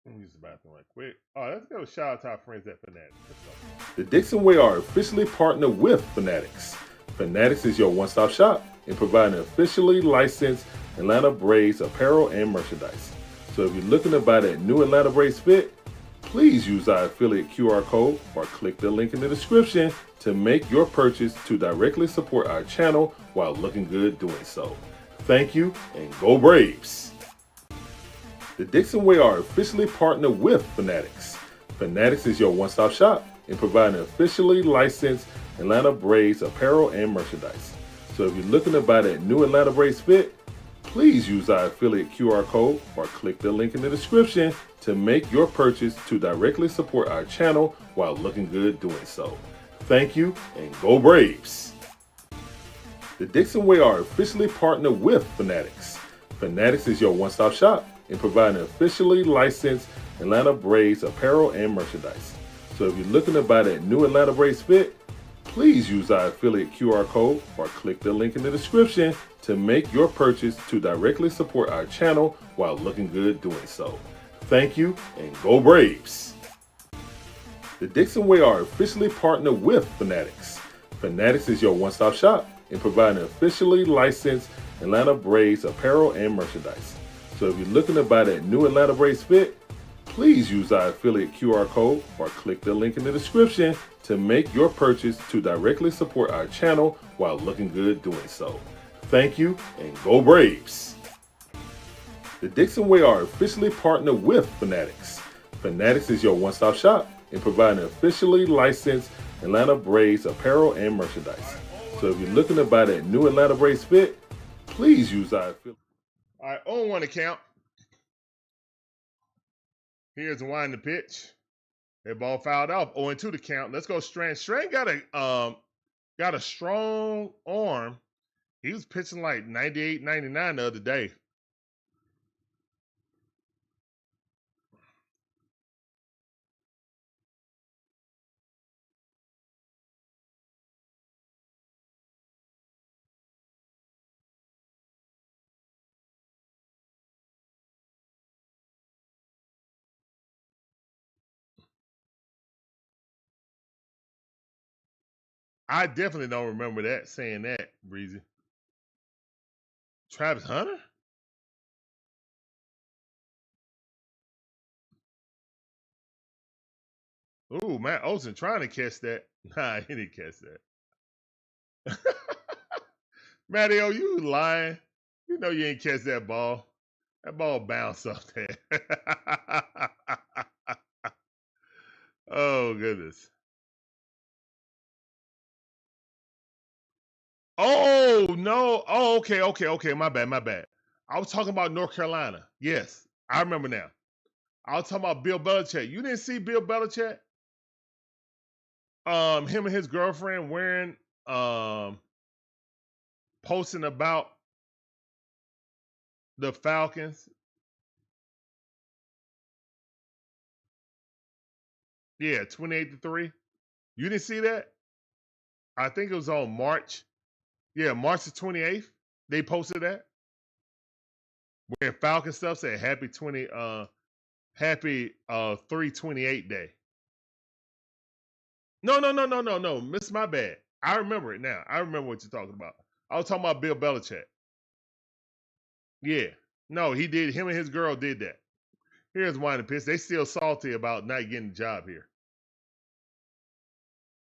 Let me use the bathroom right quick. All right, let's go shout out to our friends at Fanatics. The DIXON Way are officially partnered with Fanatics. Fanatics is your one-stop shop in providing officially licensed Atlanta Braves apparel and merchandise. So if you're looking to buy that new Atlanta Braves fit, please use our affiliate QR code or click the link in the description to make your purchase to directly support our channel while looking good doing so. Thank you and go Braves! The DIXON Way are officially partnered with Fanatics. Fanatics is your one-stop shop in providing officially licensed Atlanta Braves apparel and merchandise. So if you're looking to buy that new Atlanta Braves fit, please use our affiliate QR code or click the link in the description to make your purchase to directly support our channel while looking good doing so. Thank you and go Braves! The DIXON Way are officially partnered with Fanatics. Fanatics is your one-stop shop in providing officially licensed Atlanta Braves apparel and merchandise. So if you're looking to buy that new Atlanta Braves fit, please use our affiliate QR code or click the link in the description to make your purchase to directly support our channel while looking good doing so. Thank you and go Braves! The DIXON Way are officially partnered with Fanatics. Fanatics is your one-stop shop in providing officially licensed Atlanta Braves apparel and merchandise. So if you're looking to buy that new Atlanta Braves fit, please use our affiliate QR code or click the link in the description to make your purchase to directly support our channel while looking good doing so. Thank you and go Braves! The DIXON Way are officially partnered with Fanatics. Fanatics is your one-stop shop in providing officially licensed Atlanta Braves apparel and merchandise. So if you're looking to buy that new Atlanta Braves fit, please use our affiliate. All right, on one account. Here's the wind the pitch. That ball fouled off. 0-2 the count. Let's go Strand. Strand got a strong arm. He was pitching like 98, 99 the other day. I definitely don't remember that saying that, Breezy. Travis Hunter? Ooh, Matt Olson trying to catch that. Nah, he didn't catch that. Matty, oh, you lying. You know you ain't catch that ball. That ball bounced off there. Oh, goodness. Oh, no. Oh, okay. My bad. I was talking about North Carolina. Yes, I remember now. I was talking about Bill Belichick. You didn't see Bill Belichick? Him and his girlfriend wearing, posting about the Falcons. Yeah, 28-3. You didn't see that? I think it was on March. Yeah, March the 28th. They posted that. Wearing Falcon stuff, said happy 328 day. No. Miss my bad. I remember it now. I remember what you're talking about. I was talking about Bill Belichick. Yeah. No, he did. Him and his girl did that. Here's wine and piss. They still salty about not getting a job here.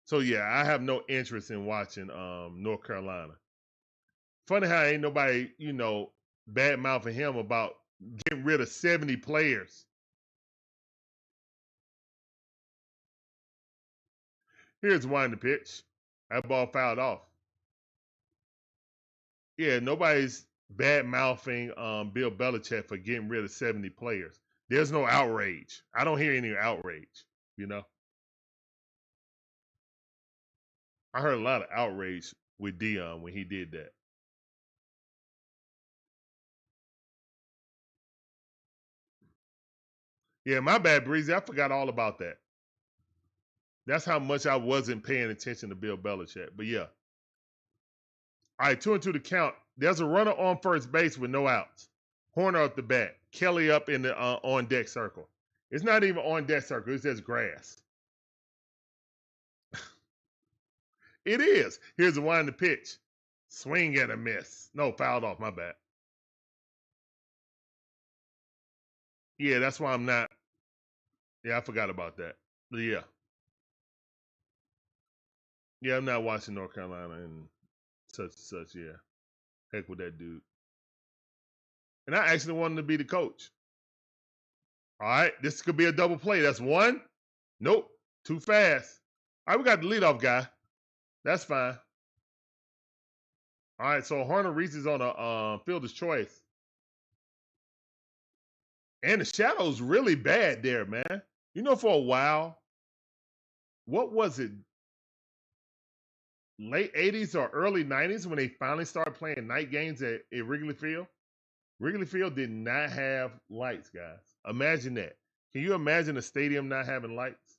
So yeah, I have no interest in watching North Carolina. Funny how ain't nobody, bad mouthing him about getting rid of 70 players. Here's wine the pitch. That ball fouled off. Yeah, nobody's bad mouthing Bill Belichick for getting rid of 70 players. There's no outrage. I don't hear any outrage, I heard a lot of outrage with Dion when he did that. Yeah, my bad, Breezy. I forgot all about that. That's how much I wasn't paying attention to Bill Belichick. But yeah. All right, 2-2 to count. There's a runner on first base with no outs. Horner up the bat. Kelly up in the on deck circle. It's not even on deck circle. It's just grass. It is. Here's the wind to pitch. Swing and a miss. No, fouled off. My bad. Yeah, that's why I'm not. Yeah, I forgot about that. But yeah. Yeah, I'm not watching North Carolina and such. Yeah. Heck with that dude. And I actually wanted to be the coach. All right, this could be a double play. That's one. Nope, too fast. All right, we got the leadoff guy. That's fine. All right, so Horner reaches on a fielder's choice. And the shadow's really bad there, man. You know, for a while, what was it? Late 80s or early 90s when they finally started playing night games at Wrigley Field? Wrigley Field did not have lights, guys. Imagine that. Can you imagine a stadium not having lights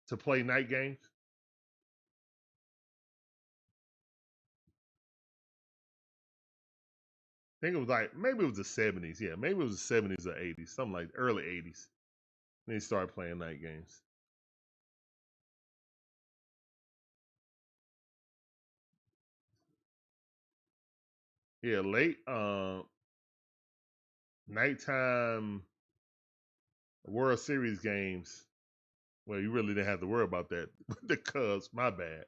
to play night games? I think it was like, maybe it was the 70s. Yeah, maybe it was the 70s or 80s, something like early 80s. Then they started playing night games. Yeah, late nighttime World Series games. Well, you really didn't have to worry about that. The Cubs, my bad.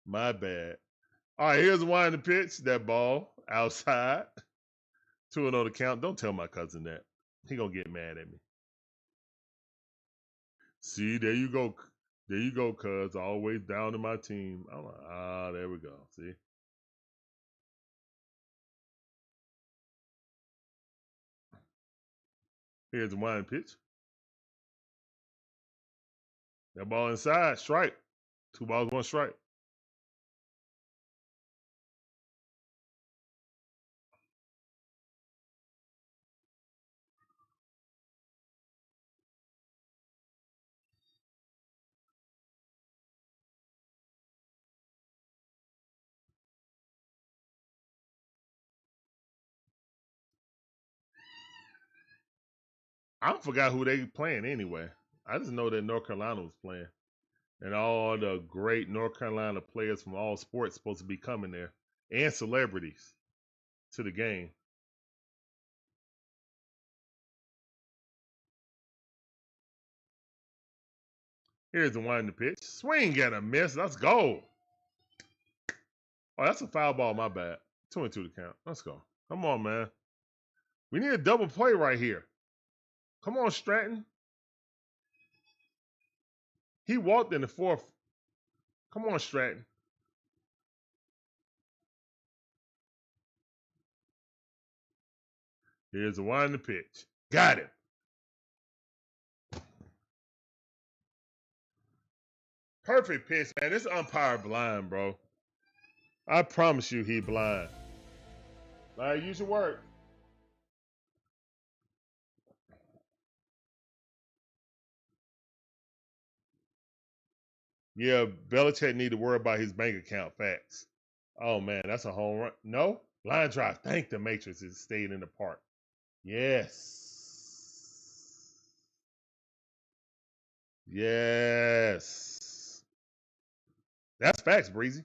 My bad. All right, here's the wind to pitch. That ball outside. 2-0 to count. Don't tell my cousin that. He gonna get mad at me. See, there you go. There you go, cuz. Always down to my team. I'm like, there we go. See? Here's the wind pitch. That ball inside. Strike. 2 balls, 1 strike. I forgot who they playing anyway. I just know that North Carolina was playing. And all the great North Carolina players from all sports supposed to be coming there. And celebrities to the game. Here's the wind to pitch. Swing and a miss. Let's go. Oh, that's a foul ball. My bad. 2-2 to count. Let's go. Come on, man. We need a double play right here. Come on, Stratton. He walked in the 4th. Come on, Stratton. Here's the wind to pitch. Got it. Perfect pitch, man. This umpire blind, bro. I promise you he blind. All right, use your work. Yeah, Belichick need to worry about his bank account. Facts. Oh, man, that's a home run. No? Line drive. Thank the Matrix is staying in the park. Yes. Yes. That's facts, Breezy.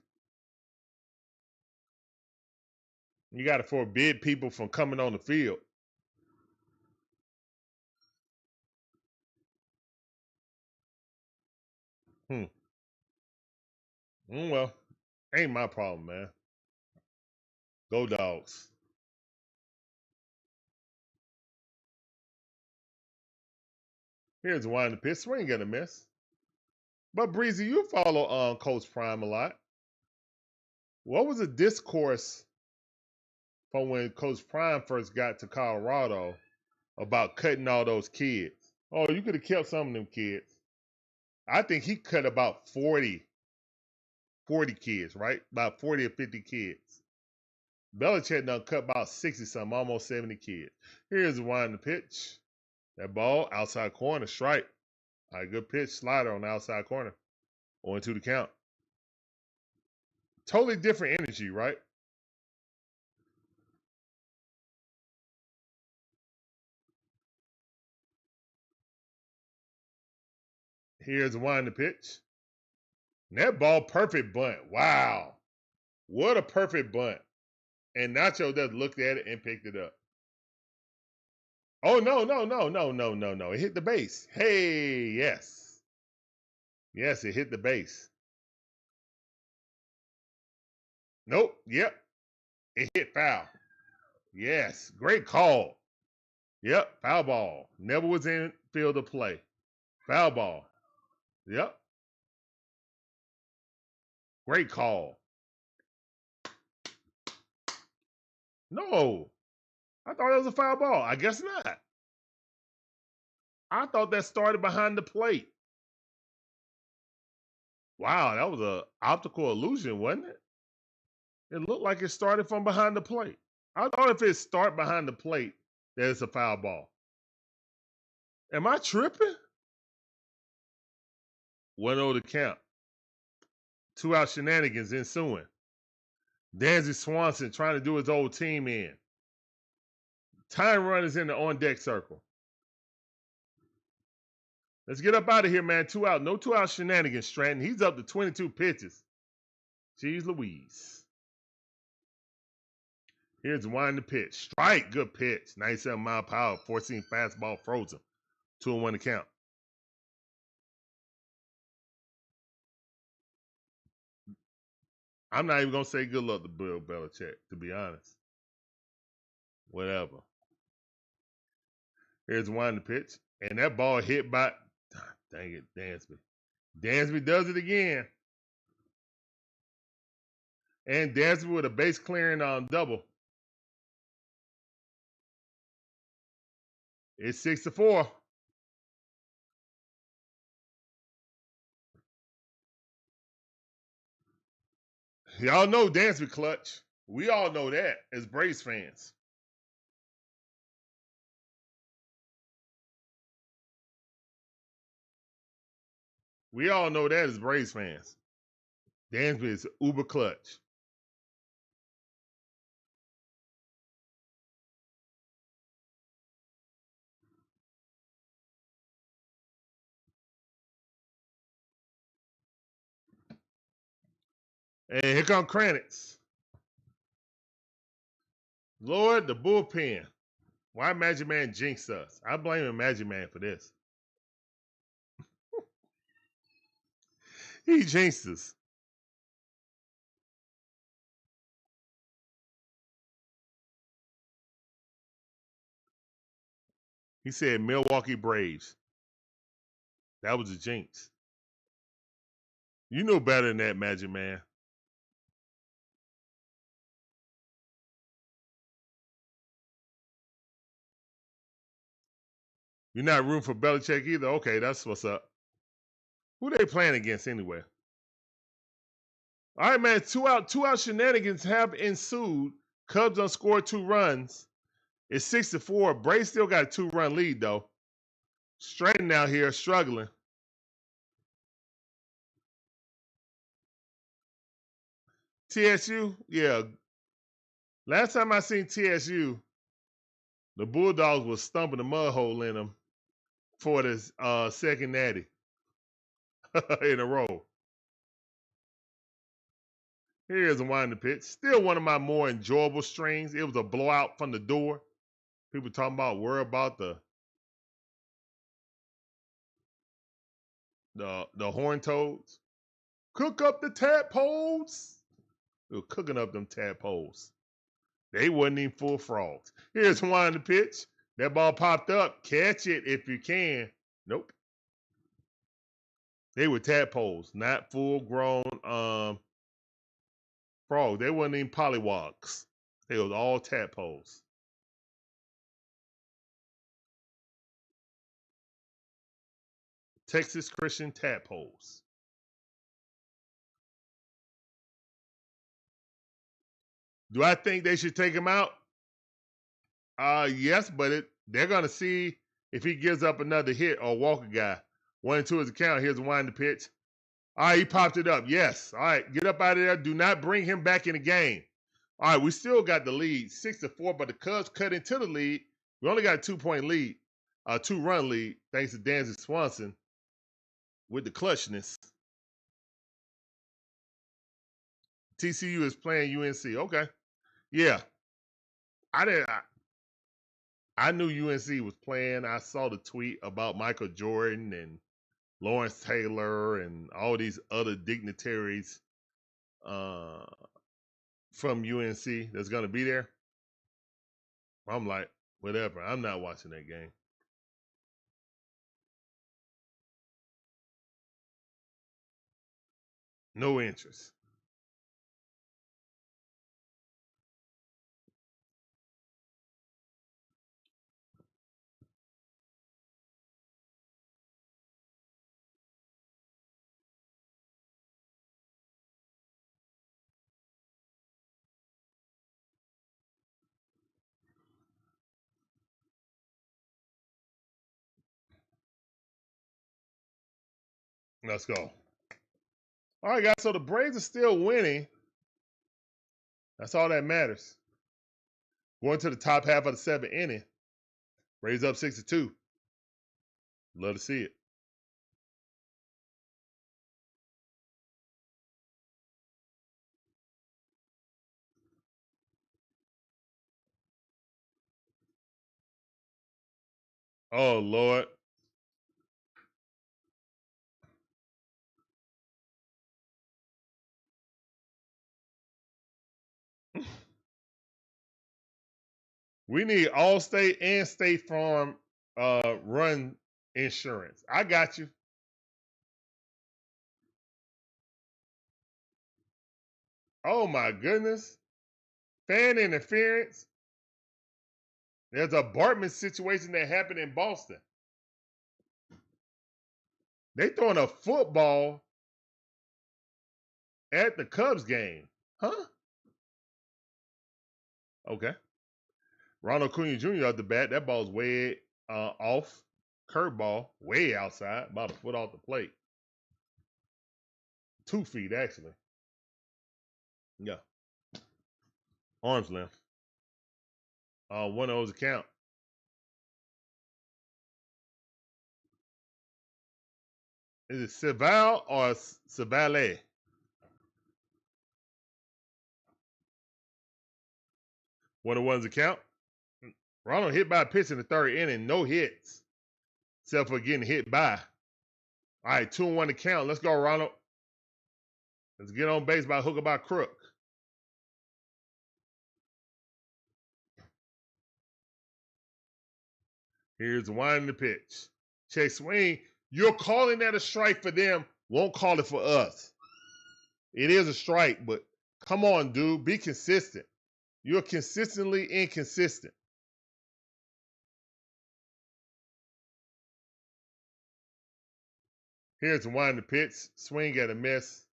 You got to forbid people from coming on the field. Well, ain't my problem, man. Go Dogs. Here's the wind to pitch. Swing and a miss. But Breezy, you follow Coach Prime a lot. What was the discourse from when Coach Prime first got to Colorado about cutting all those kids? Oh, you could have kept some of them kids. I think he cut about 40 kids, right? About 40 or 50 kids. Belichick done cut about 60 something, almost 70 kids. Here's the wind to pitch. That ball, outside corner, strike. All right, good pitch, slider on the outside corner. 0-2 the count. Totally different energy, right? Here's one the pitch. And that ball, perfect bunt. Wow. What a perfect bunt. And Nacho just looked at it and picked it up. Oh, no. It hit the base. Hey, yes. Yes, it hit the base. Nope. Yep. It hit foul. Yes. Great call. Yep. Foul ball. Never was in field of play. Foul ball. Yep. Great call. No. I thought it was a foul ball. I guess not. I thought that started behind the plate. Wow, that was an optical illusion, wasn't it? It looked like it started from behind the plate. I thought if it start behind the plate, that it's a foul ball. Am I tripping? 1-0 to count. 2 out shenanigans ensuing. Dansby Swanson trying to do his old team in. Time run is in the on-deck circle. Let's get up out of here, man. 2 out. No 2 out shenanigans, Stratton. He's up to 22 pitches. Jeez Louise. Here's the wind the pitch. Strike. Good pitch. 97 mile per hour. 14 fastball frozen. 2-1 to count. I'm not even going to say good luck to Bill Belichick, to be honest. Whatever. Here's the wind the pitch. And that ball hit by... Dang it, Dansby. Dansby does it again. And Dansby with a base clearing on double. It's 6-4. Y'all know Dansby clutch. We all know that as Braves fans. We all know that as Braves fans. Dansby is uber clutch. And here come Kranitz. Lord, the bullpen. Why Magic Man jinxed us? I blame Magic Man for this. He jinxed us. He said Milwaukee Braves. That was a jinx. You know better than that, Magic Man. You're not rooting for Belichick either? Okay, that's what's up. Who they playing against anyway? All right, man. 2 out shenanigans have ensued. Cubs unscored 2 runs. It's 6-4. Braves still got a 2-run lead, though. Stratton out here struggling. TSU? Yeah. Last time I seen TSU, the Bulldogs was stumping the mud hole in them for this second natty in a row. Here's a winding pitch. Still one of my more enjoyable strings. It was a blowout from the door. People talking about worry about the horn toads. Cook up the tadpoles. They were cooking up them tadpoles. They wasn't even full frogs. Here's one the pitch. That ball popped up. Catch it if you can. Nope. They were tadpoles, not full grown frogs. They wasn't even pollywogs. They was all tadpoles. Texas Christian tadpoles. Do I think they should take him out? Yes, but they're gonna see if he gives up another hit or walk a guy. 1-2 is the count. Here's the wind the pitch. All right, he popped it up. Yes. All right, get up out of there. Do not bring him back in the game. All right, we still got the lead, 6-4, but the Cubs cut into the lead. We only got a 2-point lead, a 2-run lead, thanks to Dansby Swanson with the clutchness. TCU is playing UNC. Okay. Yeah. I knew UNC was playing. I saw the tweet about Michael Jordan and Lawrence Taylor and all these other dignitaries from UNC that's going to be there. I'm like, whatever. I'm not watching that game. No interest. Let's go. All right, guys. So the Braves are still winning. That's all that matters. Going to the top half of the 7th inning. Braves up 6-2. Love to see it. Oh, Lord. We need Allstate and State Farm run insurance. I got you. Oh, my goodness. Fan interference. There's a Bartman situation that happened in Boston. They throwing a football at the Cubs game. Huh? Okay. Ronald Acuna Jr. at the bat. That ball's way off. Curveball, way outside, about a foot off the plate. 2 feet, actually. Yeah. Arm's length. One of those account. Is it Seval or Sevale? One of one's account. Ronald hit by a pitch in the 3rd inning. No hits. Except for getting hit by. All right, 2-1 account. Let's go, Ronald. Let's get on base by hook or by crook. Here's the wind the pitch. Chase swing. You're calling that a strike for them. Won't call it for us. It is a strike, but come on, dude. Be consistent. You're consistently inconsistent. Here's the wind the pitch. Swing at a miss.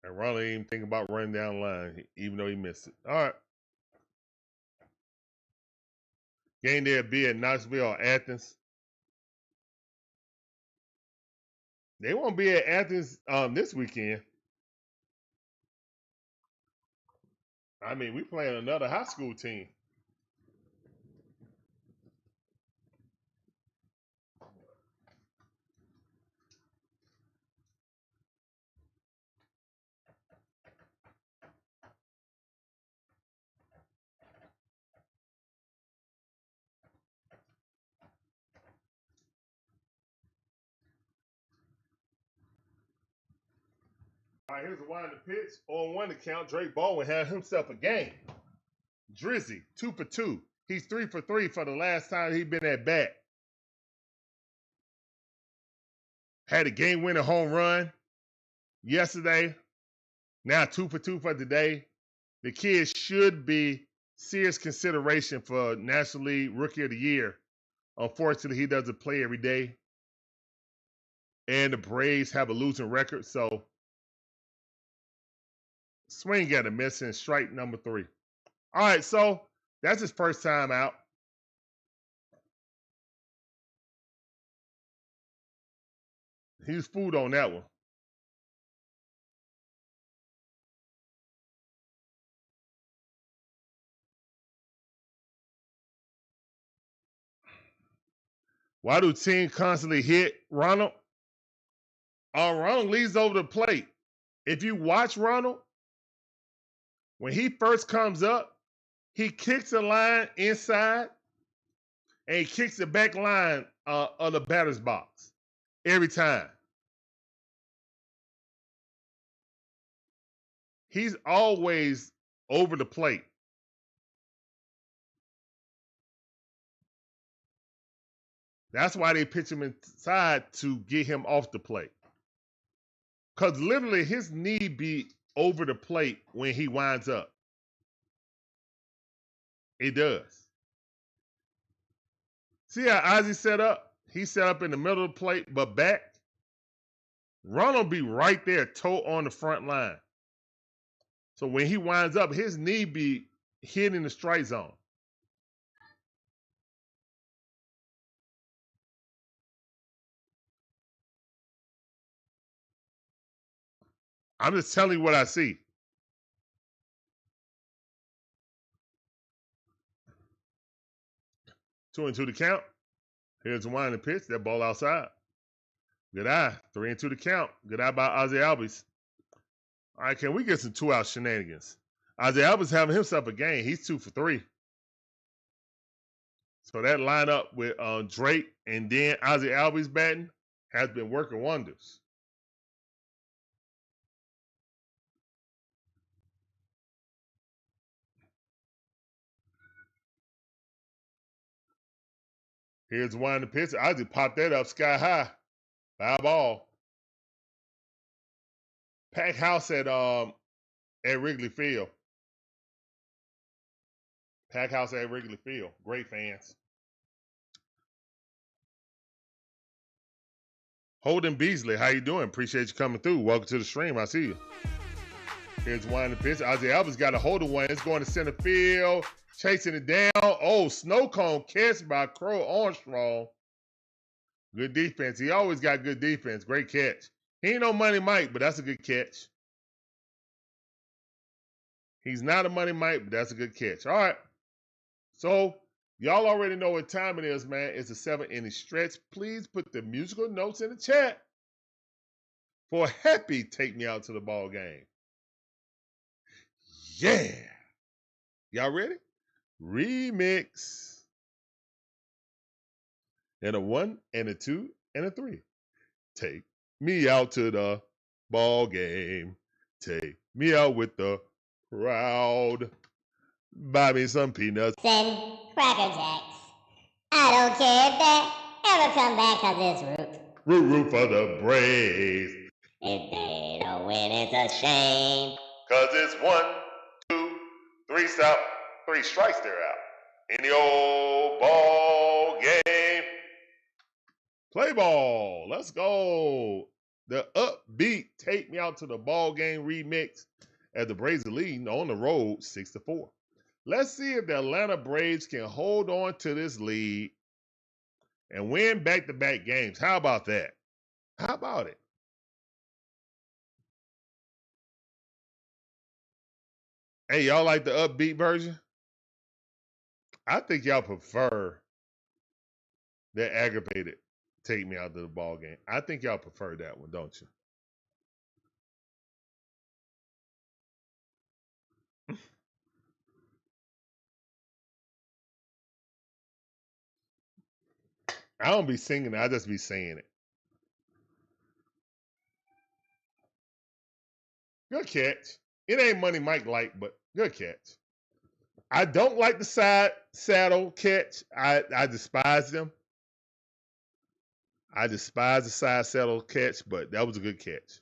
And Ronald didn't even think about running down the line, even though he missed it. All right. Game there be at Knoxville or Athens. They won't be at Athens this weekend. I mean, we playing another high school team. All right, here's the wind the pitch. On one account, Drake Baldwin had himself a game. Drizzy, 2 for 2. He's 3 for 3 for the last time he's been at bat. Had a game-winning home run yesterday. Now 2 for 2 for today. The kid should be serious consideration for National League Rookie of the Year. Unfortunately, he doesn't play every day. And the Braves have a losing record, so Swing got a miss in strike number 3. All right, so that's his first time out. He was fooled on that one. Why do teams constantly hit Ronald? Ronald leads over the plate. If you watch Ronald, when he first comes up, he kicks the line inside and he kicks the back line of the batter's box every time. He's always over the plate. That's why they pitch him inside to get him off the plate. Because literally his knee be over the plate when he winds up. It does. See how Ozzy set up? He set up in the middle of the plate, but back. Ronald be right there, toe on the front line. So when he winds up, his knee be hitting the strike zone. I'm just telling you what I see. Two and two to count. Here's the winding pitch. That ball outside. Good eye. 3-2 to count. Good eye by Ozzy Albies. All right, can we get some 2-out shenanigans? Ozzy Albies having himself a game. He's 2 for 3. So that lineup with Drake and then Ozzy Albies batting has been working wonders. Here's the winding pitch. Ozzy popped that up sky high. Foul ball. Packed house at Wrigley Field. Packed house at Wrigley Field. Great fans. Holden Beasley, how you doing? Appreciate you coming through. Welcome to the stream. I see you. Here's one in the pitch. Ozzy Albies got a hold of one. It's going to center field. Chasing it down. Oh, snow cone catch by Crow Armstrong. Good defense. He always got good defense. Great catch. He ain't no Money Mike, but that's a good catch. He's not a Money Mike, but that's a good catch. All right. So, y'all already know what time it is, man. It's a 7-inning stretch. Please put the musical notes in the chat for Happy Take Me Out to the Ball Game. Yeah. Y'all ready? Remix. And a 1 and a 2 and a 3. Take me out to the ball game. Take me out with the crowd. Buy me some peanuts. Send Cracker Jacks. I don't care if they ever come back, 'cause it's root. Root for the Braves. If they don't win, it's a shame. 'Cause it's 1, 2, 3 stop, 3 strikes, they're out. In the old ball game. Play ball. Let's go. The upbeat Take Me Out to the Ball Game remix as the Braves are leading on the road 6-4. Let's see if the Atlanta Braves can hold on to this lead and win back-to-back games. How about that? How about it? Hey, y'all like the upbeat version? I think y'all prefer the aggravated Take Me Out to the Ball Game. I think y'all prefer that one, don't you? I don't be singing it. I just be saying it. Good catch. It ain't Money Mike like, but good catch. I don't like the side saddle catch. I despise them. I despise the side saddle catch, but that was a good catch.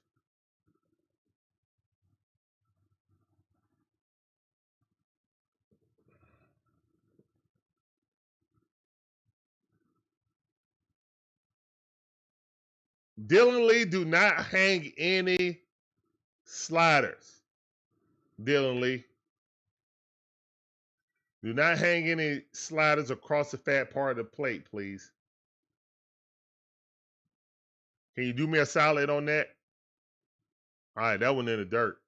Dylan Lee, do not hang any sliders. Dylan Lee. Do not hang any sliders across the fat part of the plate, please. Can you do me a solid on that? All right, that one in the dirt.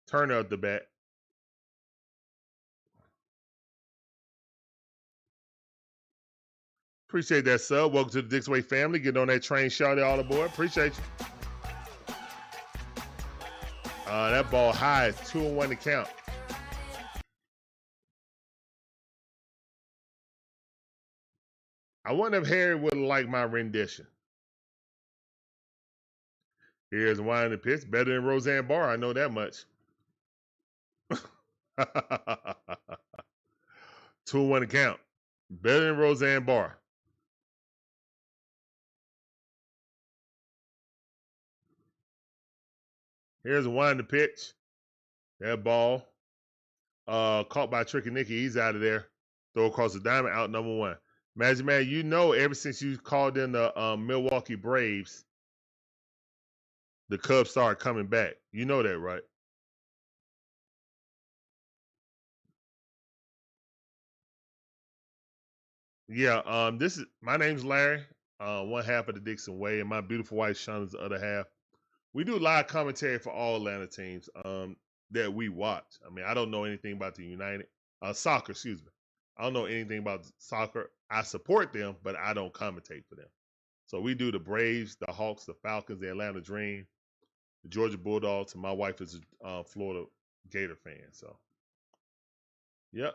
Turn out the bat. Appreciate that, sub. Welcome to the DIXON WAY family. Get on that train, shawty, all aboard. Appreciate you. That ball high is 2-1 to count. I wonder if Harry would like my rendition. Here's one in the pitch. Better than Roseanne Barr, I know that much. 2-1 to count. Better than Roseanne Barr. Here's one in the pitch. That ball. Caught by Tricky Nicky. He's out of there. Throw across the diamond, out number 1. Magic Man, you know ever since you called in the Milwaukee Braves, the Cubs started coming back. You know that, right? Yeah, my name's Larry, one half of the DIXON WAY, and my beautiful wife Shauna's the other half. We do live commentary for all Atlanta teams that we watch. I mean, I don't know anything about the soccer, excuse me. I don't know anything about soccer. I support them, but I don't commentate for them. So we do the Braves, the Hawks, the Falcons, the Atlanta Dream, the Georgia Bulldogs, and my wife is a Florida Gator fan. So, yep.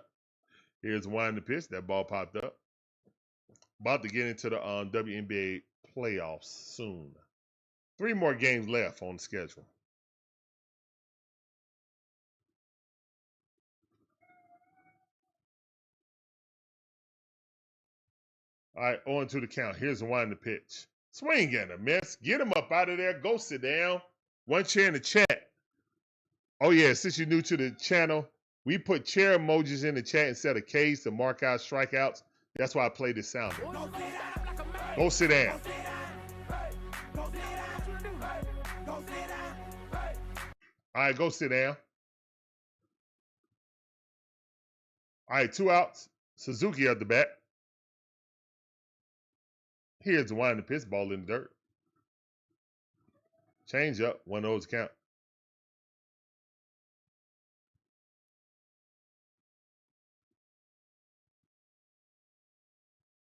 Here's one in the pitch. That ball popped up. About to get into the WNBA playoffs soon. 3 more games left on the schedule. All right, on to the count. Here's the one in the pitch. Swing and a miss. Get him up out of there. Go sit down. One chair in the chat. Oh, yeah, since you're new to the channel, we put chair emojis in the chat instead of K's to mark out strikeouts. That's why I play this sound. Go sit down. All right, go sit down. All right, 2 outs. Suzuki at the bat. Here's the one in the pitch. Ball in the dirt. Change up. 1 of those count.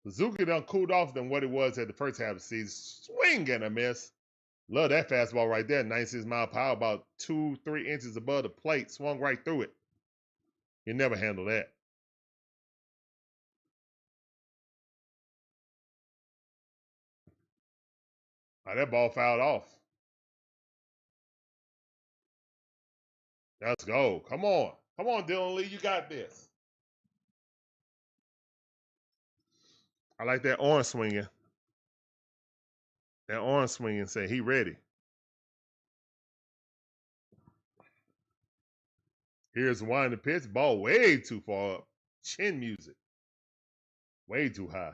Suzuki done cooled off than what it was at the first half of the season. Swing and a miss. Love that fastball right there. 96 mile power, about 2-3 inches above the plate. Swung right through it. You never handle that. All right, that ball fouled off. Let's go. Come on. Come on, Dylan Lee. You got this. I like that arm swinging. That arm swinging saying he ready. Here's one in the pitch. Ball way too far up. Chin music. Way too high.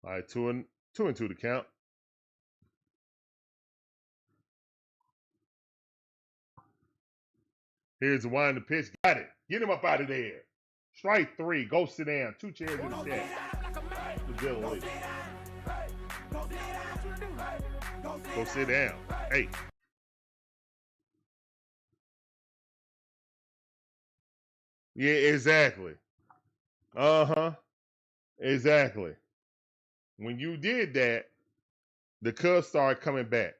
All right, 2-2 to count. Here's the one in the pitch. Got it. Get him up out of there. Strike 3. Go sit down. 2 chairs in the chat. Go sit down. Hey. Yeah, exactly. Uh-huh. Exactly. When you did that, the Cubs started coming back.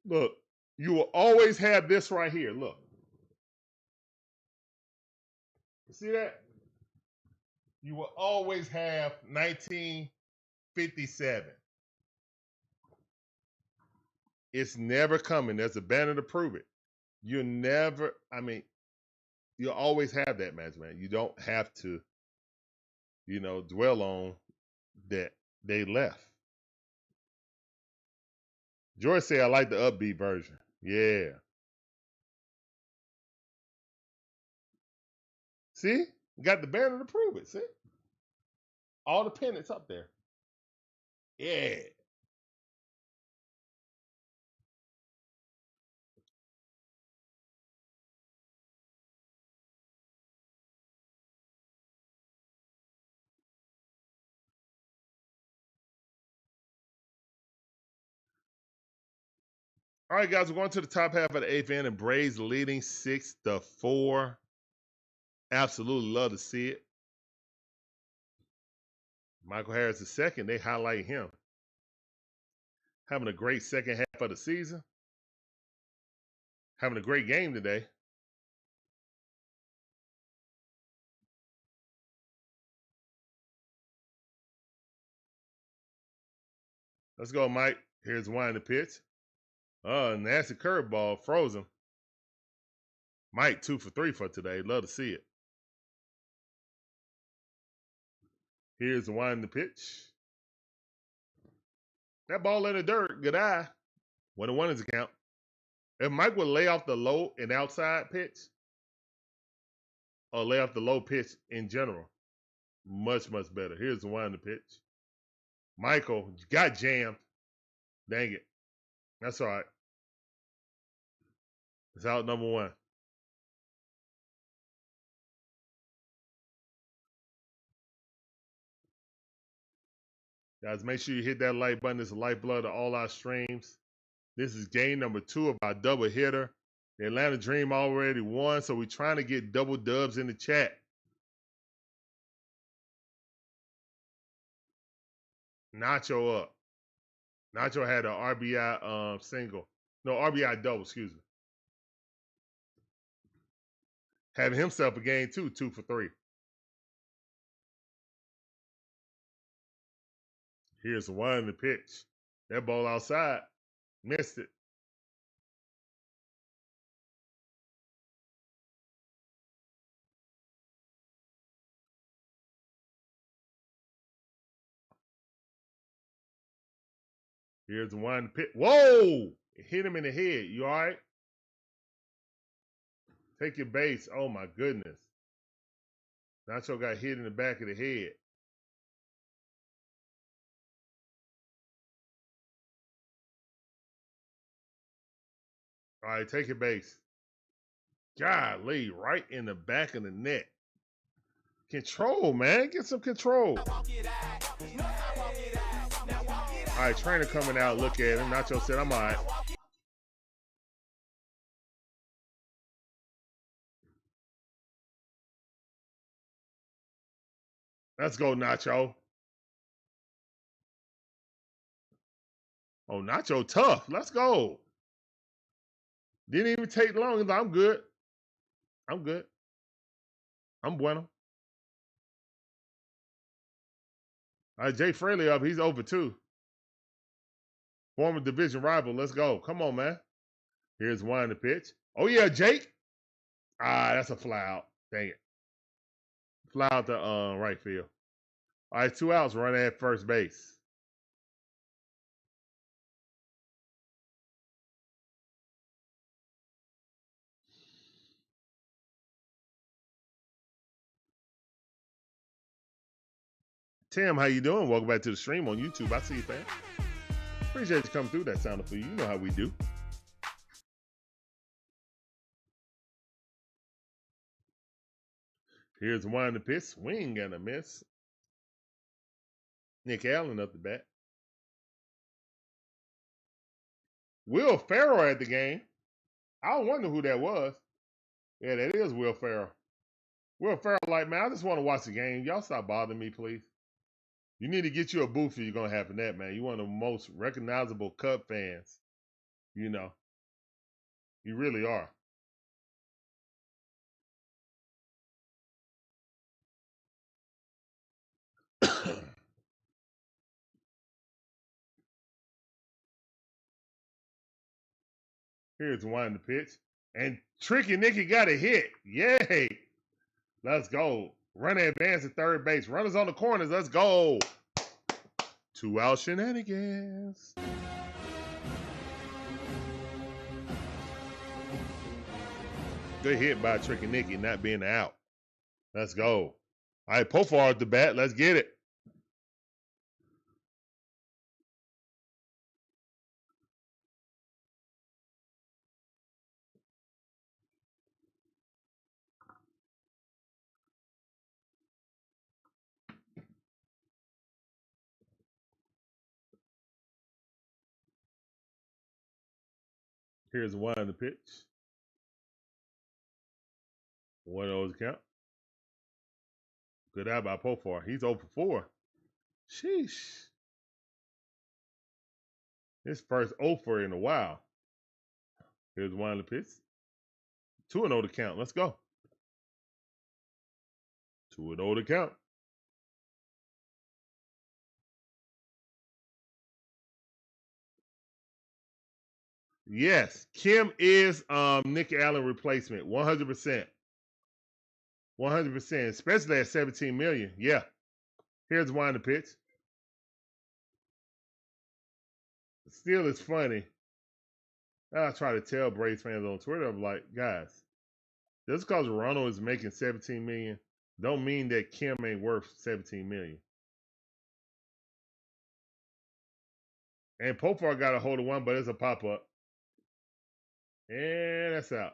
Look, you will always have this right here. Look. You see that? You will always have 1957. It's never coming. There's a banner to prove it. You'll never, I mean, you'll always have that, man. You don't have to dwell on that they left. George said, I like the upbeat version. Yeah. See? Got the banner to prove it. See? All the pennants up there. Yeah. All right, guys, we're going to the top half of the 8th inning. Braves leading 6-4. Absolutely love to see it. Michael Harris is second. They highlight him. Having a great second half of the season. Having a great game today. Let's go, Mike. Here's one to pitch. Nasty curveball, frozen. Mike 2 for 3 for today. Love to see it. Here's the one to pitch. That ball in the dirt. Good eye. 1-1 is the count. If Mike would lay off the low and outside pitch, or lay off the low pitch in general, much, much better. Here's the one to pitch. Michael got jammed. Dang it. That's all right. It's out number 1. Guys, make sure you hit that like button. It's the lifeblood of all our streams. This is game number 2 of our double hitter. The Atlanta Dream already won, so we're trying to get double dubs in the chat. Nacho up. Nacho had an RBI single. No, RBI double, excuse me. Having himself a game too, 2 for 3. Here's the one to pitch. That ball outside. Missed it. Here's the one to pitch. Whoa! It hit him in the head. You all right? Take your base. Oh, my goodness. Nacho got hit in the back of the head. All right, take your base. Golly, right in the back of the net. Control, man. Get some control. All right, trainer coming out. Look at him. Nacho said, I'm all right. Let's go, Nacho. Oh, Nacho tough. Let's go. Didn't even take long. I'm good. I'm good. I'm bueno. All right, Jay Fraley up. He's over 2. Former division rival. Let's go. Come on, man. Here's one to pitch. Oh, yeah, Jake. That's a fly out. Dang it. Fly out to right field. All right, 2 outs. Run at first base. Tim, how you doing? Welcome back to the stream on YouTube. I see you, fam. Appreciate you coming through. That sounded for you. You know how we do. Here's one to pitch. Swing and a miss. Nick Allen up the bat. Will Ferrell at the game. I wonder who that was. Yeah, that is Will Ferrell. Will Ferrell, like, man, I just want to watch the game. Y'all stop bothering me, please. You need to get you a booth if you're going to have that, man. You're one of the most recognizable Cub fans. You know. You really are. Here's one to pitch. And Tricky Nicky got a hit. Yay. Let's go. Runner advance at third base. Runners on the corners. Let's go. 2-out shenanigans. Good hit by Tricky Nicky, not being out. Let's go. All right, Pofar at the bat. Let's get it. Here's one on the pitch. 1-0 count. Good out by Pofar. He's 0 for 4. Sheesh. His first 0 for in a while. Here's one on the pitch. 2-0 to count. Let's go. 2-0 to count. Yes, Kim is Nick Allen replacement. 100%. 100%, especially at $17 million. Yeah. Here's one on the pitch. Still, it's funny. I try to tell Braves fans on Twitter, I'm like, guys, just because Ronald is making $17 million, don't mean that Kim ain't worth $17 million. And Pofar got a hold of one, but it's a pop-up. And that's out.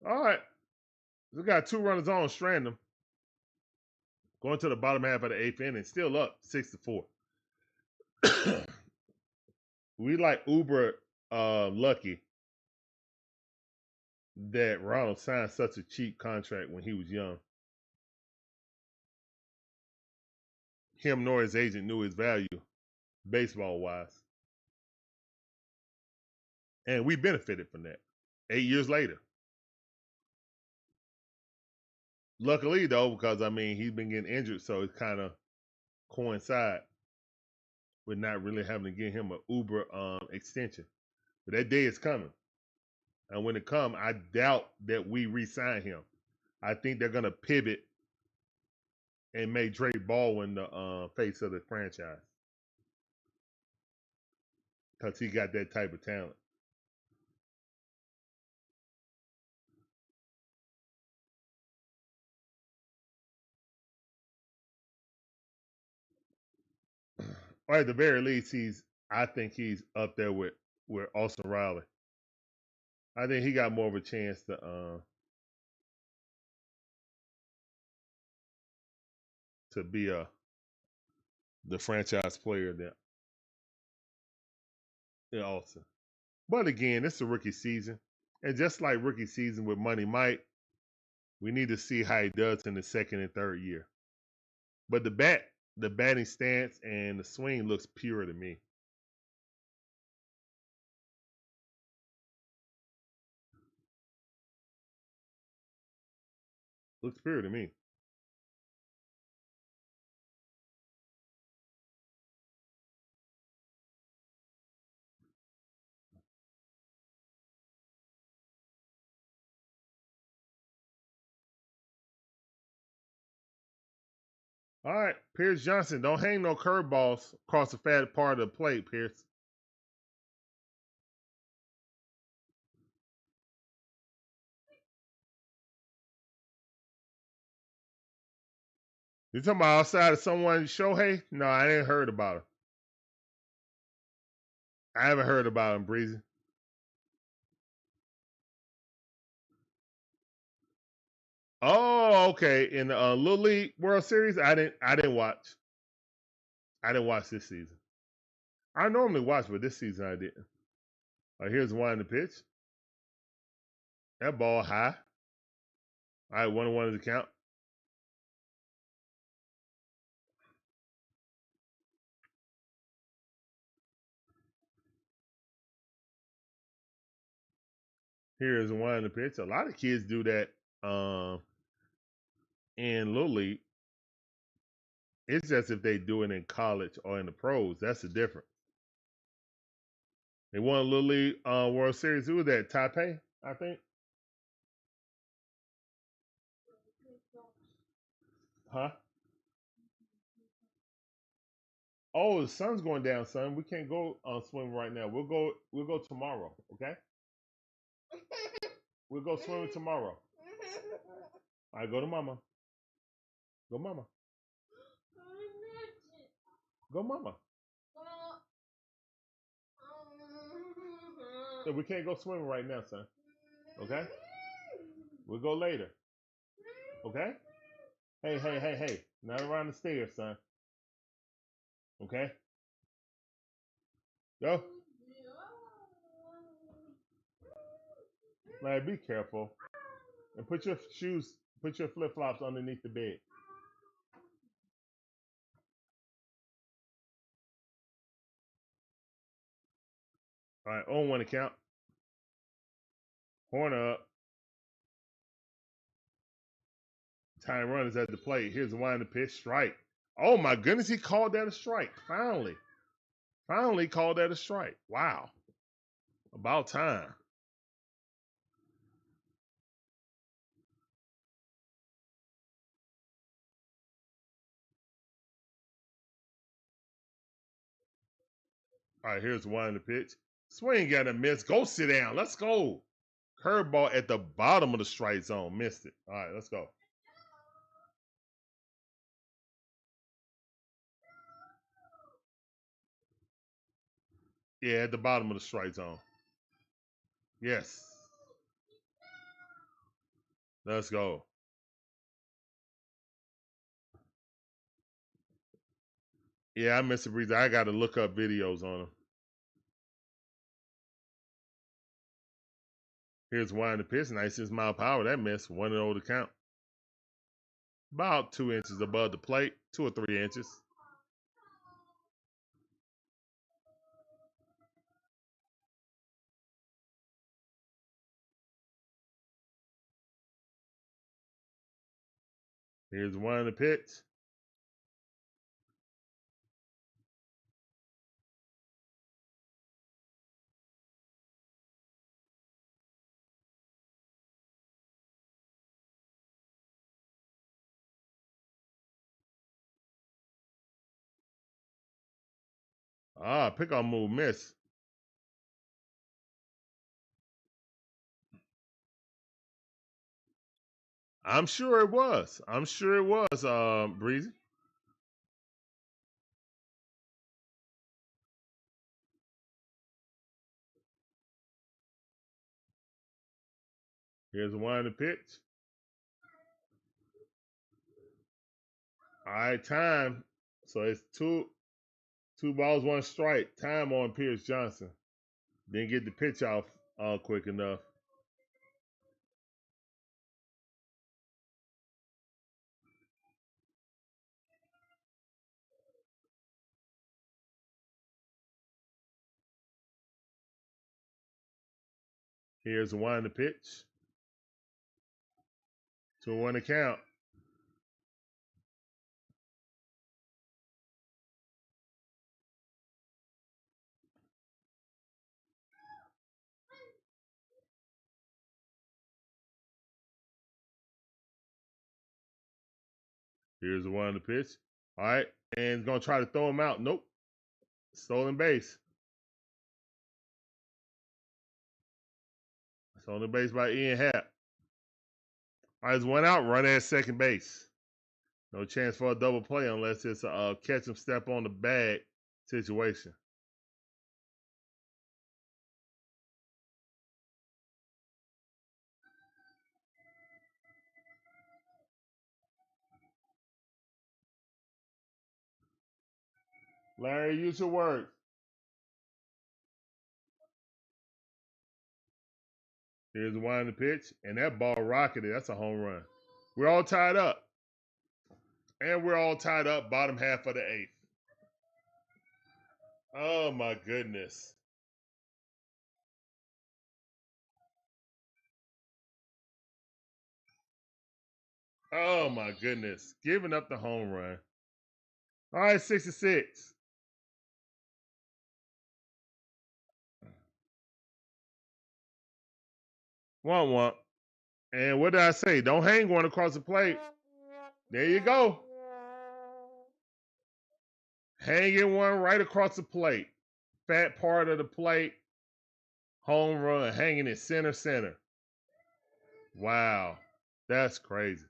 All right. We got 2 runners on, strand them. Going to the bottom half of the 8th inning, still up 6-4. We like uber lucky that Ronald signed such a cheap contract when he was young. Him nor his agent knew his value, baseball-wise. And we benefited from that 8 years later. Luckily, though, because, I mean, he's been getting injured, so it kind of coincide with not really having to get him an uber extension. But that day is coming. And when it comes, I doubt that we re-sign him. I think they're going to pivot and make Drake Baldwin the face of the franchise. Because he got that type of talent. Or at the very least, I think he's up there with Austin Riley. I think he got more of a chance to be the franchise player than Olson. But again, it's a rookie season. And just like rookie season with Money Mike, we need to see how he does in the second and third year. But the batting stance and the swing looks pure to me. Looks pure to me. All right, Pierce Johnson. Don't hang no curveballs across the fat part of the plate, Pierce. You talking about outside of someone, Shohei? No, I ain't heard about him. I haven't heard about him, Breezy. Oh, okay. In the Little League World Series, I didn't watch. I didn't watch this season. I normally watch, but this season I didn't. Here's one in the pitch. That ball high. All right, 1-1 is the count. Here's one in the pitch. A lot of kids do that in Little League. It's just if they do it in college or in the pros. That's the difference. They won a Little League World Series. Who was that? Taipei, I think. Huh? Oh, the sun's going down, son. We can't go swim right now. We'll go tomorrow, okay? We'll go swimming tomorrow. All right, go to mama. Go mama. Go mama. So we can't go swimming right now, son. Okay? We'll go later. Okay? Hey. Not around the stairs, son. Okay? Go. Larry, be careful. And put your flip-flops underneath the bed. All right, on one account. Horn up. Time run is at the plate. Here's the wind the pitch. Strike. Oh my goodness, he called that a strike. Finally called that a strike. Wow. About time. All right, here's the wind the pitch. Swing got a miss. Go sit down. Let's go. Curveball at the bottom of the strike zone. Missed it. All right, let's go. Yeah, at the bottom of the strike zone. Yes. Let's go. Yeah, I missed a breather. I got to look up videos on him. Here's wind the pitch. Nice mile power. That missed. 1-0 to count. About 2 inches above the plate. 2 or 3 inches. Here's wind the pitch. Pickoff move miss. I'm sure it was. Breezy. Here's the wind the pitch. All right, time. So it's two balls, 1 strike. Time on Pierce Johnson. Didn't get the pitch off quick enough. Here's the wind the pitch. 2-1 to count. Here's the wind the pitch. All right, and gonna try to throw him out. Nope. Stolen base. Stolen base by Ian Happ. All right, it's 1 out. Run at second base. No chance for a double play unless it's a catch him step on the bag situation. Larry, use your words. Here's the wind the pitch, and that ball rocketed. That's a home run. We're all tied up. And we're all tied up bottom half of the 8th. Oh, my goodness. Oh, my goodness. Giving up the home run. All right, 6-6. Womp womp. And what did I say? Don't hang one across the plate. There you go. Hanging one right across the plate. Fat part of the plate. Home run, hanging it center. Wow. That's crazy.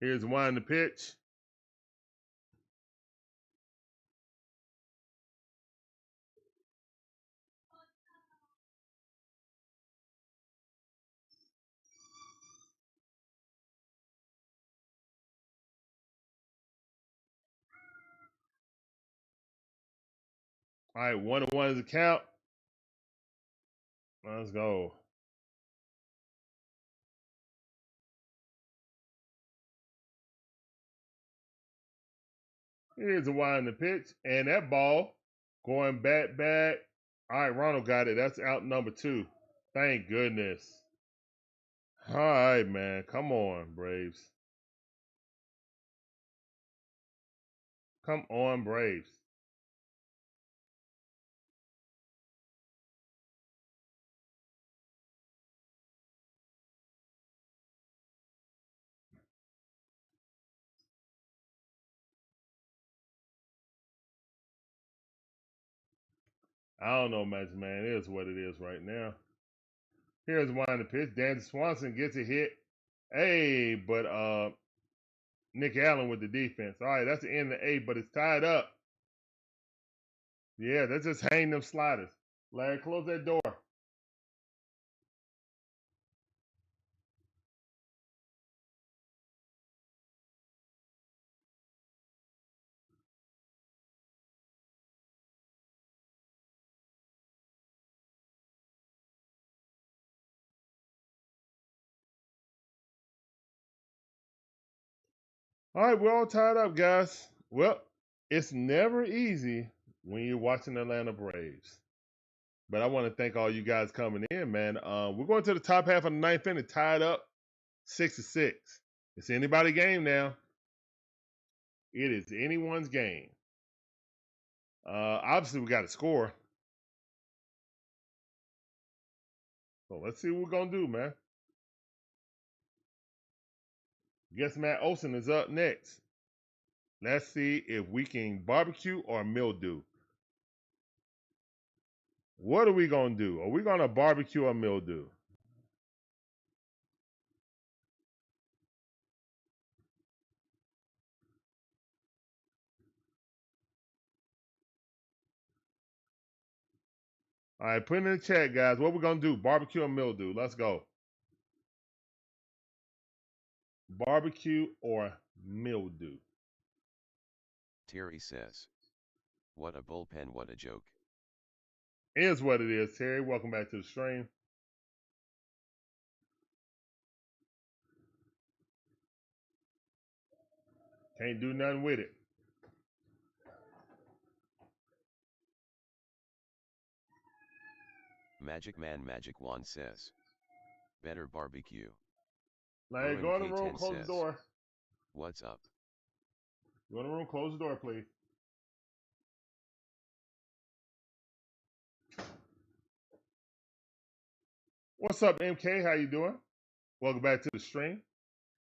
Here's one the pitch. All right, 1-1 is the count. Let's go. Here's a wind the pitch. And that ball going back. All right, Ronald got it. That's out number 2. Thank goodness. All right, man. Come on, Braves. Come on, Braves. I don't know, man. It is what it is right now. Here's one the pitch. Dansby Swanson gets a hit. Hey, but Nick Allen with the defense. All right, that's the end of the 8, but it's tied up. Yeah, that's just hang them sliders. Larry, close that door. All right, we're all tied up, guys. Well, it's never easy when you're watching the Atlanta Braves. But I want to thank all you guys coming in, man. We're going to the top half of the 9th inning, tied up 6-6. It's anybody's game now. It is anyone's game. Obviously, we got to score. So let's see what we're going to do, man. Guess Matt Olson is up next. Let's see if we can barbecue or mildew. What are we going to do? Are we going to barbecue or mildew? All right, put in the chat, guys. What we're going to do, barbecue or mildew. Let's go. Barbecue or mildew. Terry says, what a bullpen, what a joke. Is what it is, Terry. Welcome back to the stream. Can't do nothing with it. Magic Man Magic Wand says, better barbecue. Larry, go in the room, close the door. What's up? Go in the room, close the door, please. What's up, MK? How you doing? Welcome back to the stream.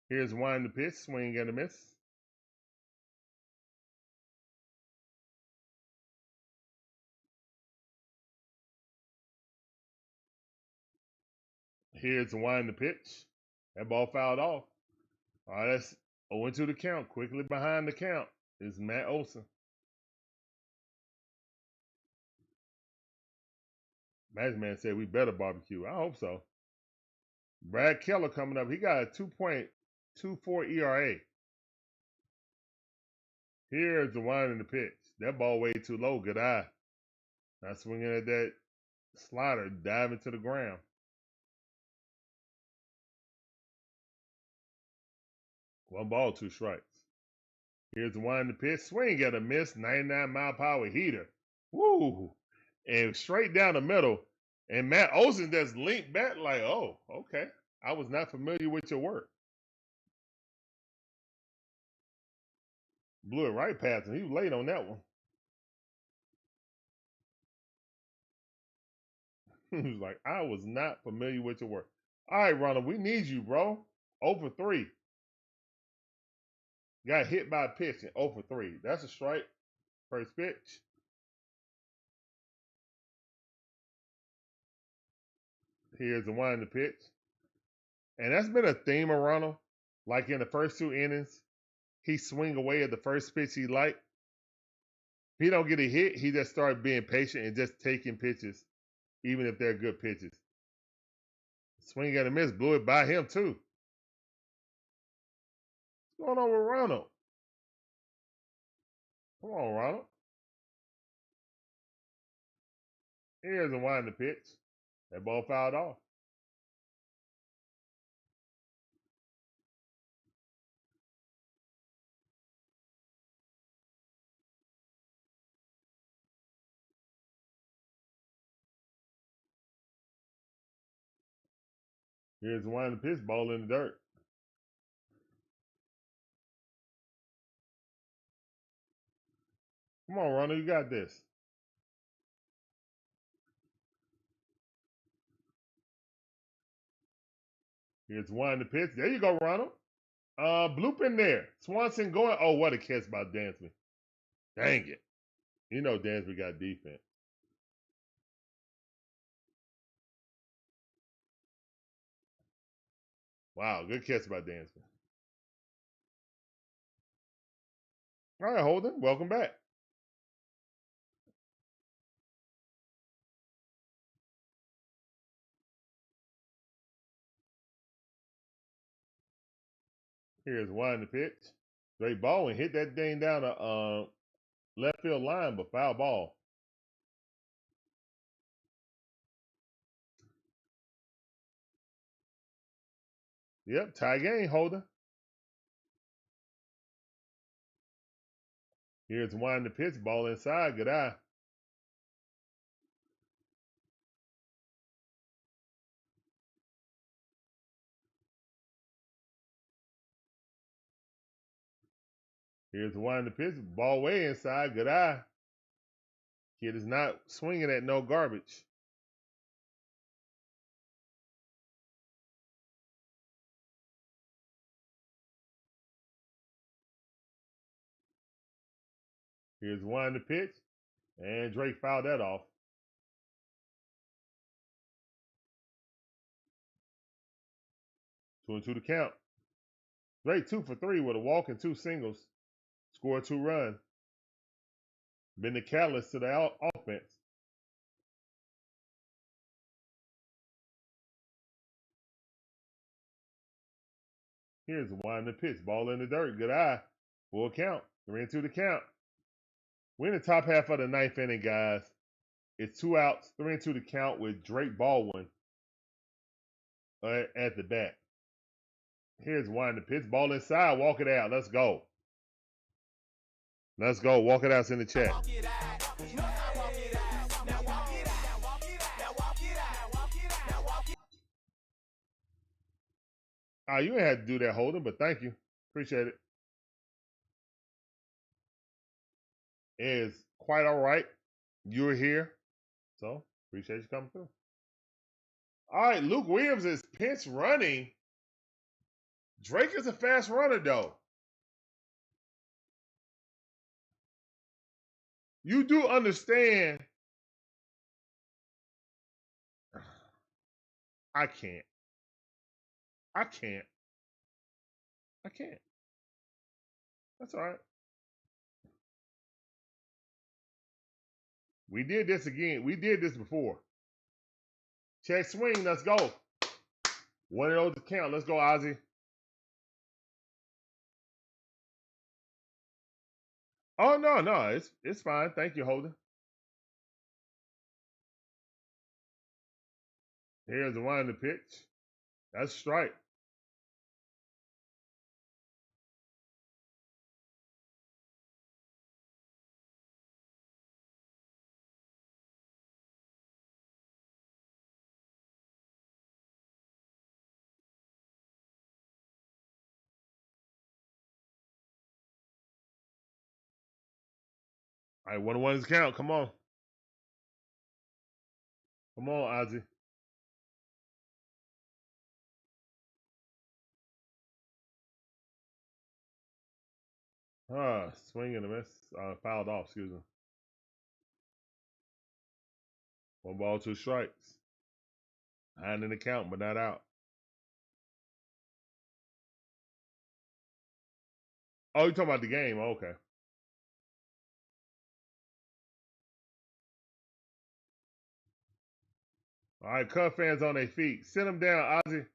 Here's one the pitch, swing and a miss. Here's one the pitch. That ball fouled off. All right, that's 0-2 the count. Quickly behind the count is Matt Olson. Magic Man said we better barbecue. I hope so. Brad Keller coming up. He got a 2.24 ERA. Here's the one in the pitch. That ball way too low. Good eye. Not swinging at that slider, diving to the ground. One ball, 2 strikes. Here's the one in the pitch. Swing at a miss. 99-mile-per-hour heater. Woo! And straight down the middle. And Matt Olson just leaned back like, oh, okay. I was not familiar with your work. Blew it right past him. He was late on that one. He was like, I was not familiar with your work. All right, Ronald, we need you, bro. 0 for 3. Got hit by a pitch and 0 for 3. That's a strike. First pitch. Here's the one in the pitch. And that's been a theme of Ronald. Like in the first 2 innings, he swing away at the first pitch he liked. If he don't get a hit, he just started being patient and just taking pitches, even if they're good pitches. Swing and a miss, blew it by him too. What's going on with Ronald? Come on, Ronald. Here's a wind the pitch. That ball fouled off. Here's the wind the pitch, ball in the dirt. Come on, Ronald, you got this. Here's one the pitch. There you go, Ronald. Bloop in there. Swanson going. Oh, what a catch by Dansby. Dang it. You know Dansby got defense. Wow, good catch by Dansby. All right, Holden, welcome back. Here's one the pitch. Great ball and hit that thing down the left field line, but foul ball. Yep, tie game, Holden. Here's one the pitch, ball inside, good eye. Here's one the pitch, ball way inside, good eye. Kid is not swinging at no garbage. Here's one the pitch, and Drake fouled that off. 2-2 to count. Drake 2 for 3 with a walk and 2 singles. Scored 2 runs. Been the catalyst to the offense. Here's one the pitch. Ball in the dirt. Good eye. Full count. 3-2 to count. We're in the top half of the 9th inning, guys. It's 2 outs. 3-2 to count with Drake Baldwin at the bat. Here's one the pitch. Ball inside. Walk it out. Let's go. Let's go. Walk it out's in the chat. You ain't had to do that, Holden, but thank you. Appreciate it. It is quite all right. You're here. So, appreciate you coming through. All right, Luke Williams is pinch running. Drake is a fast runner, though. You do understand. I can't. That's all right. We did this again. We did this before. Check swing. Let's go. One of those to count. Let's go, Ozzy. Oh, no. It's fine. Thank you, Holden. Here's the one in the pitch. That's a strike. All right, 1-1 is count. Come on. Come on, Ozzy. Swing and a miss. Fouled off, excuse me. 1 ball, 2 strikes. Behind in the count, but not out. Oh, you're talking about the game. Okay. All right, Cub fans on their feet. Sit them down, Ozzy.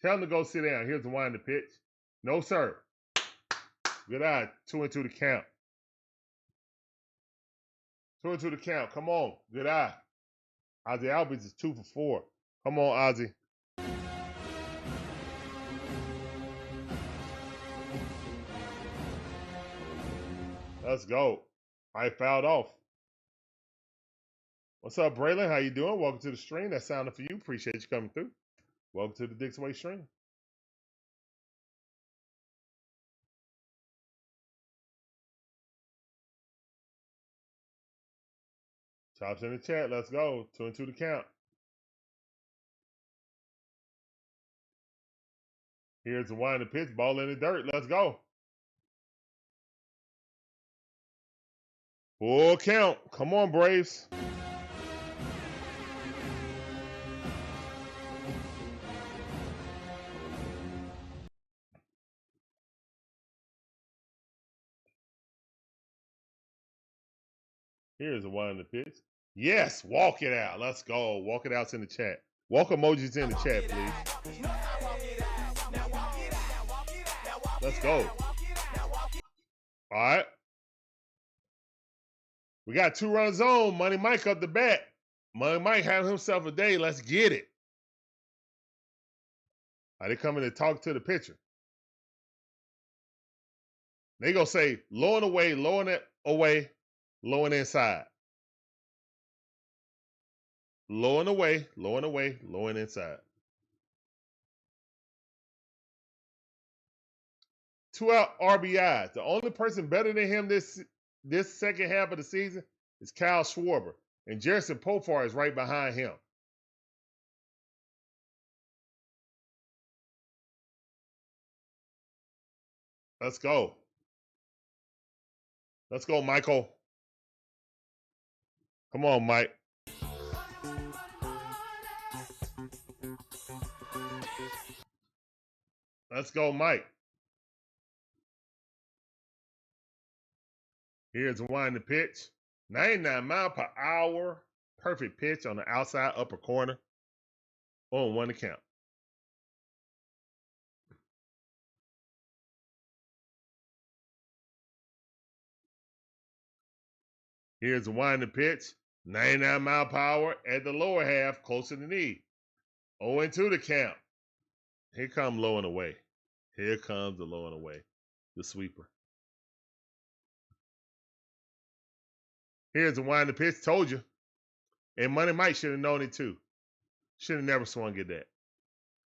Tell them to go sit down. Here's the wind the pitch. No, sir. Good eye. 2-2 the count. 2-2 the count. Come on. Good eye. Ozzy Albies is 2 for 4. Come on, Ozzy. Let's go. I fouled off. What's up, Braylon? How you doing? Welcome to the stream. That sounded for you. Appreciate you coming through. Welcome to the DIXON WAY stream. Chops in the chat. Let's go. 2-2 the count. Here's the wind the pitch. Ball in the dirt. Let's go. Full count. Come on, Braves. Here's the wind the pitch. Yes, walk it out. Let's go. Walk it out's in the chat. Walk emojis in the chat, please. Let's go. All right. We got 2 runners on. Money Mike up the bat. Money Mike having himself a day. Let's get it. Are they coming to talk to the pitcher? They gonna say low and away, low and away, low and inside. Low and away, low and away, low and inside. 2 out RBIs. The only person better than him this second half of the season is Kyle Schwarber. And Jerison Pofar is right behind him. Let's go. Let's go, Michael. Come on, Mike. Let's go, Mike. Here's the wind the pitch. 99 mile per hour. Perfect pitch on the outside upper corner. 0-1 to count. Here's the wind the pitch. 99 mile per hour at the lower half, close to the knee. 0-2 to count. Here comes low and away. Here comes the low and away. The sweeper. Here's the wind the pitch. Told you. And Money Mike should have known it too. Should have never swung at that.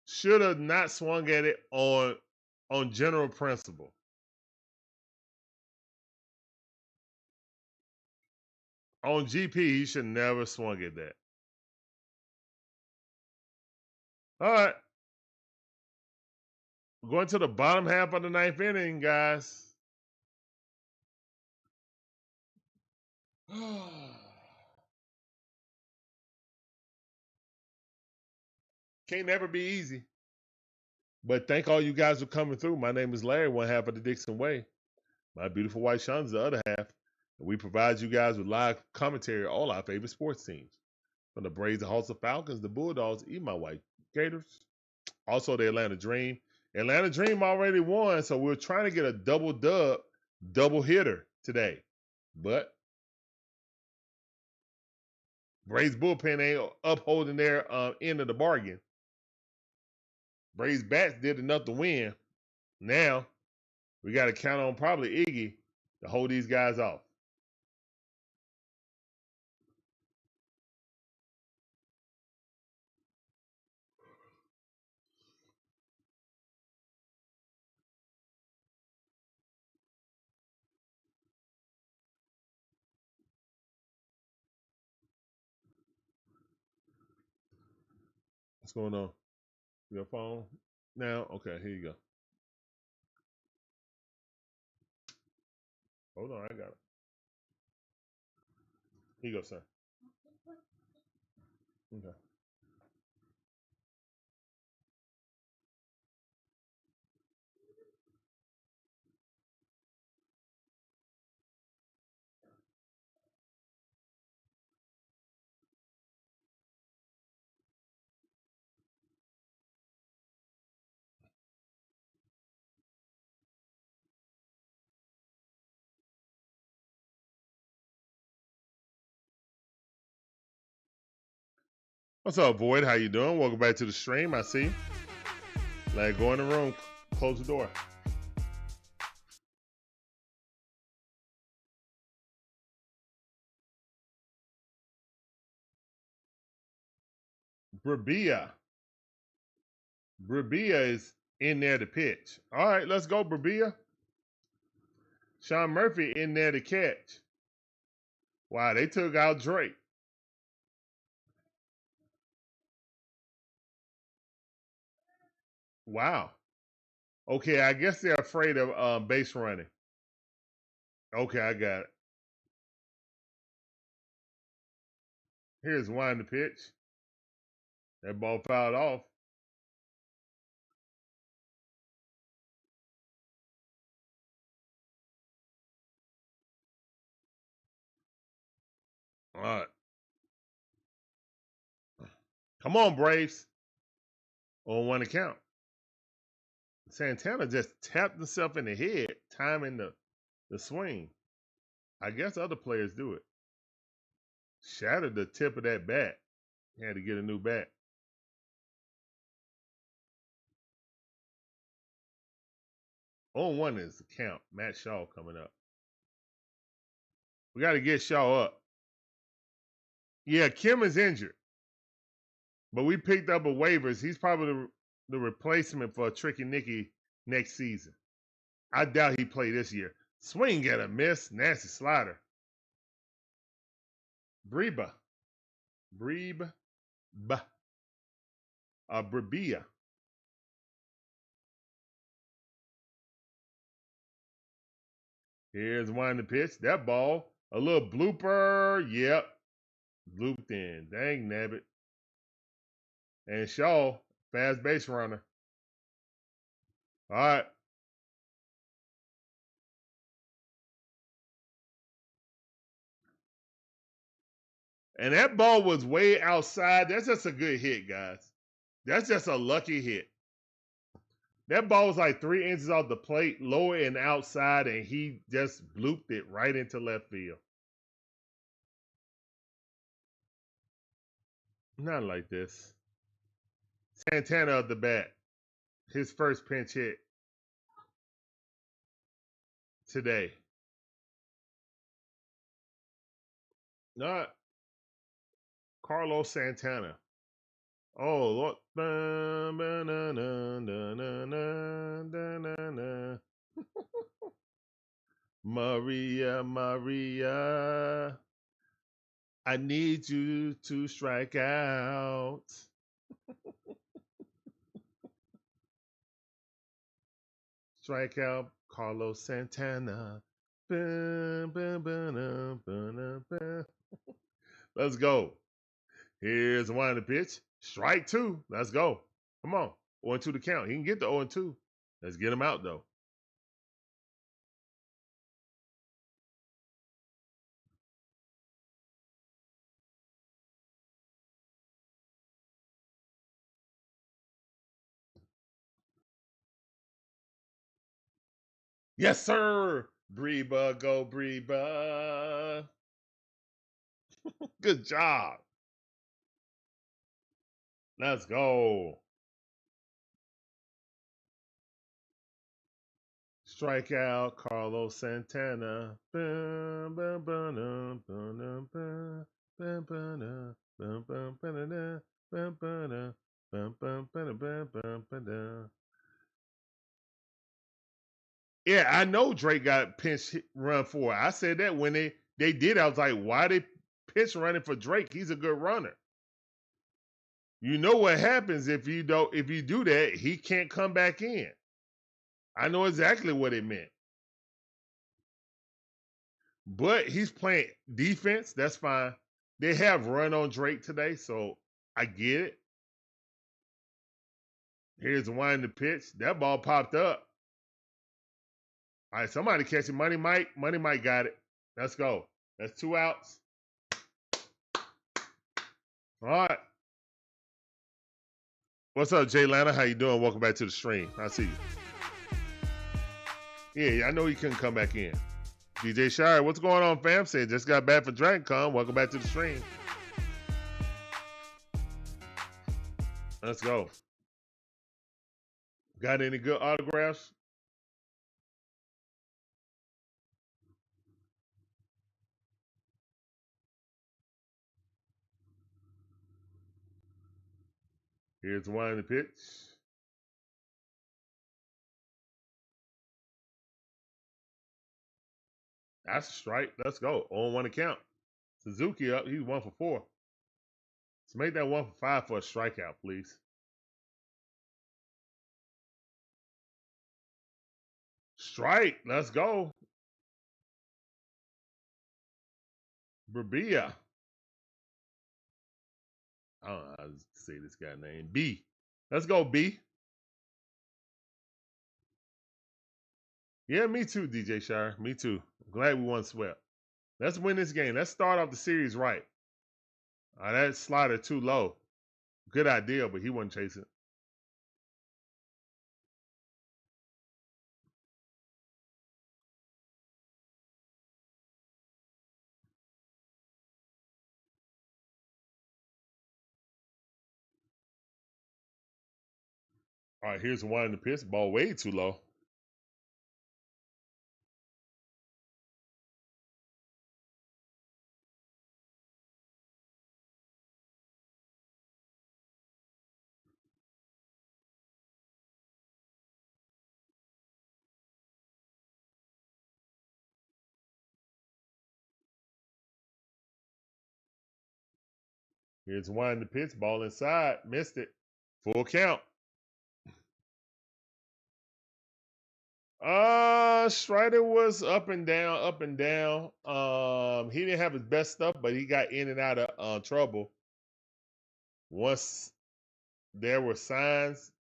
Should have not swung at it on general principle. On GP, he should never swung at that. All right. We're going to the bottom half of the 9th inning, guys. Can't never be easy. But thank all you guys for coming through. My name is Larry, one half of the DIXON WAY. My beautiful wife, Sean's the other half. And we provide you guys with live commentary on all our favorite sports teams. From the Braves, the Hawks, the Falcons, the Bulldogs, even my white Gators. Also, the Atlanta Dream. Atlanta Dream already won, so we're trying to get a double hitter today. But Braves bullpen ain't upholding their end of the bargain. Braves bats did enough to win. Now, we got to count on probably Iggy to hold these guys off. What's going on? Your phone now? Okay, here you go. Hold on, I got it. Here you go, sir. Okay. What's up, Void? How you doing? Welcome back to the stream. I see. Like, go in the room, close the door. Brabia. Brabia is in there to pitch. All right, let's go, Brabia. Sean Murphy in there to catch. Wow, they took out Drake. Wow. Okay, I guess they're afraid of base running. Okay, I got it. Here's one to pitch. That ball fouled off. All right. Come on, Braves. On one account. Santana just tapped himself in the head, timing the swing. I guess other players do it. Shattered the tip of that bat. He had to get a new bat. On one is the count. Matt Shaw coming up. We got to get Shaw up. Yeah, Kim is injured. But we picked up a waivers. He's probably the replacement for Tricky Nicky next season. I doubt he play this year. Swing at a miss. Nasty slider. Breba. Brabia. Here's one to pitch. That ball. A little blooper. Yep. Blooped in. Dang nabbit. And Shaw, fast base runner. All right. And that ball was way outside. That's just a good hit, guys. That's just a lucky hit. That ball was like 3 inches off the plate, lower and outside, and he just blooped it right into left field. Not like this. Santana at the bat. His first pinch hit today. Not Carlos Santana. Oh, Lord. Maria, I need you to strike out. Strike out Carlos Santana. Let's go. Here's one to pitch. Strike two. Let's go. Come on. 0-2 to count. He can get the 0-2. Let's get him out, though. Yes, sir. Breba, go Breba. Good job. Let's go. Strike out Carlos Santana. Yeah, I know Drake got pinch run for. I said that when they did. I was like, why they pinch running for Drake? He's a good runner. You know what happens if you do that, he can't come back in. I know exactly what it meant. But he's playing defense. That's fine. They have run on Drake today, so I get it. Here's the wind the pitch. That ball popped up. All right, somebody catch it. Money Mike. Money Mike got it. Let's go. That's 2 outs. All right. What's up, Jay Lana? How you doing? Welcome back to the stream. I see you. Yeah, I know he couldn't come back in. DJ Shire, what's going on, fam? Said just got back for DragonCon. Welcome back to the stream. Let's go. Got any good autographs? Here's one in the pitch. That's a strike. Let's go. On 1 account. Suzuki up. He's 1 for 4. Let's make that 1 for 5 for a strikeout, please. Strike. Let's go. Brabia. I don't know how to say this guy's name. B. Let's go, B. Yeah, me too, DJ Shire. Me too. Glad we won swept. Let's win this game. Let's start off the series right. That slider too low. Good idea, but he wasn't chasing. All right, here's one in the pitch. Ball way too low. Here's one in the pitch. Ball inside. Missed it. Full count. Strider was up and down, up and down. He didn't have his best stuff, but he got in and out of trouble. Once there were signs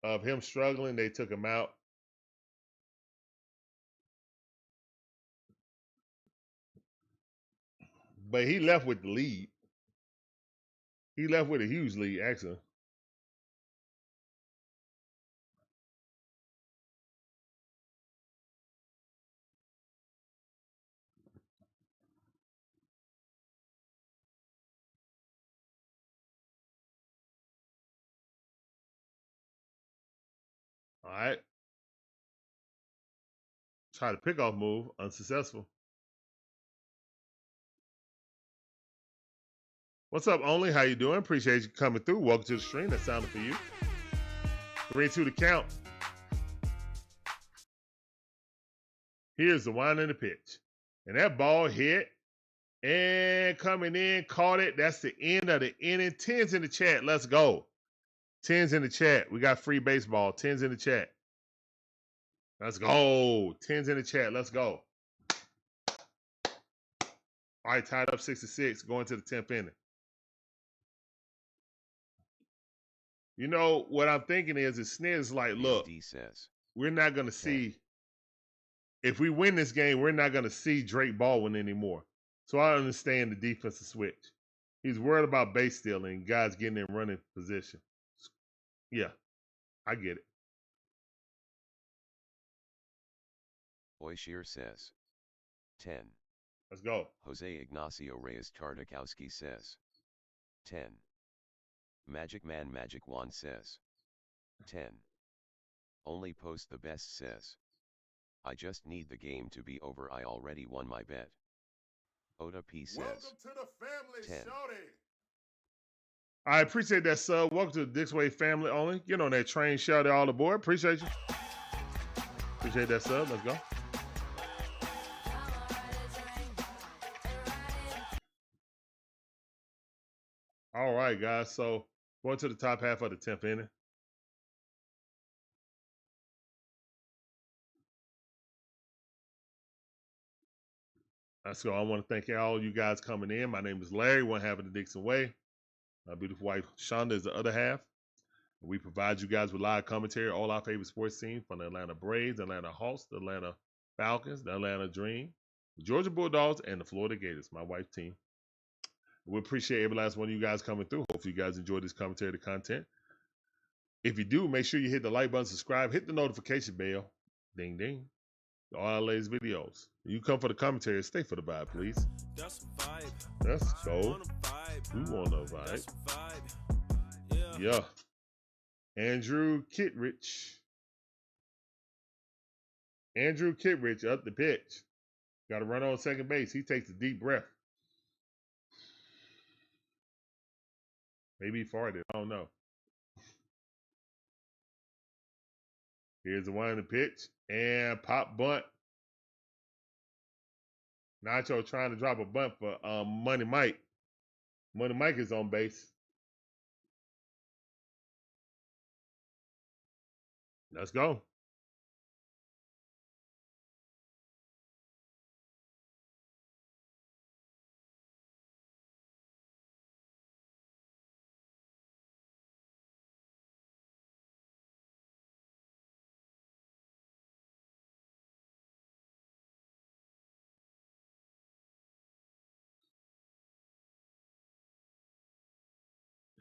of him struggling, they took him out. But he left with the lead. He left with a huge lead, actually. All right. Try the pickoff move, unsuccessful. What's up, Only? How you doing? Appreciate you coming through. Welcome to the stream. That sounded for you. 3-2 to count. Here's the wind and the pitch. And that ball hit. And coming in, caught it. That's the end of the inning. 10's in the chat. Let's go. 10's in the chat. We got free baseball. 10's in the chat. Let's go. 10's in the chat. Let's go. All right, tied up 6-6, going to the 10th inning. You know, what I'm thinking is Snit is like, look, we're not going to see, if we win this game, we're not going to see Drake Baldwin anymore. So I understand the defensive switch. He's worried about base stealing, guys getting in running position. Yeah, I get it. Oishir says 10. Let's go. Jose Ignacio Reyes Tartakowski says 10. Magic Man Magic Wand says 10. Only Post the Best says I just need the game to be over. I already won my bet. Oda P says Welcome to the family, 10. shorty. I appreciate that sub. Welcome to the DIXON Way family only. Get on that train, shout it all aboard. Appreciate you. Appreciate that sub. Let's go. All right, guys. So going to the top half of the 10th inning. Let's go. I want to thank all you guys coming in. My name is Larry, one half of the DIXON Way. My beautiful wife, Shonda, is the other half. We provide you guys with live commentary, all our favorite sports teams from the Atlanta Braves, the Atlanta Hawks, the Atlanta Falcons, the Atlanta Dream, the Georgia Bulldogs, and the Florida Gators, my wife's team. We appreciate every last one of you guys coming through. Hopefully you guys enjoy this commentary, the content. If you do, make sure you hit the like button, subscribe, hit the notification bell. Ding, ding. All our latest videos. You come for the commentary, stay for the vibe, please. That's a vibe. Let's go. We want a vibe. That's a vibe. Yeah. Andrew Kittredge. Andrew Kittredge up the pitch. Got to run on second base. He takes a deep breath. Maybe he farted. I don't know. Here's the one in the pitch. And pop bunt. Nacho trying to drop a bunt for Money Mike. Money Mike is on base. Let's go.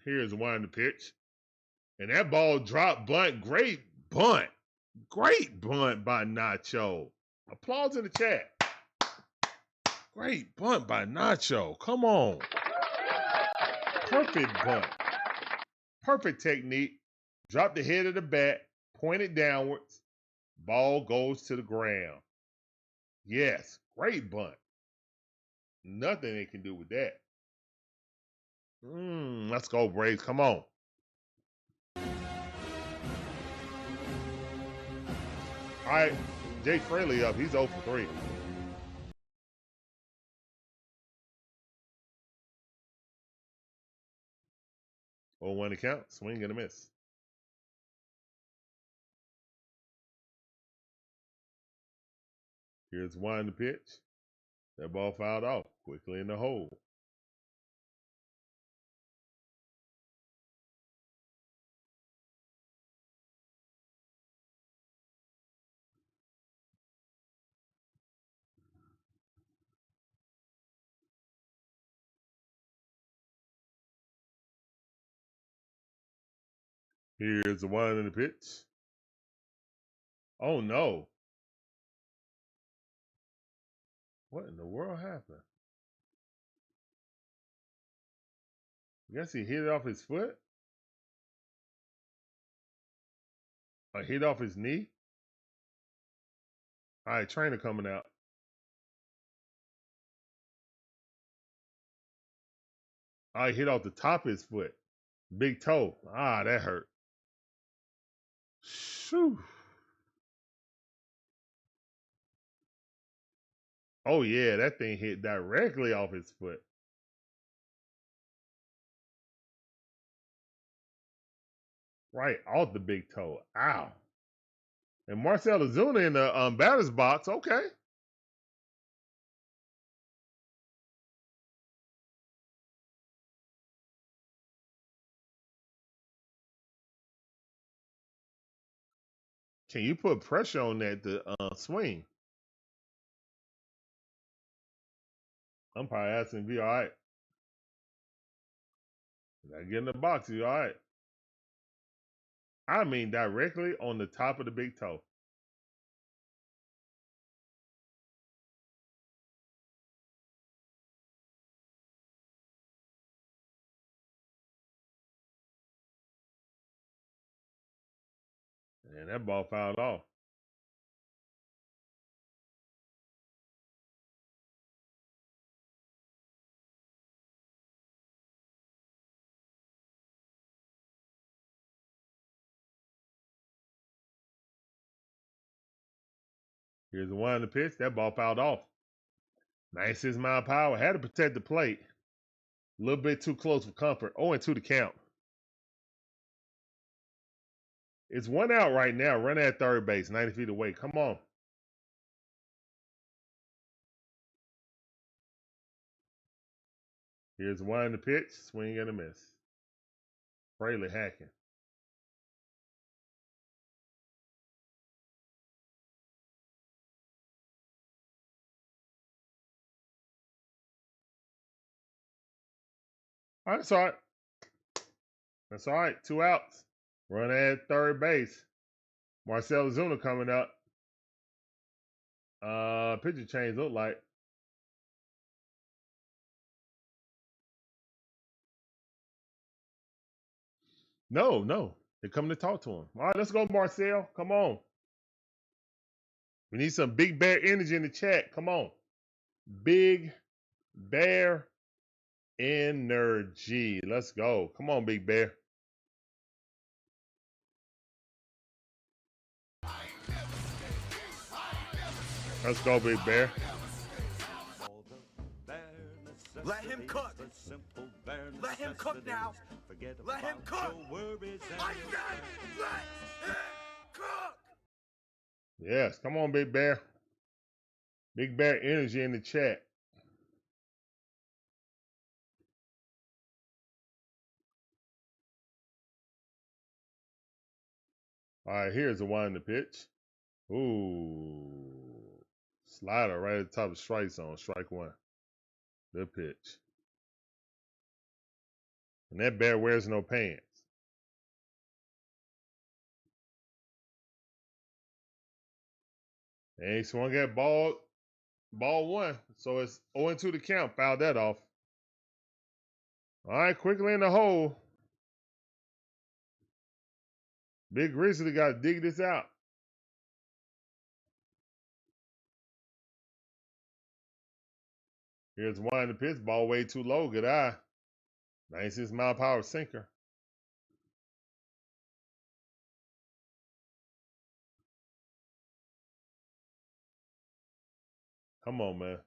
Here's one in the pitch. And that ball dropped bunt. Great bunt. Great bunt by Nacho. Applause in the chat. Great bunt by Nacho. Come on. Perfect bunt. Perfect technique. Drop the head of the bat. Point it downwards. Ball goes to the ground. Yes. Great bunt. Nothing they can do with that. Let's go, Braves. Come on. All right. Jake Fraley up. He's 0 for 3. Oh, 1 to count. Swing and a miss. Here's one in the pitch. That ball fouled off quickly in the hole. Here's the one in the pitch. Oh, no. What in the world happened? I guess he hit it off his foot? Or hit off his knee? All right, trainer coming out. All right, hit off the top of his foot. Big toe. Ah, that hurt. Shoo. Oh, yeah, that thing hit directly off his foot. Right off the big toe. Ow. And Marcell Ozuna in the batter's box. Okay. Can you put pressure on that to swing? I'm probably asking if you all right. Gotta get in the box. You all right? I mean directly on the top of the big toe. And that ball fouled off. Here's the one in the pitch. That ball fouled off. 96 mile power. Had to protect the plate. A little bit too close for comfort. 0-2 to count. It's 1 out right now. Run at third base, 90 feet away. Come on. Here's one in the pitch. Swing and a miss. Fraley hacking. All right, that's all right. That's all right. 2 outs. Run at third base. Marcell Ozuna coming up. Pitcher change look like. No. They're coming to talk to him. All right, let's go, Marcell. Come on. We need some Big Bear energy in the chat. Come on. Big Bear energy. Let's go. Come on, Big Bear. Let's go, Big Bear. Let him cook. Let him cook now. Let him cook. I said let him cook. Yes, come on, Big Bear. Big Bear energy in the chat. All right, here's the one in the pitch. Ooh. Slider right at the top of the strike zone. Strike one. Good pitch. And that bear wears no pants. And he swung at ball one. So it's 0-2 to count. Fouled that off. All right, quickly in the hole. Big Grizzly got to dig this out. Here's one in the pitch. Ball way too low. Good eye. 96 mile per hour sinker. Come on, man.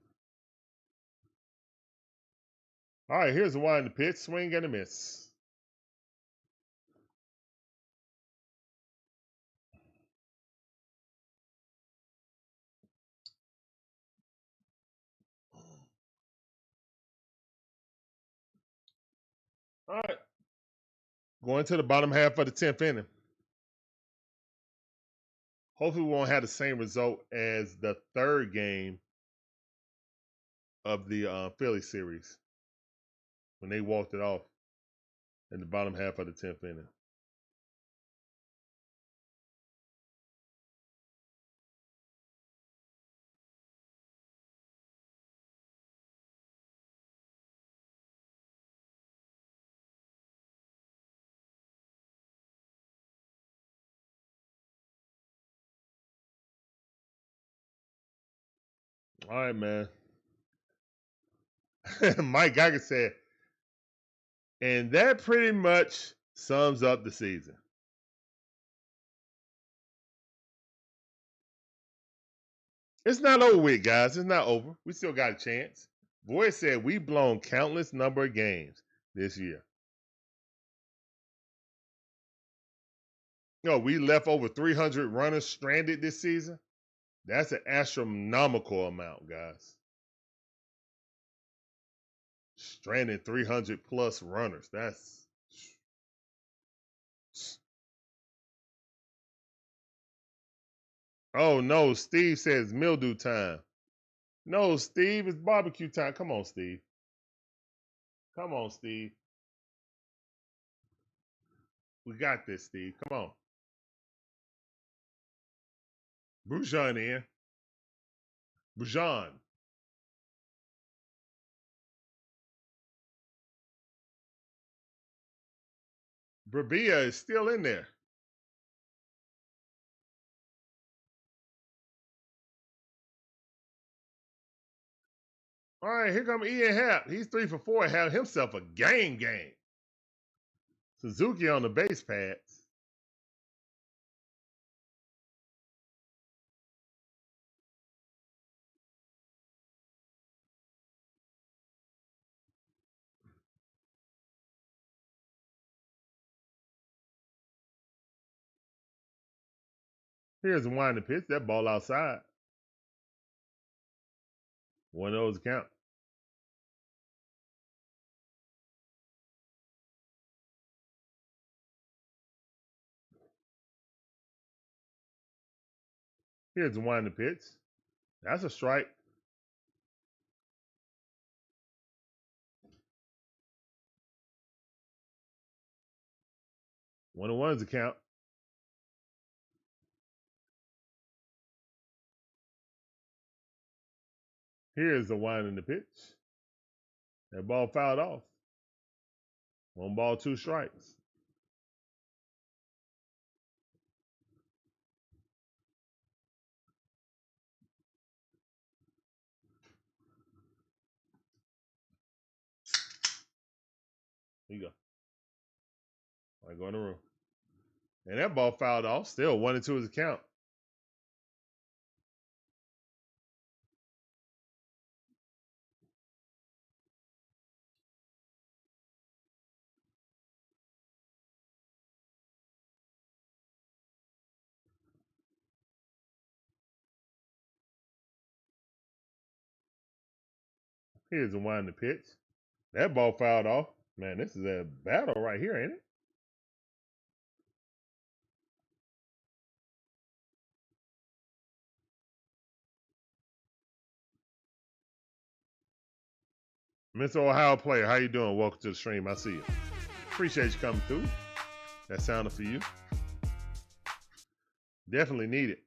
All right, here's the one in the pitch. Swing and a miss. All right. Going to the bottom half of the 10th inning. Hopefully we won't have the same result as the third game of the Philly series when they walked it off in the bottom half of the 10th inning. All right, man. Mike Geiger said, and that pretty much sums up the season. It's not over with, guys. It's not over. We still got a chance. Boyd said we've blown countless number of games this year. You know, we left over 300 runners stranded this season. That's an astronomical amount, guys. Stranded 300 plus runners. That's oh no, Steve says mildew time. No, Steve, it's barbecue time. Come on, Steve. Come on, Steve. We got this, Steve. Come on. Brujan in. Brujan. Brabia is still in there. All right, here comes Ian Happ. He's 3 for 4. Have himself a game. Suzuki on the base pads. Here's the winding pitch. That ball outside. One of those count. Here's the winding pitch. That's a strike. One of one's a count. Here's the winding the pitch. That ball fouled off. 1 ball, 2 strikes. Here you go. I go in the room. And that ball fouled off. Still 1 and 2 is a count. Here's the winding pitch. That ball fouled off. Man, this is a battle right here, ain't it? Mr. Ohio player, how you doing? Welcome to the stream. I see you. Appreciate you coming through. That sounded for you. Definitely need it.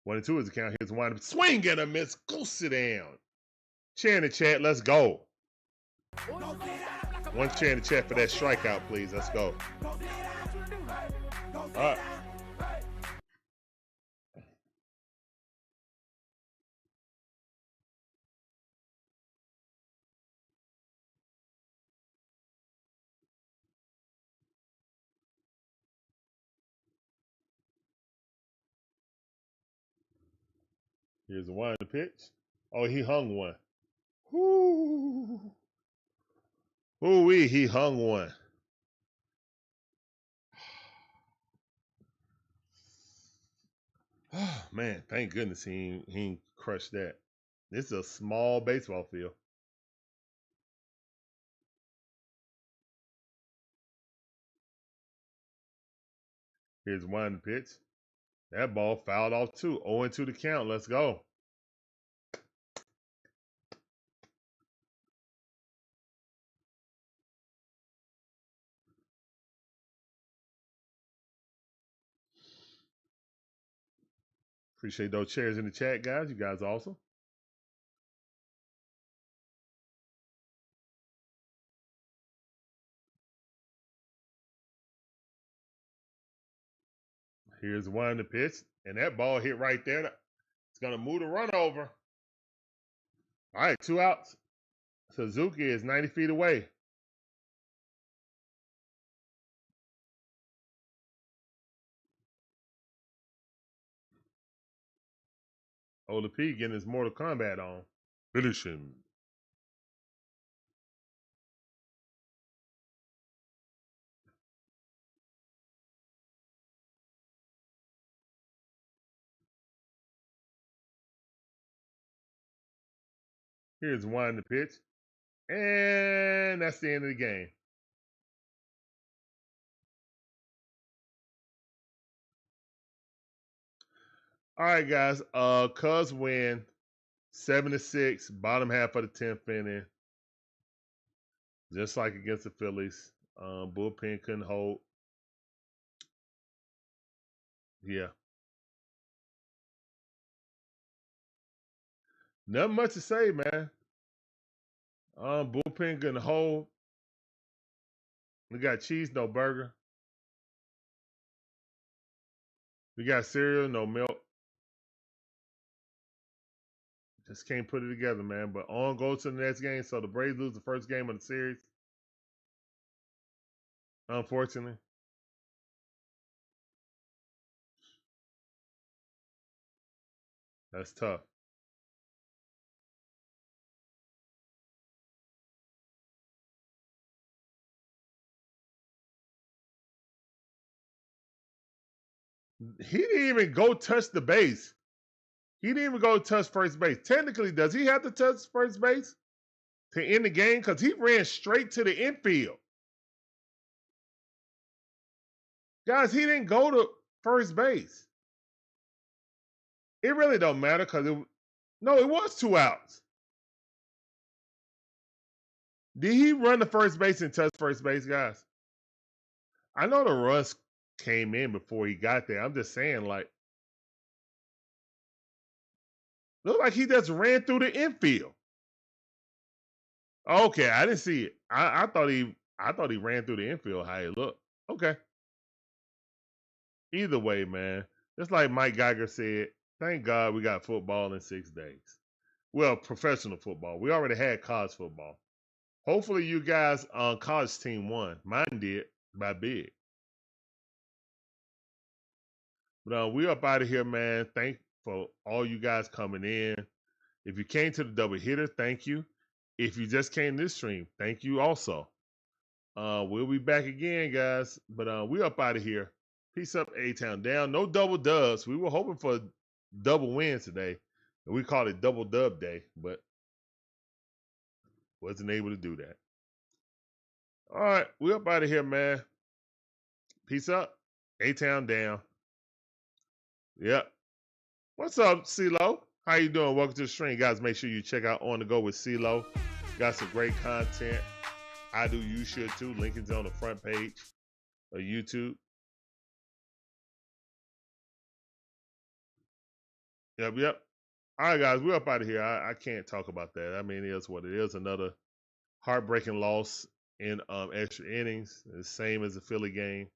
1 and 2 is the count. Here's the winding. Swing and a miss. Go sit down. Chair in the chat. Let's go. 1 chair in the chat for that strikeout, please. Let's go. All right. Here's the winding pitch. Oh, he hung one. Whoo. Ooh-wee, he hung one. Oh, man, thank goodness he ain't crushed that. This is a small baseball field. Here's the winding pitch. That ball fouled off too. 0-2 to count. Let's go. Appreciate those chairs in the chat, guys. You guys are awesome. Here's the winding pitch. And that ball hit right there. It's going to move the run over. All right, 2 outs. Suzuki is 90 feet away. Ola P getting his Mortal Kombat on. Finish him. Here's the winding pitch. And that's the end of the game. All right, guys. Cubs win 7-6, bottom half of the 10th inning. Just like against the Phillies. Bullpen couldn't hold. Yeah. Nothing much to say, man. Bullpen couldn't hold. We got cheese, no burger. We got cereal, no milk. Just can't put it together, man. But on goes to the next game. So the Braves lose the first game of the series. Unfortunately. That's tough. He didn't even go touch the base. He didn't even go touch first base. Technically, does he have to touch first base to end the game? Because he ran straight to the infield. Guys, he didn't go to first base. It really don't matter because it was 2 outs. Did he run to first base and touch first base, guys? I know the runs came in before he got there. I'm just saying, like, looked like he just ran through the infield. Okay, I didn't see it. I thought he ran through the infield. How it looked. Okay. Either way, man. Just like Mike Geiger said, thank God we got football in 6 days. Well, professional football. We already had college football. Hopefully you guys on college team won. Mine did by big. But we up out of here, man. Thank for all you guys coming in. If you came to the double hitter, thank you. If you just came to this stream, thank you also. We'll be back again, guys. But we up out of here. Peace up, A-Town down. No double dubs. We were hoping for double wins today. And we called it double dub day, but wasn't able to do that. All right, we up out of here, man. Peace up. A-Town down. Yep. What's up, CeeLo? How you doing? Welcome to the stream. Guys, make sure you check out On The Go with CeeLo. Got some great content. I do. You should too. Link is on the front page of YouTube. Yep. All right, guys, we're up out of here. I can't talk about that. I mean, it is what it is. Another heartbreaking loss in extra innings. The same as the Philly game.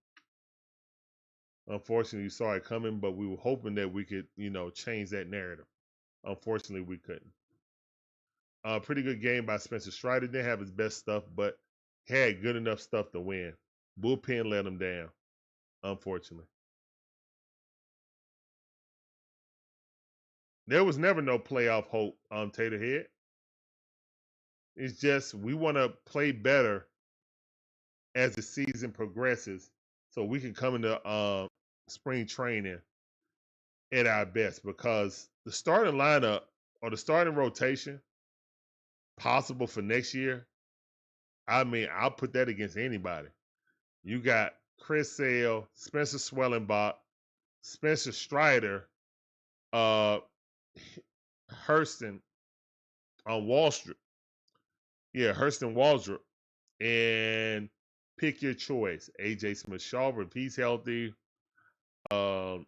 Unfortunately, you saw it coming, but we were hoping that we could, change that narrative. Unfortunately, we couldn't. Pretty good game by Spencer Strider. Didn't have his best stuff, but had good enough stuff to win. Bullpen let him down, unfortunately. There was never no playoff hope, Taterhead. It's just we want to play better as the season progresses so we can come into spring training at our best, because the starting lineup or the starting rotation possible for next year, I mean, I'll put that against anybody. You got Chris Sale, Spencer Swellenbach, Spencer Strider, Hurston on Wallstrip. Yeah, Hurston Waldrop. And pick your choice. AJ Smith-Shawver, if he's healthy. Ronaldo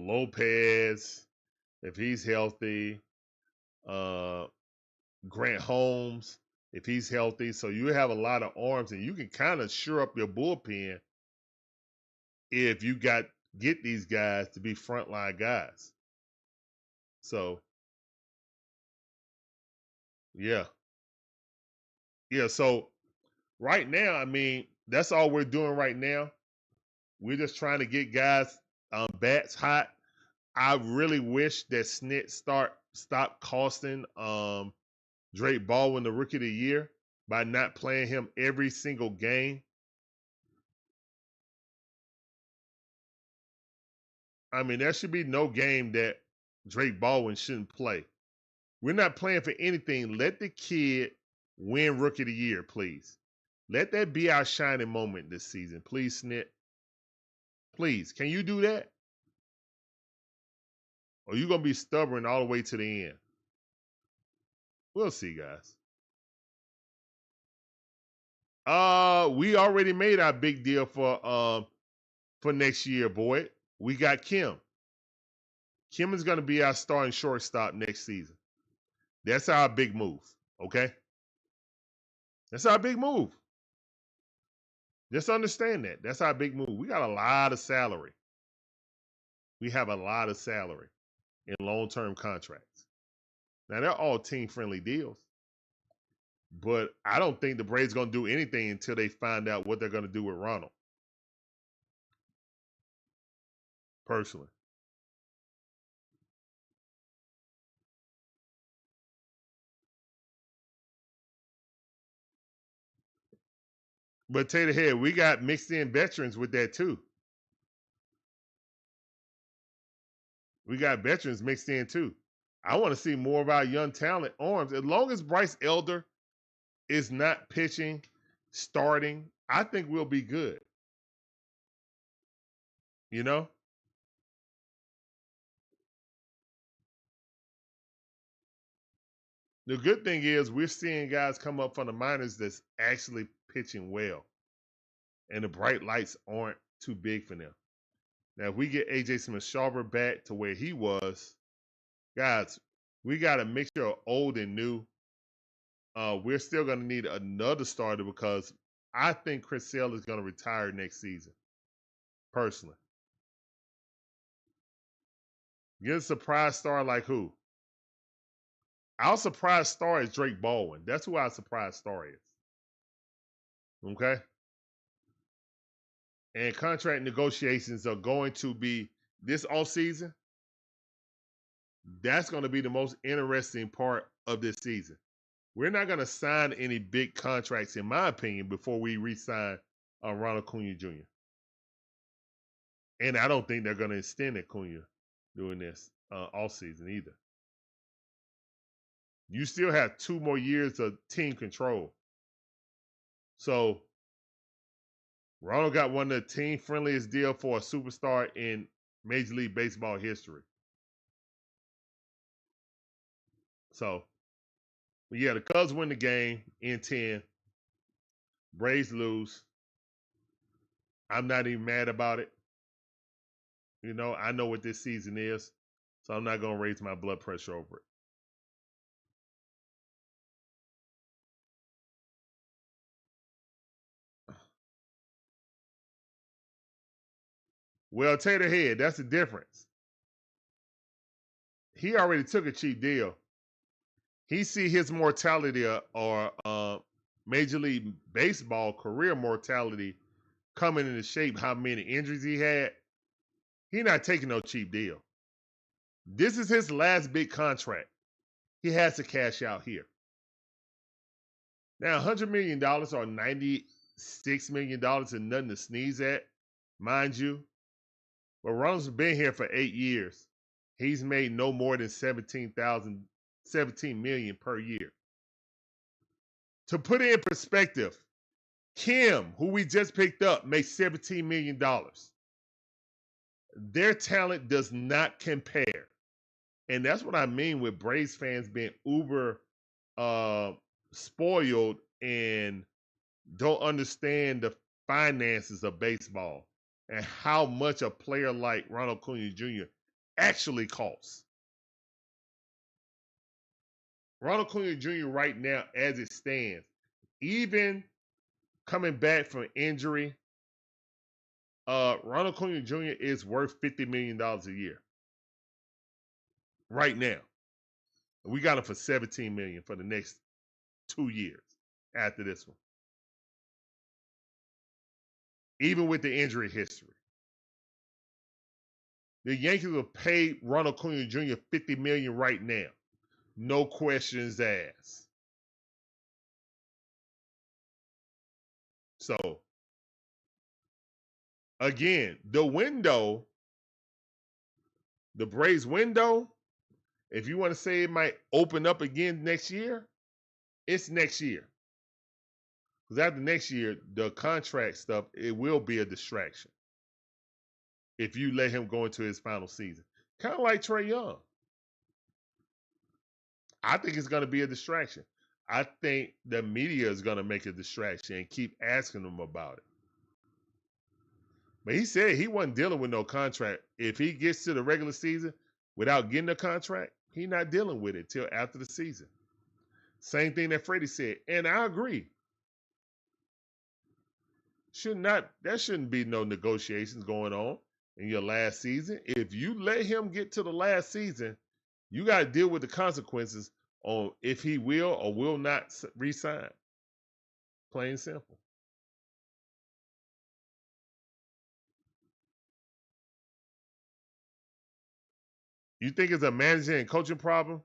Lopez, if he's healthy. Grant Holmes, if he's healthy. So you have a lot of arms, and you can kind of shore up your bullpen if you get these guys to be frontline guys. So, yeah. So right now, I mean, that's all we're doing right now. We're just trying to get guys bats hot. I really wish that Snit stopped costing Drake Baldwin the Rookie of the Year by not playing him every single game. I mean, there should be no game that Drake Baldwin shouldn't play. We're not playing for anything. Let the kid win Rookie of the Year, please. Let that be our shining moment this season. Please, Snit. Please, can you do that? Or are you going to be stubborn all the way to the end? We'll see, guys. We already made our big deal for next year, boy. We got Kim. Kim is going to be our starting shortstop next season. That's our big move, okay? That's our big move. Just understand that. That's our big move. We got a lot of salary. We have a lot of salary in long-term contracts. Now, they're all team-friendly deals. But I don't think the Braves are going to do anything until they find out what they're going to do with Ronald. Personally. But Taterhead, we got mixed in veterans with that too. We got veterans mixed in too. I want to see more of our young talent arms. As long as Bryce Elder is not pitching, starting, I think we'll be good. You know? The good thing is we're seeing guys come up from the minors that's actually pitching well. And the bright lights aren't too big for them. Now, if we get A.J. Smith-Shawver back to where he was, guys, we got a mixture of old and new. We're still going to need another starter because I think Chris Sale is going to retire next season, personally. Get a surprise star like who? Our surprise star is Drake Baldwin. That's who our surprise star is. Okay? And contract negotiations are going to be this offseason. That's going to be the most interesting part of this season. We're not going to sign any big contracts, in my opinion, before we re-sign Ronald Acuna Jr. And I don't think they're going to extend Acuna doing this offseason either. You still have 2 more years of team control. So Ronald got one of the team friendliest deal for a superstar in Major League Baseball history. So, yeah, the Cubs win the game in 10. Braves lose. I'm not even mad about it. You know, I know what this season is, so I'm not going to raise my blood pressure over it. Well, Tater Head, that's the difference. He already took a cheap deal. He see his mortality or Major League Baseball career mortality coming into shape, how many injuries he had. He not taking no cheap deal. This is his last big contract. He has to cash out here. Now, $100 million or $96 million is nothing to sneeze at, mind you. But Ronald's been here for 8 years. He's made no more than $17 million per year. To put it in perspective, Kim, who we just picked up, makes $17 million. Their talent does not compare. And that's what I mean with Braves fans being uber spoiled and don't understand the finances of baseball and how much a player like Ronald Acuna Jr. actually costs. Ronald Acuna Jr. right now, as it stands, even coming back from injury, Ronald Acuna Jr. is worth $50 million a year. Right now. We got him for $17 million for the next 2 years after this one. Even with the injury history. The Yankees will pay Ronald Acuna Jr. $50 million right now. No questions asked. So, again, the window, the Braves window, if you want to say it might open up again next year, it's next year. Because after next year, the contract stuff, it will be a distraction. If you let him go into his final season. Kind of like Trae Young. I think it's going to be a distraction. I think the media is going to make a distraction and keep asking him about it. But he said he wasn't dealing with no contract. If he gets to the regular season without getting a contract, he's not dealing with it till after the season. Same thing that Freddie said. And I agree. There shouldn't be no negotiations going on in your last season. If you let him get to the last season, you got to deal with the consequences on if he will or will not re-sign. Plain and simple. You think it's a managing and coaching problem?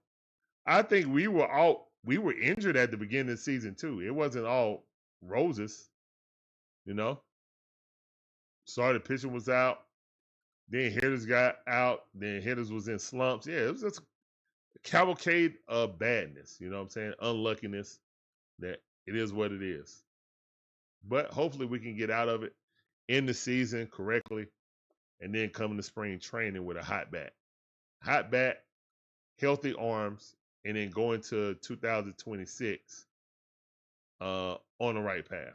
I think we were injured at the beginning of the season too. It wasn't all roses, you know. Started pitching was out. Then hitters got out. Then hitters was in slumps. Yeah, it was just a cavalcade of badness. You know what I'm saying? Unluckiness. That it is what it is. But hopefully we can get out of it in the season correctly, and then come into spring training with a hot bat, healthy arms, and then go into 2026 on the right path.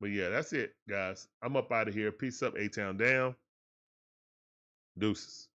But yeah, that's it, guys. I'm up out of here. Peace up, A-Town down. Deuces.